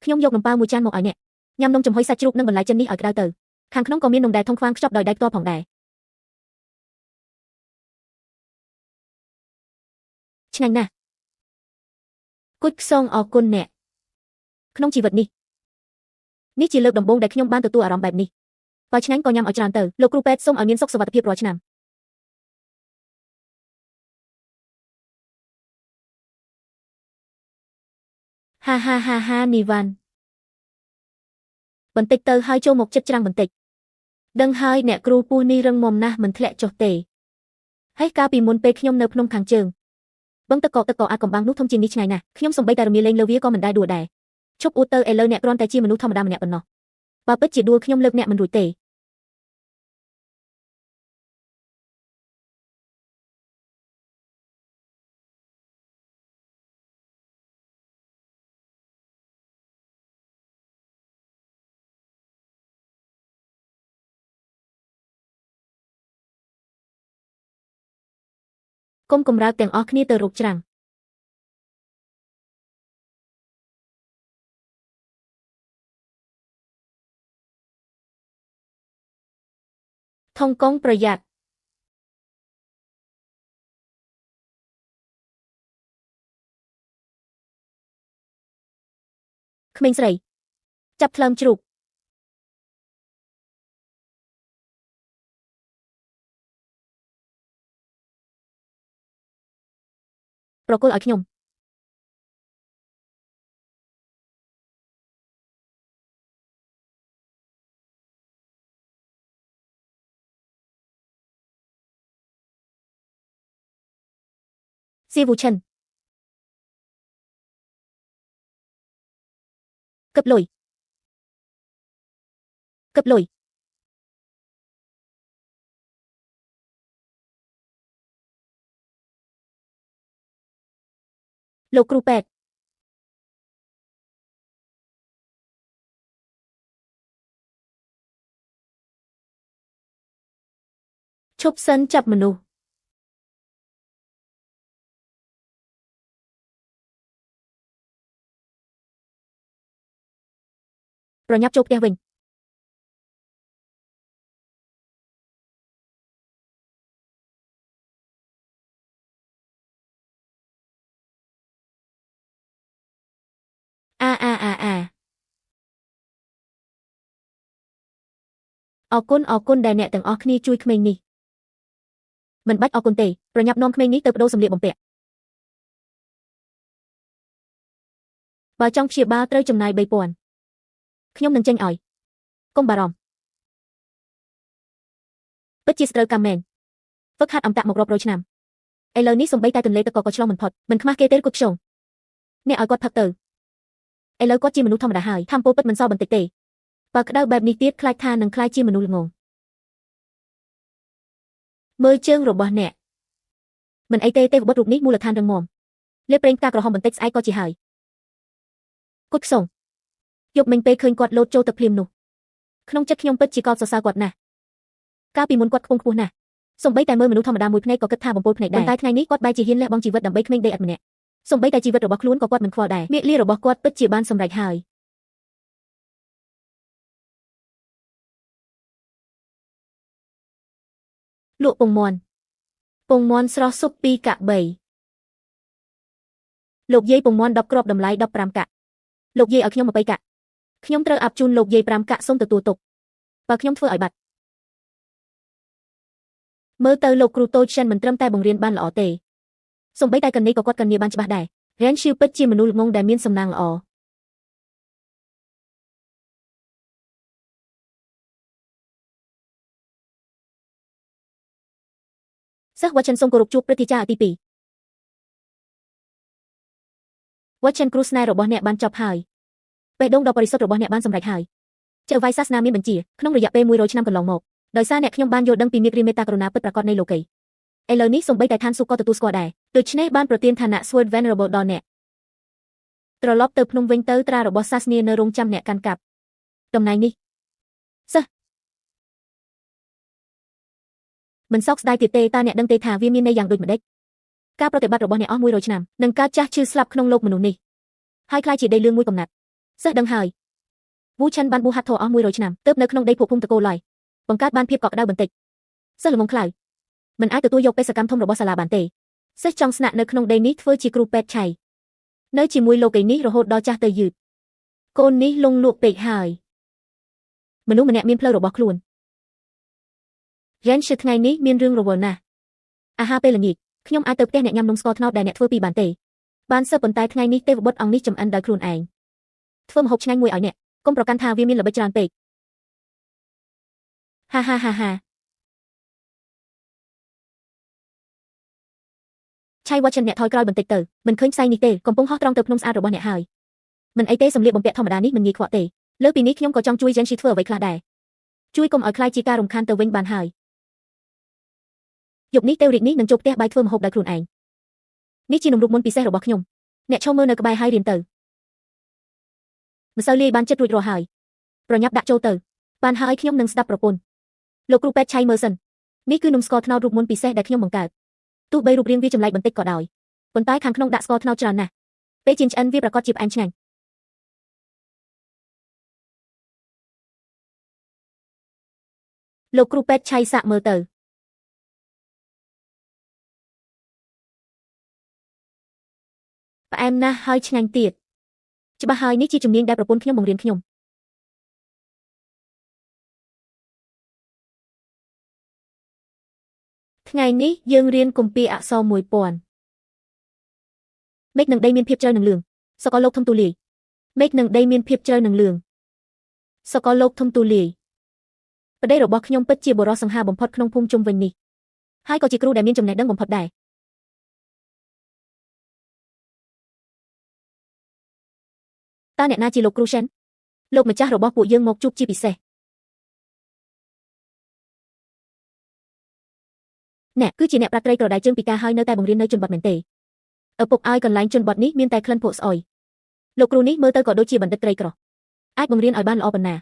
ខ្ញុំយកនំប៉ាវមួយចានមកឲ្យអ្នកញ៉ាំនំចំហុយសាច់ជ្រូកនិងបន្លែចិននេះឲ្យក្ដៅទៅខាងក្នុងក៏មាននំដែលថងខ្វាងខ្ចប់ដោយដៃផ្ទាល់ផងដែរឆ្ងាញ់ណាស់គុជខ្សងអរគុណអ្នកក្នុងជីវិតនេះជាលើកដំបូងដែលខ្ញុំបានទទួលអារម្មណ៍បែបនេះបើឆ្ងាញ់ក៏ញ៉ាំឲ្យច្រើនទៅលោកគ្រូពេទ្យសូមឲ្យមានសុខសុវត្ថិភាពរាល់ឆ្នាំហានីវ៉ាន់បន្តិចទៅហើយចូលមកចិត្តច្រាំងបន្តិច ដឹងហើយអ្នកគ្រូពស់នេះរឹងមាំណាស់មិនធ្លាក់ចុះទេហើយកាលពីមុនពេលខ្ញុំនៅភ្នំខាងជើងបឹងទឹកកកអាចកំបាំងនោះធំជាងនេះឆ្ងាយណាស់ខ្ញុំសំបីតែរមៀលលេងលើវាក៏មិនដែរដួលដែរឈប់អួតទៅឥឡូវអ្នកគ្រាន់តែជាមនុស្សធម្មតាម្នាក់ប៉ុណ្ណោះបើពិតជាដួលខ្ញុំលើកអ្នកមិនរួចទេកុំកម្រើកទាំងអស់គ្នាទៅរកច្រាំងថងកុងប្រយ័ត្នក្មេងស្រីចាប់ថ្លើមជ្រូកប្រគល់ឲ្យខ្ញុំសៀវូឈិនគឹបលុយគឹបលុយលោកគ្រូពេទ្យឈប់សិនចាប់មនុស្សប្រញាប់ចូលផ្ទះវិញអាអរគុណដែលអ្នកទាំងអស់គ្នាជួយក្មេងនេះមិនបាច់អរគុណទេប្រញាប់នាំក្មេងនេះទៅបដូរសម្លៀកបំពាក់បើចង់ព្យាបាលត្រូវចំណាយ 3000 ខ្ញុំនឹងចេញឲ្យកុំបារម្ភពិតជាស្ត្រូវកម្មមែនហ្វឹកហាត់អមតៈមករាប់រយឆ្នាំឥឡូវនេះសំបីតែទន្លេទឹកក៏ឆ្លងមិនផុតមិនខ្មាស់គេទេគាត់ខ្ជុងអ្នកឲ្យគាត់ផឹកទៅឥឡូវគាត់ជាមនុស្សធម្មតាហើយថាមពលពិតមិនសល់បន្តិចទេបើក្តៅបែបនេះទៀតខ្លាចថានឹងខ្លាយជាមនុស្សល្ងងមើលជើងរបស់អ្នកមិនអីទេទេវបុត្ររូបនេះមូលដ្ឋានរឹងមាំលេបប្រេងផ្កាក្រហមបន្តិចស្អែកក៏ជាហើយគាត់ខ្សងយប់មិញពេលឃើញគាត់លោតចូលទឹកភ្លាមនោះក្នុងចិត្តខ្ញុំពិតជាកោតសរសើរគាត់ណាស់កាលពីមុនគាត់ខ្ពង់ខ្ពស់ណាស់សំបីតែមើលមនុស្សធម្មតាមួយភ្នែកក៏គិតថាបំពល់ភ្នែកដែរតែថ្ងៃនេះគាត់បែរជាហ៊ានលះបង់ជីវិតដើម្បីក្មេងដីឥដ្ឋម្នាក់សំបីតែជីវិតរបស់ខ្លួនក៏គាត់មិនខ្វល់ដែរមាឃលារបស់គាត់ពិតជាបានសម្រេចហើយលក់ពងមាន់ស្រស់ស៊ុប2កាក់3លោកយាយពងមាន់10គ្រាប់តម្លៃ15កាក់លោកយាយឲ្យខ្ញុំ20កាក់ខ្ញុំត្រូវអាប់ជូនលោកយាយ5កាក់សូមទទួលទុកបើខ្ញុំធ្វើឲ្យបាត់មើលទៅលោកគ្រូតូចចិនមិនត្រឹមតែបង្រៀនបានល្អទេសូម្បីតែកន្នីក៏គាត់កន្នីបានច្បាស់ដែររ៉េនឈីវពិតជាមនុស្សល្ងងដែលមានសំណាងល្អសិស្សវ៉ាចិនសូមគោរពជួបព្រឹទ្ធាចារ្យទី2វ៉ាចិនគ្រូស្នេហ៍របស់អ្នកបានចប់ហើយបេះដូងដ៏បរិសុទ្ធរបស់អ្នកបានសម្រេចហើយចៅវាយសាសនាមានបញ្ជាក្នុងរយៈពេល100ឆ្នាំកន្លងមកដោយសារអ្នកខ្ញុំបានយល់ដឹងពីមេគ្រាមេត្តាករុណាពិតប្រាកដនៃលោកីឥឡូវនេះសូម្បីតែឋានសួគ៌ក៏ទទួលស្គាល់ដែរដូច្នេះបានប្រទានឋានៈ Sword Venerable ដល់អ្នកត្រឡប់ទៅភ្នំវិញទៅត្រារបស់សាសនានៅរងចាំអ្នកកាន់កាប់តំណែងនេះសិស្សមិនសោកស្ដាយទៀតទេតើអ្នកដឹងទេថាវាមានន័យយ៉ាងដូចម្ដេចការប្រតិបត្តិរបស់អ្នកអស់100ឆ្នាំនឹងការចាស់ឈឺស្លាប់ក្នុងលោកមនុស្សនេះហើយខ្លាចជាដីលឿងមួយកំណាត់សិស្សដឹងហើយវូឆិនបានបួសហាត់ធម៌អស់100ឆ្នាំទើបនៅក្នុងដីភពភូមិតកូឡៃបង្កើតបានភាពកក់ក្ដៅបន្តិចសិស្សល្ងងខ្លៅមិនអាចទទួលយកបេសកកម្មធំរបស់សាលាបានទេសិស្សចង់ស្នាក់នៅក្នុងដីនេះធ្វើជាគ្រូពេទ្យឆៃនៅជាមួយលោកឯនេះរហូតដល់ចាស់ទៅយឺតកូននេះលងលក់ពេកហើយមនុស្សម្នាក់មានផ្លូវរបស់ខ្លួនរ៉េនឈឺថ្ងៃនេះមានរឿងរវល់ណាស់អាហារពេលល្ងាចខ្ញុំអាចទៅផ្ទះអ្នកញ៉ាំនំស្ករត្នោតដែលអ្នកធ្វើពីបានទេបានសើប៉ុន្តែថ្ងៃនេះទេវបុត្រអង្គនេះចំអិនដោយខ្លួនឯងធ្វើម្ហូបឆ្ងាញ់មួយឲ្យអ្នកកុំប្រកាន់ថាវាមានល្បិចច្រើនពេក ហាហាហាហាឆៃវ៉ាចិនអ្នកថយក្រោយបន្តិចទៅមិនឃើញផ្សែងនេះទេកំពុងហោះត្រង់ទៅភ្នំស្អាតរបស់អ្នកហើយមិនអីទេសម្លៀកបំពាក់ធម្មតានេះមិនងាយខ្វក់ទេលើពីនេះខ្ញុំក៏ចង់ជួយ Genshi ធ្វើអ្វីខ្លះដែរជួយកុំឲ្យខ្លាចជាការរំខានទៅវិញបានហើយយប់នេះទេវរាជនេះនឹងចូលផ្ទះបាយធ្វើម្ហូបដោយខ្លួនឯងនេះជានំរូបមន្តពិសេសរបស់ខ្ញុំអ្នកឈប់មើលនៅក្បែរហើយរៀនទៅម្សៅលាយបានចិត្តរួចរាល់ហើយប្រញាប់ដាក់ចូលទៅបានហើយខ្ញុំនឹងស្ដាប់ប្រពន្ធលោកគ្រូពេទ្យឆៃមើលសិននេះគឺនំស្ករត្នោតរូបមន្តពិសេសដែលខ្ញុំបង្កើតទោះបីរូបរាងវាចម្លែកបន្តិចក៏ដោយប៉ុន្តែខាងក្នុងដាក់ស្ករត្នោតច្រើនណាស់ពេលជៀនឆ្អិនវាប្រកាសជាផ្អែមឆ្ងាញ់លោកគ្រូពេទ្យឆៃសាក់មើលទៅផ្អែមណាស់ហើយឆ្ងាញ់ទៀតច្បាស់ហើយនេះជាជំនាញដែលប្រពន្ធខ្ញុំបង្រៀនខ្ញុំថ្ងៃនេះយើងរៀនគម្ពីរអក្សរ1000មេឃនឹងដីមានភាពជ្រៅនិងលឿងសកលលោកធំទូលាយមេឃនឹងដីមានភាពជ្រៅនិងលឿងសកលលោកធំទូលាយប្តីរបស់ខ្ញុំពិតជាបុរសសង្ហាបំផុតក្នុងភូមិជុំវិញនេះហើយក៏ជាគ្រូដែលមានចំណេះដឹងបំផុតដែរតើអ្នកណាជាលោកគ្រូសិនលោកម្ចាស់របស់ពួកយើងមកជួបជាពិសេសអ្នកគឺជាអ្នកប្រាក់ត្រីក្រដែលជើងពីការហើយនៅតែបង្រៀននៅជនបទមែនទេឪពុកឲ្យកន្លែងជនបទនេះមានតែក្លិនភក់ស្អុយលោកគ្រូនេះមើលទៅក៏ដូចជាបណ្ឌិតក្រីក្រអាចបង្រៀនឲ្យបានល្អប៉ុណ្ណា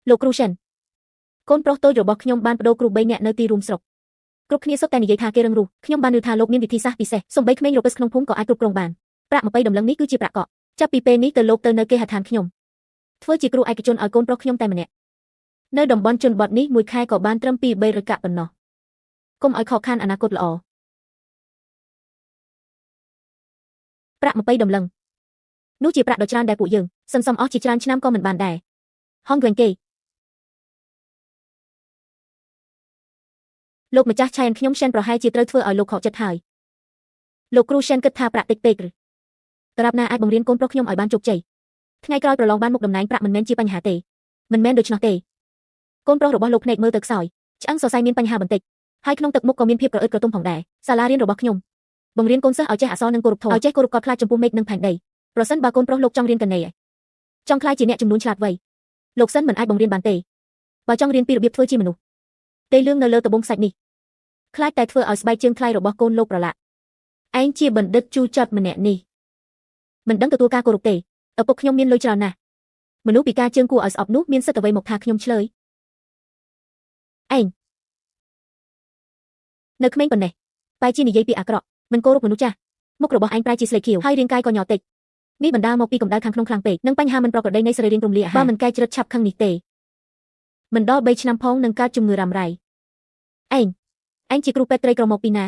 លោកគ្រូសិនកូនប្រុសតូចរបស់ខ្ញុំបានបដូរគ្រូ3នាក់នៅទីរួមស្រុកគ្រប់គ្នាសុទ្ធតែនិយាយថាគេរឹងរូសខ្ញុំបានឮថាលោកមានវិធីសាស្ត្រពិសេសសូម្បីក្មេងរពិសក្នុងភូមិក៏អាចគ្រប់គ្រងបានប្រាក់20ដំឡឹងនេះគឺជាប្រាក់កក់ចាប់ពីពេលនេះទៅលោកទៅនៅគេហដ្ឋានខ្ញុំធ្វើជាគ្រូឯកជនឲ្យកូនប្រុសខ្ញុំតែម្នាក់នៅតំបន់ជនបទនេះមួយខែក៏បានត្រឹម2-300កាក់ប៉ុណ្ណោះកុំឲ្យខកខានអនាគតល្អប្រាក់20ដំឡឹងនោះជាប្រាក់ដ៏ច្រើនដែលពួកយើងសន្សំអស់ជាច្រើនឆ្នាំក៏មិនបានដែរហងហ្វេងគេលោកម្ចាស់ឆៃនខ្ញុំសិនប្រហែលជាត្រូវធ្វើឲ្យលោកខកចិត្តហើយលោកគ្រូសិនគិតថាប្រាក់តិចពេកឬតារាប់ណាអាចបង្រៀនកូនប្រុសខ្ញុំឲ្យបានជោគជ័យថ្ងៃក្រោយប្រឡងបានមុខតំណែងប្រាក់មិនមែនជាបញ្ហាទេមិនមែនដូច្នោះទេកូនប្រុសរបស់លោកភ្នែកមើលទៅខ្សោយឆ្អឹងសរសៃមានបញ្ហាបន្តិចហើយក្នុងទឹកមុខក៏មានភាពក្រអឺតក្រទុំផងដែរសាលារៀនរបស់ខ្ញុំបង្រៀនកូនសិស្សឲ្យចេះអក្សរនិងគោរពធម៌ឲ្យចេះគោរពកត់ខ្លាចចំពោះមេឃនិងផែនដីប្រសិនបើកូនប្រុសលោកចង់រៀនកណេចង់ខ្លាចជាអ្នកចំនួនឆ្លាតវៃលោកសិនមិនអាចបង្រៀនបានទេបើចង់រៀនពីរបៀបធ្វើជាមនុស្សទេលឿងនៅលើត្បូងខ្សាច់នេះខ្លាចតែធ្វើឲ្យស្បែកជើងថ្លៃរបស់កូនលោកប្រឡាក់ឯងជាបណ្ឌិតជូរចត់ម្នាក់នេះមិនដឹងទទួលការគោរពទេឪពុកខ្ញុំមានលុយច្រើនណាស់មនុស្សពិការជើងគួរឲ្យស្អប់នោះមានសិទ្ធិអ្វីមកថាខ្ញុំឆ្លើយឯងនៅក្មេងប៉ុណ្ណេះបែរជានិយាយពាក្យអាក្រក់មិនគោរពមនុស្សចាស់មុខរបស់ឯងប្រែជាស្លេកខៀវហើយរាងកាយក៏ញ័រតិចនេះបណ្ដាលមកពីកម្ដៅខាងក្នុងខ្លាំងពេកនិងបញ្ហាមិនប្រក្រតីនៃសរីរាង្គរំលាយអាហារបើមិនកែច្រិតឆាប់ខឹងនេះទេមិនដល់3ឆ្នាំផងនឹងកើតជំងឺរ៉ាំរ៉ៃឯងជាគ្រូពេទ្យត្រីក្រមកពីណា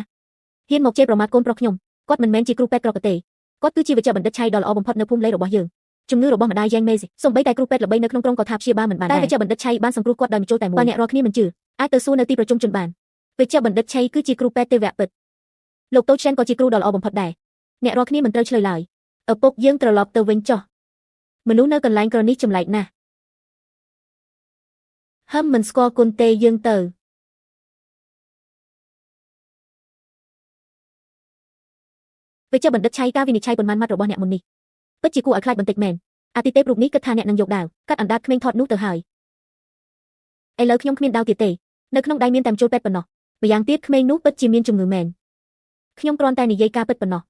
ហ៊ានមកជេរប្រមាថកូនប្រុសខ្ញុំគាត់មិនមែនជាគ្រូពេទ្យក្រក៏ទេគាត់គឺជាវិជ្ជបណ្ឌិតឆៃដ៏ល្អបំផុតនៅភូមិលេរបស់យើងជំងឺរបស់ម្ដាយយ៉ាងមេសសូម្បីតែគ្រូពេទ្យល្បីនៅក្នុងក្រុងក៏ថាព្យាបាលមិនបានតែវិជ្ជបណ្ឌិតឆៃបានសង្គ្រោះគាត់ដោយម្ជុលតែមួយបើអ្នករាល់គ្នាមិនជឿអាចទៅសួរនៅទីប្រជុំជនបានវិជ្ជបណ្ឌិតឆៃគឺជាគ្រូពេទ្យទេវៈពិតលោកតូចឆែនក៏ជាគ្រូដ៏ល្អបំផុតដែរអ្នករាល់គ្នាមិនត្រូវឆ្លើយឡើយឪពុកយើងត្រឡប់ទៅវិញចុះមនុស្សនៅកន្លែងក្រនេះចម្លែកណាស់ហឹមមិនស្គាល់គុណទេយើងទៅវិជ្ជបណ្ឌិតឆៃការវិនិច្ឆ័យប៉ុន្មានម៉ាត់របស់អ្នកមុននេះពិតជាគួរឲ្យខ្លាចបន្តិចមែនអាទិទេពរូបនេះគិតថាអ្នកនឹងយកដាវកាត់អណ្ដាតក្មេងថតនោះទៅហើយឥឡូវខ្ញុំគ្មានដាវទៀតទេនៅក្នុងដៃមានតែម្ជុលពេទ្យប៉ុណ្ណោះម្យ៉ាងទៀតក្មេងនោះពិតជាមានជំងឺមែនខ្ញុំគ្រាន់តែនិយាយការពិតប៉ុណ្ណោះ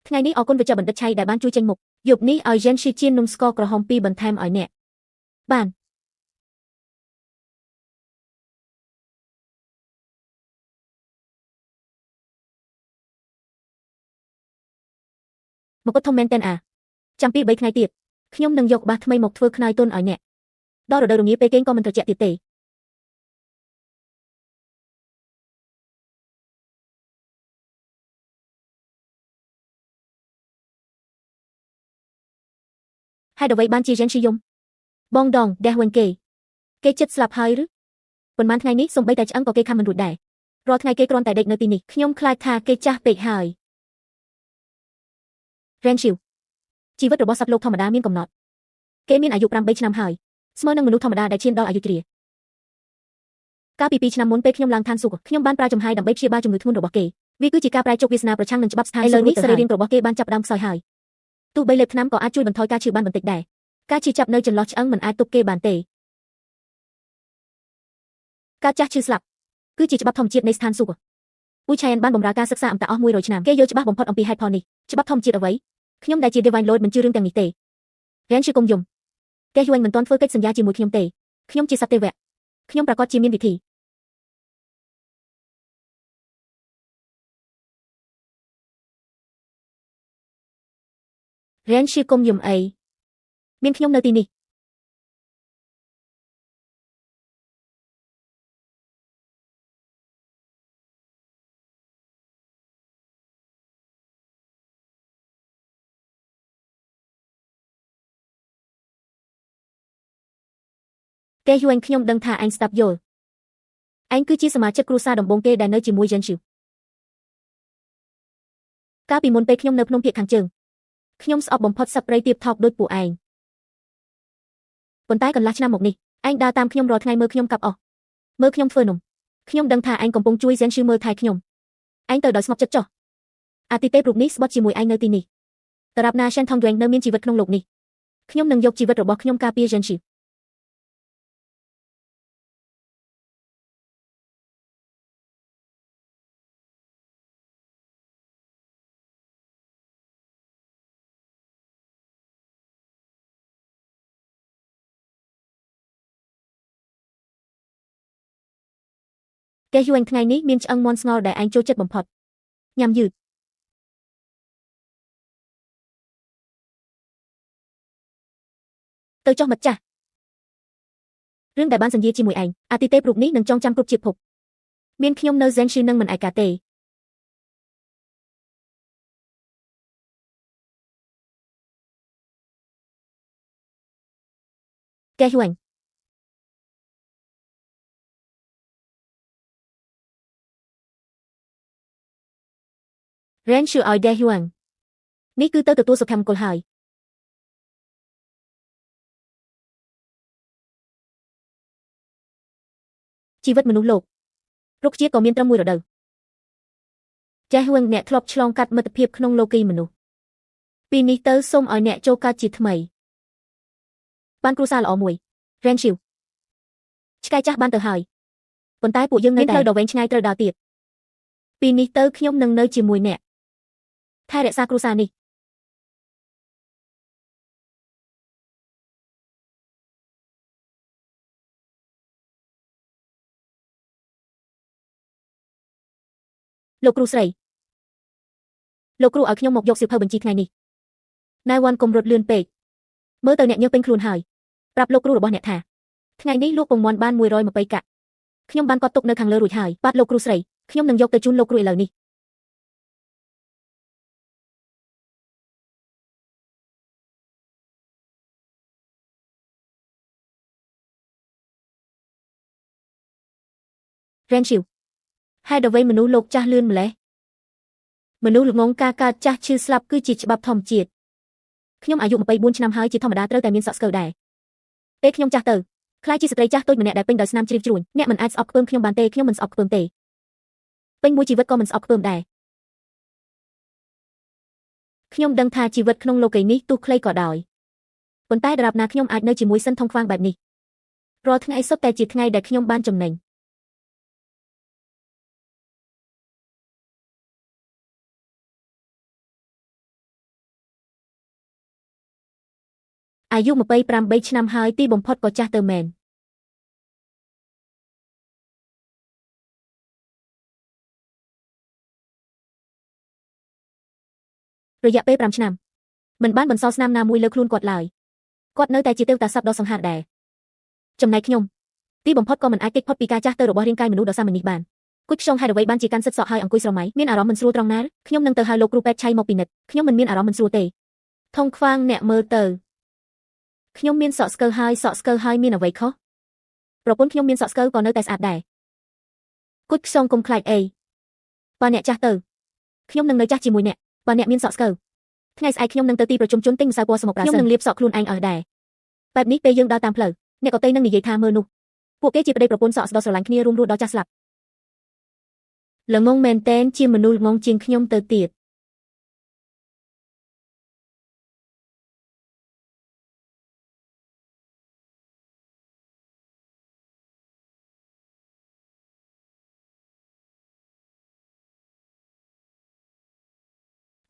ថ្ងៃនេះអរគុណវិជ្ជបណ្ឌិតឆៃដែលបានជួយចេញមុខយប់នេះឲ្យ Genshi ជៀននំស្ករក្រហម2បន្ថែមឲ្យអ្នកបានមកពុតធំមែនតែនចាំពី3ថ្ងៃទៀតខ្ញុំនឹងយកក្បាសថ្មីមកធ្វើខ្នើយទុនឲ្យអ្នកដល់រដូវរងាពេលគេងក៏មិនត្រជាក់ទៀតទេហេតុអ្វីបានជា Genshi យំបងដងដេះវិញគេចិត្តស្លាប់ហើយឬប៉ុន្មានថ្ងៃនេះសំបីតែឆ្អឹងក៏គេខំមិនរួចដែររាល់ថ្ងៃគេគ្រាន់តែដេកនៅទីនេះខ្ញុំខ្លាចថាគេចាស់ពេកហើយGenshi ជីវិតរបស់សត្វលោកធម្មតាមានកំណត់គេមានអាយុ8ឆ្នាំហើយស្មើនឹងមនុស្សធម្មតាដែលឈានដល់អាយុជ្រាកាលពី2ឆ្នាំមុនពេលខ្ញុំឡើងឋានសួគ៌ខ្ញុំបានប្រើចំហាយដើម្បីព្យាបាលជំងឺធ្ងន់របស់គេវាគឺជាការប្រែជោគវាសនាប្រឆាំងនឹងច្បាប់ស្ថានភាពនេះសរីរាង្គរបស់គេបានចាប់ផ្ដើមខ្សោយហើយទោះបីលេបថ្នាំក៏អាចជួយបន្ថយការឈឺបានបន្តិចដែរការឈឺចាប់នៅចន្លោះឆ្អឹងមិនអាចទប់គេបានទេការចាស់ឈឺស្លាប់គឺជាច្បាប់ធម្មជាតិនៃស្ថានសួគ៌ពូឆែនបានបម្រើការសិក្សាអន្តរអស់100ឆ្នាំគេយល់ច្បាស់បំផុតអំពីហេតុផលនេះច្បាប់ធម្មជាតិអ្វីខ្ញុំដែលជា Divine Lord មិនជឿរឿងទាំងនេះទេរៀនជាគុំយំគេយួនមិនទាន់ធ្វើកិច្ចសន្យាជាមួយខ្ញុំទេខ្ញុំជាសត្វទេវៈខ្ញុំប្រកាសជាមានវិធីរៀនជាគុំយំអីមានខ្ញុំនៅទីនេះគេយួនខ្ញុំដឹងថាអញស្ដាប់យល់អញគឺជាសមាជិកគ្រួសារដំបូងគេដែលនៅជាមួយយិនឈឺកាលពីមុនពេលខ្ញុំនៅភ្នំភាគខាងជើងខ្ញុំស្អប់បំផុតសត្វព្រៃទៀបថោកដូចពួកឯងប៉ុន្តែកន្លះឆ្នាំមកនេះឯងដើរតាមខ្ញុំរាល់ថ្ងៃមើលខ្ញុំកាប់អស់មើលខ្ញុំធ្វើនំខ្ញុំដឹងថាឯងកំពុងជួយយិនឈឺមើលថែខ្ញុំឯងទៅដោយស្ងប់ចិត្តចុះអាទិទេពរូបនេះស្បត់ជាមួយឯងនៅទីនេះតារាប់ណាឆែនថងយួននៅមានជីវិតក្នុងលោកនេះខ្ញុំនឹងយកជីវិតរបស់ខ្ញុំការពារយិនឈឺគេយួនថ្ងៃនេះមានឆ្អឹងមាន់ស្ងល់ដែលឯងចូលចិត្តបំផុតញ៉ាំយឺតទៅចុះមិត្តចាស់រឿងដែលបានសន្យាជាមួយឯងអាទិទេពរូបនេះនឹងចងចាំគ្រប់ជាតិភពមានខ្ញុំនៅ Zen Shi នឹងមិនឯកាទេគេយួនរៀនជួយឲ្យដេហួងនេះគឺទៅទទួលសុភមង្គលហើយជីវិតមនុស្សលោករុក្ខជាតិក៏មានត្រឹមមួយរដូវចេះហួងអ្នកធ្លាប់ឆ្លងកាត់មិត្តភាពក្នុងលោកីមនុស្សពីនេះទៅសូមឲ្យអ្នកចូលកើតជាថ្មីបានគ្រួសារល្អមួយរៀនឈីវឆ្កែចាស់បានទៅហើយប៉ុន្តែពួកយើងនៅតែផ្លូវដ៏វែងឆ្ងាយត្រូវដើរទៀតពីនេះទៅខ្ញុំនឹងនៅជាមួយអ្នកថែរក្សាគ្រួសារនេះលោកគ្រូស្រីលោកគ្រូឲ្យខ្ញុំមកយកសៀវភៅបញ្ជីថ្ងៃនេះណែវ៉ាន់កុំរត់លឿនពេកមើលទៅអ្នកញើសពេញខ្លួនហើយប្រាប់លោកគ្រូរបស់អ្នកថាថ្ងៃនេះលោកពងមាន់បាន120កាក់ខ្ញុំបានកត់ទុកនៅខាងលើរួចហើយបាទលោកគ្រូស្រីខ្ញុំនឹងយកទៅជូនលោកគ្រូឥឡូវនេះរៀនឈីវហេតុអ្វីមនុស្សលោកចាស់លឿនម្លេះមនុស្សល្ងងការកើតចាស់ឈឺស្លាប់គឺជាច្បាប់ធម្មជាតិខ្ញុំអាយុ24ឆ្នាំហើយជាធម្មតាត្រូវតែមានសក់ស្កូវដែរពេលខ្ញុំចាស់ទៅខ្លាចជាស្ត្រីចាស់តូចម្នាក់ដែលពេញដោយស្នាមជ្រីវជ្រួញអ្នកមិនអាចស្អប់ខ្ពើមខ្ញុំបានទេខ្ញុំមិនស្អប់ខ្ពើមទេពេញមួយជីវិតក៏មិនស្អប់ខ្ពើមដែរខ្ញុំដឹងថាជីវិតក្នុងលោកីនេះទោះខ្លីក៏ដោយប៉ុន្តែដរាបណាខ្ញុំអាចនៅជាមួយសិនថងខ្វាងបែបនេះរាល់ថ្ងៃសុទ្ធតែជាថ្ងៃដែលខ្ញុំបានចំណេញអាយុ28ឆ្នាំហើយទីបំផុតក៏ចាស់ទៅមែនរយៈពេល5ឆ្នាំមិនបានបន្សល់ស្នាមណាមួយលើខ្លួនគាត់ឡើយគាត់នៅតែជាទេវតាសត្វដ៏សង្ហារដែរចំណែកខ្ញុំទីបំផុតក៏មិនអាចគេចផុតពីការចាស់ទៅរបស់រាងកាយមនុស្សដ៏សាមញ្ញនេះបានគូចខ្យងហេតុអ្វីបានជាកាន់សិតសក់ហើយអង្គុយស្រមៃមានអារម្មណ៍មិនស្រួលត្រង់ណាខ្ញុំនឹងទៅហៅលោកគ្រូពេទ្យឆៃមកពិនិត្យខ្ញុំមិនមានអារម្មណ៍មិនស្រួលទេថងខ្វាងអ្នកមើលទៅខ្ញុំមានសក់ស្កូវហើយសក់ស្កូវហើយមានអ្វីខុសប្រពន្ធខ្ញុំមានសក់ស្កូវក៏នៅតែស្អាតដែរគូចខ្យងកុំខ្លាចអីបើអ្នកចាស់ទៅខ្ញុំនឹងនៅចាស់ជាមួយអ្នកបើអ្នកមានសក់ស្កូវ ថ្ងៃស្អែកខ្ញុំនឹងទៅទីប្រជុំជនទិញម្សៅពណ៌សមុទ្រប្រាសិនខ្ញុំនឹងលាបសក់ខ្លួនឯងឲ្យដែរបែបនេះពេលយើងដើរតាមផ្លូវអ្នកក៏តែនឹងនិយាយថាមើលនោះពួកគេជាប្តីប្រពន្ធសក់ស្ដុតស្រឡាញ់គ្នារួមរស់ដល់ចាស់ស្លាប់ល្ងងមែនតែនជាមនុស្សល្ងងជាងខ្ញុំទៅទៀត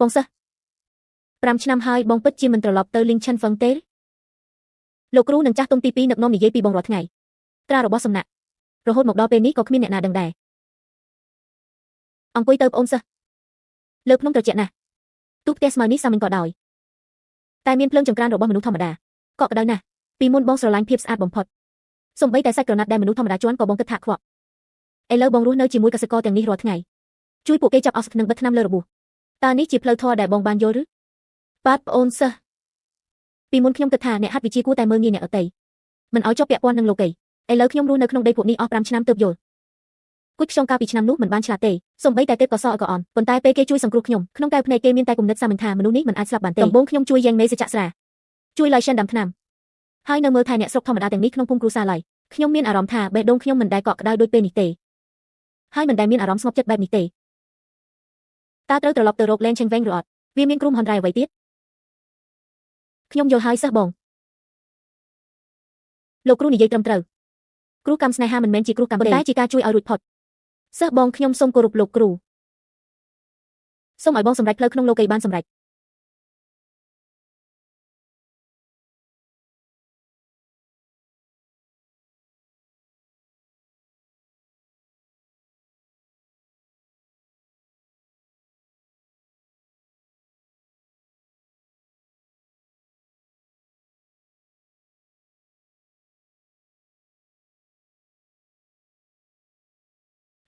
បងសិស្ស5ឆ្នាំហើយបងពិតជាមិនត្រឡប់ទៅលីងឆិនហ្វឹងទេលោកគ្រូនិងចាស់ទុំទី2នឹកនាំនិយាយពីបងរាល់ថ្ងៃត្រារបស់សំណាក់រហូតមកដល់ពេលនេះក៏គ្មានអ្នកណាដឹងដែរអង្គុយទៅប្អូនសិស្សលើភ្នំត្រជាក់ណាស់ទូផ្ទះស្មៅនេះសាមញ្ញក៏ដោយតែមានភ្លើងចង្ក្រានរបស់មនុស្សធម្មតាកក់ក្ដៅណាស់ពីមុនបងស្រឡាញ់ភាពស្អាតបំផុតសូម្បីតែសាច់ក្រណាត់ដែលមនុស្សធម្មតាជន់ក៏បងគិតថាខ្វក់ឥឡូវបងរស់នៅជាមួយកសិករទាំងនេះរាល់ថ្ងៃជួយពួកគេចាប់អស់និងបិទថ្នាំលើរបួសតើនេះជាផ្លូវធម៌ដែលបងបានយល់ឬបាទប្អូនសិស្សពីមុនខ្ញុំគិតថាអ្នកហាត់វិជាគួរតែមើលងាយអ្នកដទៃមិនឲ្យជាប់ពាក់ព័ន្ធនឹងលោកីឥឡូវខ្ញុំរស់នៅក្នុងដីពួកនេះអស់5ឆ្នាំទើបយល់គួចខ្យងកាលពីឆ្នាំនោះមិនបានឆ្លាតទេសូម្បីតែទេពក៏សក៏អន់ប៉ុន្តែពេលគេជួយសង្គ្រោះខ្ញុំក្នុងកែវភ្នែកគេមានតែគំនិតសាមញ្ញថាមនុស្សនេះមិនអាចស្លាប់បានទេដំបូងខ្ញុំជួយយ៉ាងមេសច្ចៈស្រាជួយឡៃសិនដាំថ្នាំហើយនៅមើលថែអ្នកស្រុកធម្មតាទាំងនេះក្នុងភូមិគ្រួសារឡើយខ្ញុំមានអារម្មណ៍ថាបេះដូងខ្ញុំមិនដែលកក់ក្ដៅដូចពេលនេះទេហើយមិនដែលមានអារម្មណ៍ស្ងប់ចិត្តបែបនេះទេតើត្រូវត្រឡប់ទៅរកលែងឆេងវែងឬអត់វាមានគ្រោះមហន្តរាយអ្វីទៀតខ្ញុំយល់ហើយសិស្សបងលោកគ្រូនិយាយត្រឹមត្រូវគ្រូកម្មស្នេហាមិនមែនជាគ្រូកម្មទេតែជាការជួយឲ្យរួចផុតសិស្សបងខ្ញុំសូមគោរពលោកគ្រូសូមឲ្យបងសម្រេចផ្លូវក្នុងលោកីបានសម្រេច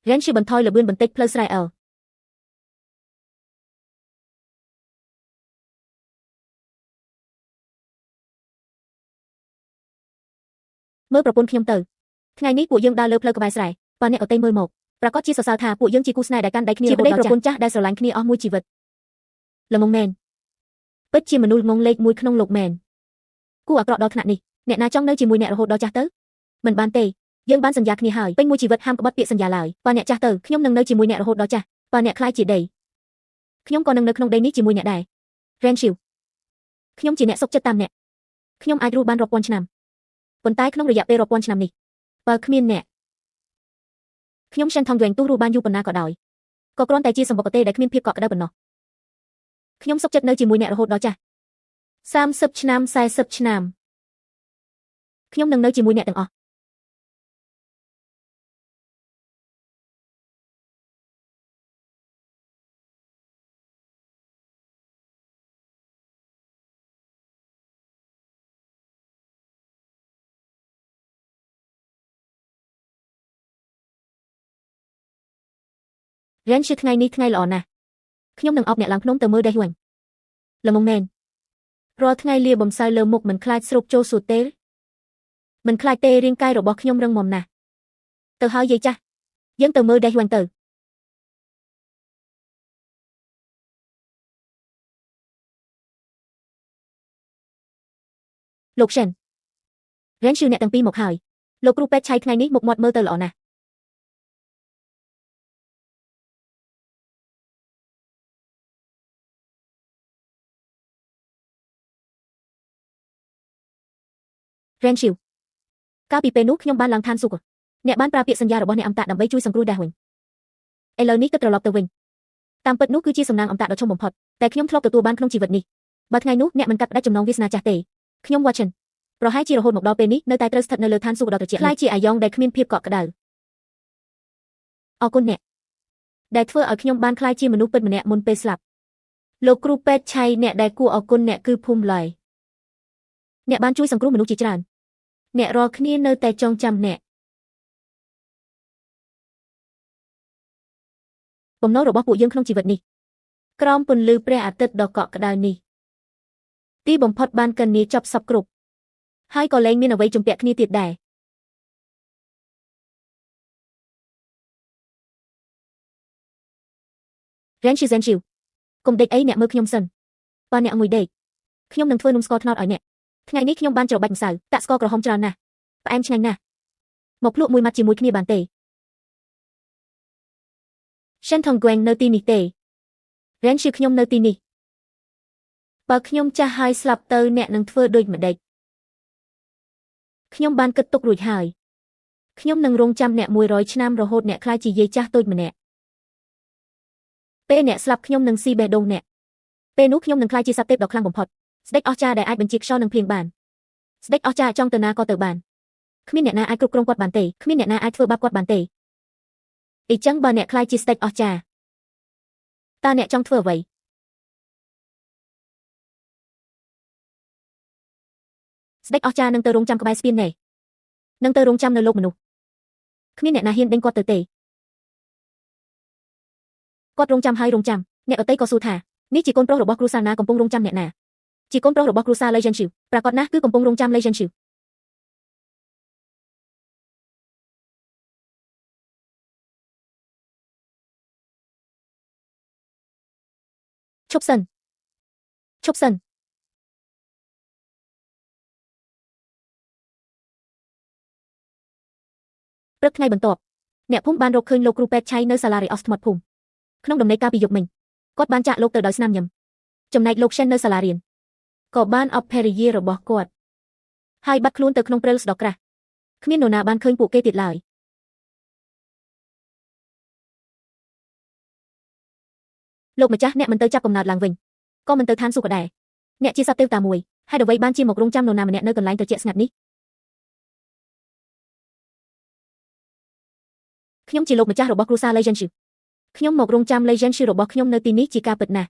រ៉េនជាបន្ថយល្បឿនបន្តិចផ្លូវស្រែអលមើលប្រពន្ធខ្ញុំទៅថ្ងៃនេះពួកយើងដើរលើផ្លូវក្បែរស្រែបើអ្នកអតីមើលមកប្រកាសជាសរសើរថាពួកយើងជាគូស្នេហ៍ដែលកាន់ដៃគ្នាជាប្តីប្រពន្ធចាស់ដែលស្រឡាញ់គ្នាអស់មួយជីវិតល្ងងមែនពិតជាមនុស្សល្ងងលេខ1ក្នុងលោកមែនគូអាក្រក់ដល់ថ្នាក់នេះអ្នកណាចង់នៅជាមួយអ្នករហូតដល់ចាស់ទៅមិនបានទេយើងបានសន្យាគ្នាហើយពេញមួយជីវិតហាមក្បត់ពាក្យសន្យាឡើយបើអ្នកចាស់ទៅខ្ញុំនឹងនៅជាមួយអ្នករហូតដល់ចាស់បើអ្នកខ្លាចជាដីខ្ញុំក៏នឹងនៅក្នុងដីនេះជាមួយអ្នកដែររ៉េនឈីវខ្ញុំជាអ្នកសុខចិត្តតាមអ្នកខ្ញុំអាចរស់បានរាប់ពាន់ឆ្នាំប៉ុន្តែក្នុងរយៈពេលរាប់ពាន់ឆ្នាំនេះបើគ្មានអ្នកខ្ញុំឆាន់ថងវែងទោះរស់បានយូរប៉ុណ្ណាក៏ដោយក៏គ្រាន់តែជាសម្បុកកតេដែលគ្មានភាពកក់ក្ដៅប៉ុណ្ណោះខ្ញុំសុខចិត្តនៅជាមួយអ្នករហូតដល់ចាស់30ឆ្នាំ40ឆ្នាំខ្ញុំនឹងនៅជាមួយអ្នកទាំងអស់រ៉េនជាថ្ងៃនេះថ្ងៃល្អណាស់ខ្ញុំនឹងអបអ្នកឡើងភ្នំទៅមើលដេះវ៉ាញ់ល្ងងមែនរាល់ថ្ងៃលាបំសៅលើមុខមិនខ្លាចស្រូបចូលសួតទេមិនខ្លាចទេរាងកាយរបស់ខ្ញុំរឹងមាំណាស់ទៅហើយយាយចាស់យើងទៅមើលដេះវ៉ាញ់ទៅលោកសិនរ៉េនឈឺអ្នកទាំងពីរមកហើយលោកគ្រូពេទ្យឆៃថ្ងៃនេះមុខមាត់មើលទៅល្អណាស់រ៉េនឈីវកាលពីពេលនោះខ្ញុំបានឡើងឋានសួគ៌អ្នកបានប្រើពាក្យសន្យារបស់អ្នកអមតាដើម្បីជួយសង្គ្រោះដាស់វិញឥឡូវនេះគិតត្រឡប់ទៅវិញតាមពិតនោះគឺជាសំណាងអមតាដ៏ធំបំផុតតែខ្ញុំធ្លាប់ទទួលបានក្នុងជីវិតនេះបើថ្ងៃនោះអ្នកមិនកាត់ផ្ដាច់ចំណងវាសនាចាស់ទេខ្ញុំ Watson ប្រហែលជារហូតមកដល់ពេលនេះនៅតែត្រូវស្ថិតនៅលើឋានសួគ៌ដ៏ត្រជាក់ខ្លាចជាអាយ៉ងដែលគ្មានភាពកក់ក្ដៅអរគុណអ្នកដែលធ្វើឲ្យខ្ញុំបានខ្លាចជាមនុស្សពិតម្នាក់មុនពេលស្លាប់លោកគ្រូពេទ្យឆៃអ្នកដែលគួរអរគុណអ្នកគឺភូមិឡៃអ្នកបានជួយសង្គ្រោះមនុស្សជាច្រើនអ្នករាល់គ្នានៅតែចងចាំអ្នកបំណងរបស់ពួកយើងក្នុងជីវិតនេះក្រោមពន្លឺព្រះអាទិត្យដ៏កក់ក្ដៅនេះទីបំផុតបានកញ្ញាចប់សពគ្រប់ហើយក៏លែងមានអ្វីជំពាក់គ្នាទៀតដែររ៉េនឈីវកុំដេកអីអ្នកមើលខ្ញុំសិន បើអ្នកមួយដេកខ្ញុំនឹងធ្វើនំស្ករត្នោតឲ្យអ្នកថ្ងៃនេះខ្ញុំបានច្របាច់ម្សៅដាក់ស្ករក្រហមច្រើនណាស់ផ្អែមឆ្ងាញ់ណាស់មកភ្លក់មួយម៉ាត់ជាមួយគ្នាបានទេ Shen Tongguang នៅទីនេះទេ Ren ជាខ្ញុំនៅទីនេះបើខ្ញុំចាស់ហើយស្លាប់ទៅអ្នកនឹងធ្វើដូចម្ដេចខ្ញុំបានគិតទុករួចហើយខ្ញុំនឹងរងចាំអ្នក100ឆ្នាំរហូតអ្នកក្លាយជាយាយចាស់តូចម្នាក់ពេលអ្នកស្លាប់ខ្ញុំនឹងស៊ីបេះដូងអ្នកពេលនោះខ្ញុំនឹងក្លាយជាសត្វទេពដ៏ខ្លាំងបំផុតស្ដេចអស្ចារ្យដែលអាចបញ្ជាខ្យល់និងភ្លៀងបានស្ដេចអស្ចារ្យចង់ទៅណាក៏ទៅបានគ្មានអ្នកណាអាចគ្រប់គ្រងគាត់បានទេគ្មានអ្នកណាអាចធ្វើបាបគាត់បានទេអញ្ចឹងបើអ្នកក្លាយជាស្ដេចអស្ចារ្យតើអ្នកចង់ធ្វើអ្វីស្ដេចអស្ចារ្យនឹងទៅរងចាំក្បែរស្ពានណែនឹងទៅរងចាំនៅលោកមនុស្សគ្មានអ្នកណាហ៊ានដេញគាត់ទៅទេគាត់រងចាំហើយរងចាំអ្នកដទៃក៏សួរថានេះជាកូនប្រុសរបស់គ្រូសាណាកំពុងរងចាំអ្នកណាជាកូនប្រុសរបស់គ្រូសាលីហ្សិនឈីវប្រាកដណាស់គឺកំពុងរងចាំលីហ្សិនឈីវឈប់សិនឈប់សិនព្រឹកថ្ងៃបន្ទាប់អ្នកភូមិបានរកឃើញលោកគ្រូពេទ្យឆៃនៅសាលារីអសថ្មត់ភូមិក្នុងដំណេកកាលពីយប់មិញគាត់បានចាក់លោកទៅដោយស្នាមញឹមចំណែកលោក Shen នៅសាលារៀនក៏បានអបភរិយារបស់គាត់ហើយបាត់ខ្លួនទៅក្នុងព្រៃស្ដុកក្រាស់គ្មាននរណាបានឃើញពួកគេទៀតឡើយលោកម្ចាស់អ្នកមិនទៅចាប់កំណើតឡើងវិញក៏មិនទៅឋានសួគ៌ក៏ដែរអ្នកជាសត្វទេវតាមួយហេតុអ្វីបានជាមករងចាំនរណាម្នាក់នៅកន្លែងត្រជាក់ស្ងាត់នេះខ្ញុំជាលោកម្ចាស់របស់គ្រូសាលីហ្សិនឈីខ្ញុំមករងចាំលីហ្សិនឈីរបស់ខ្ញុំនៅទីនេះជាការពិតណាស់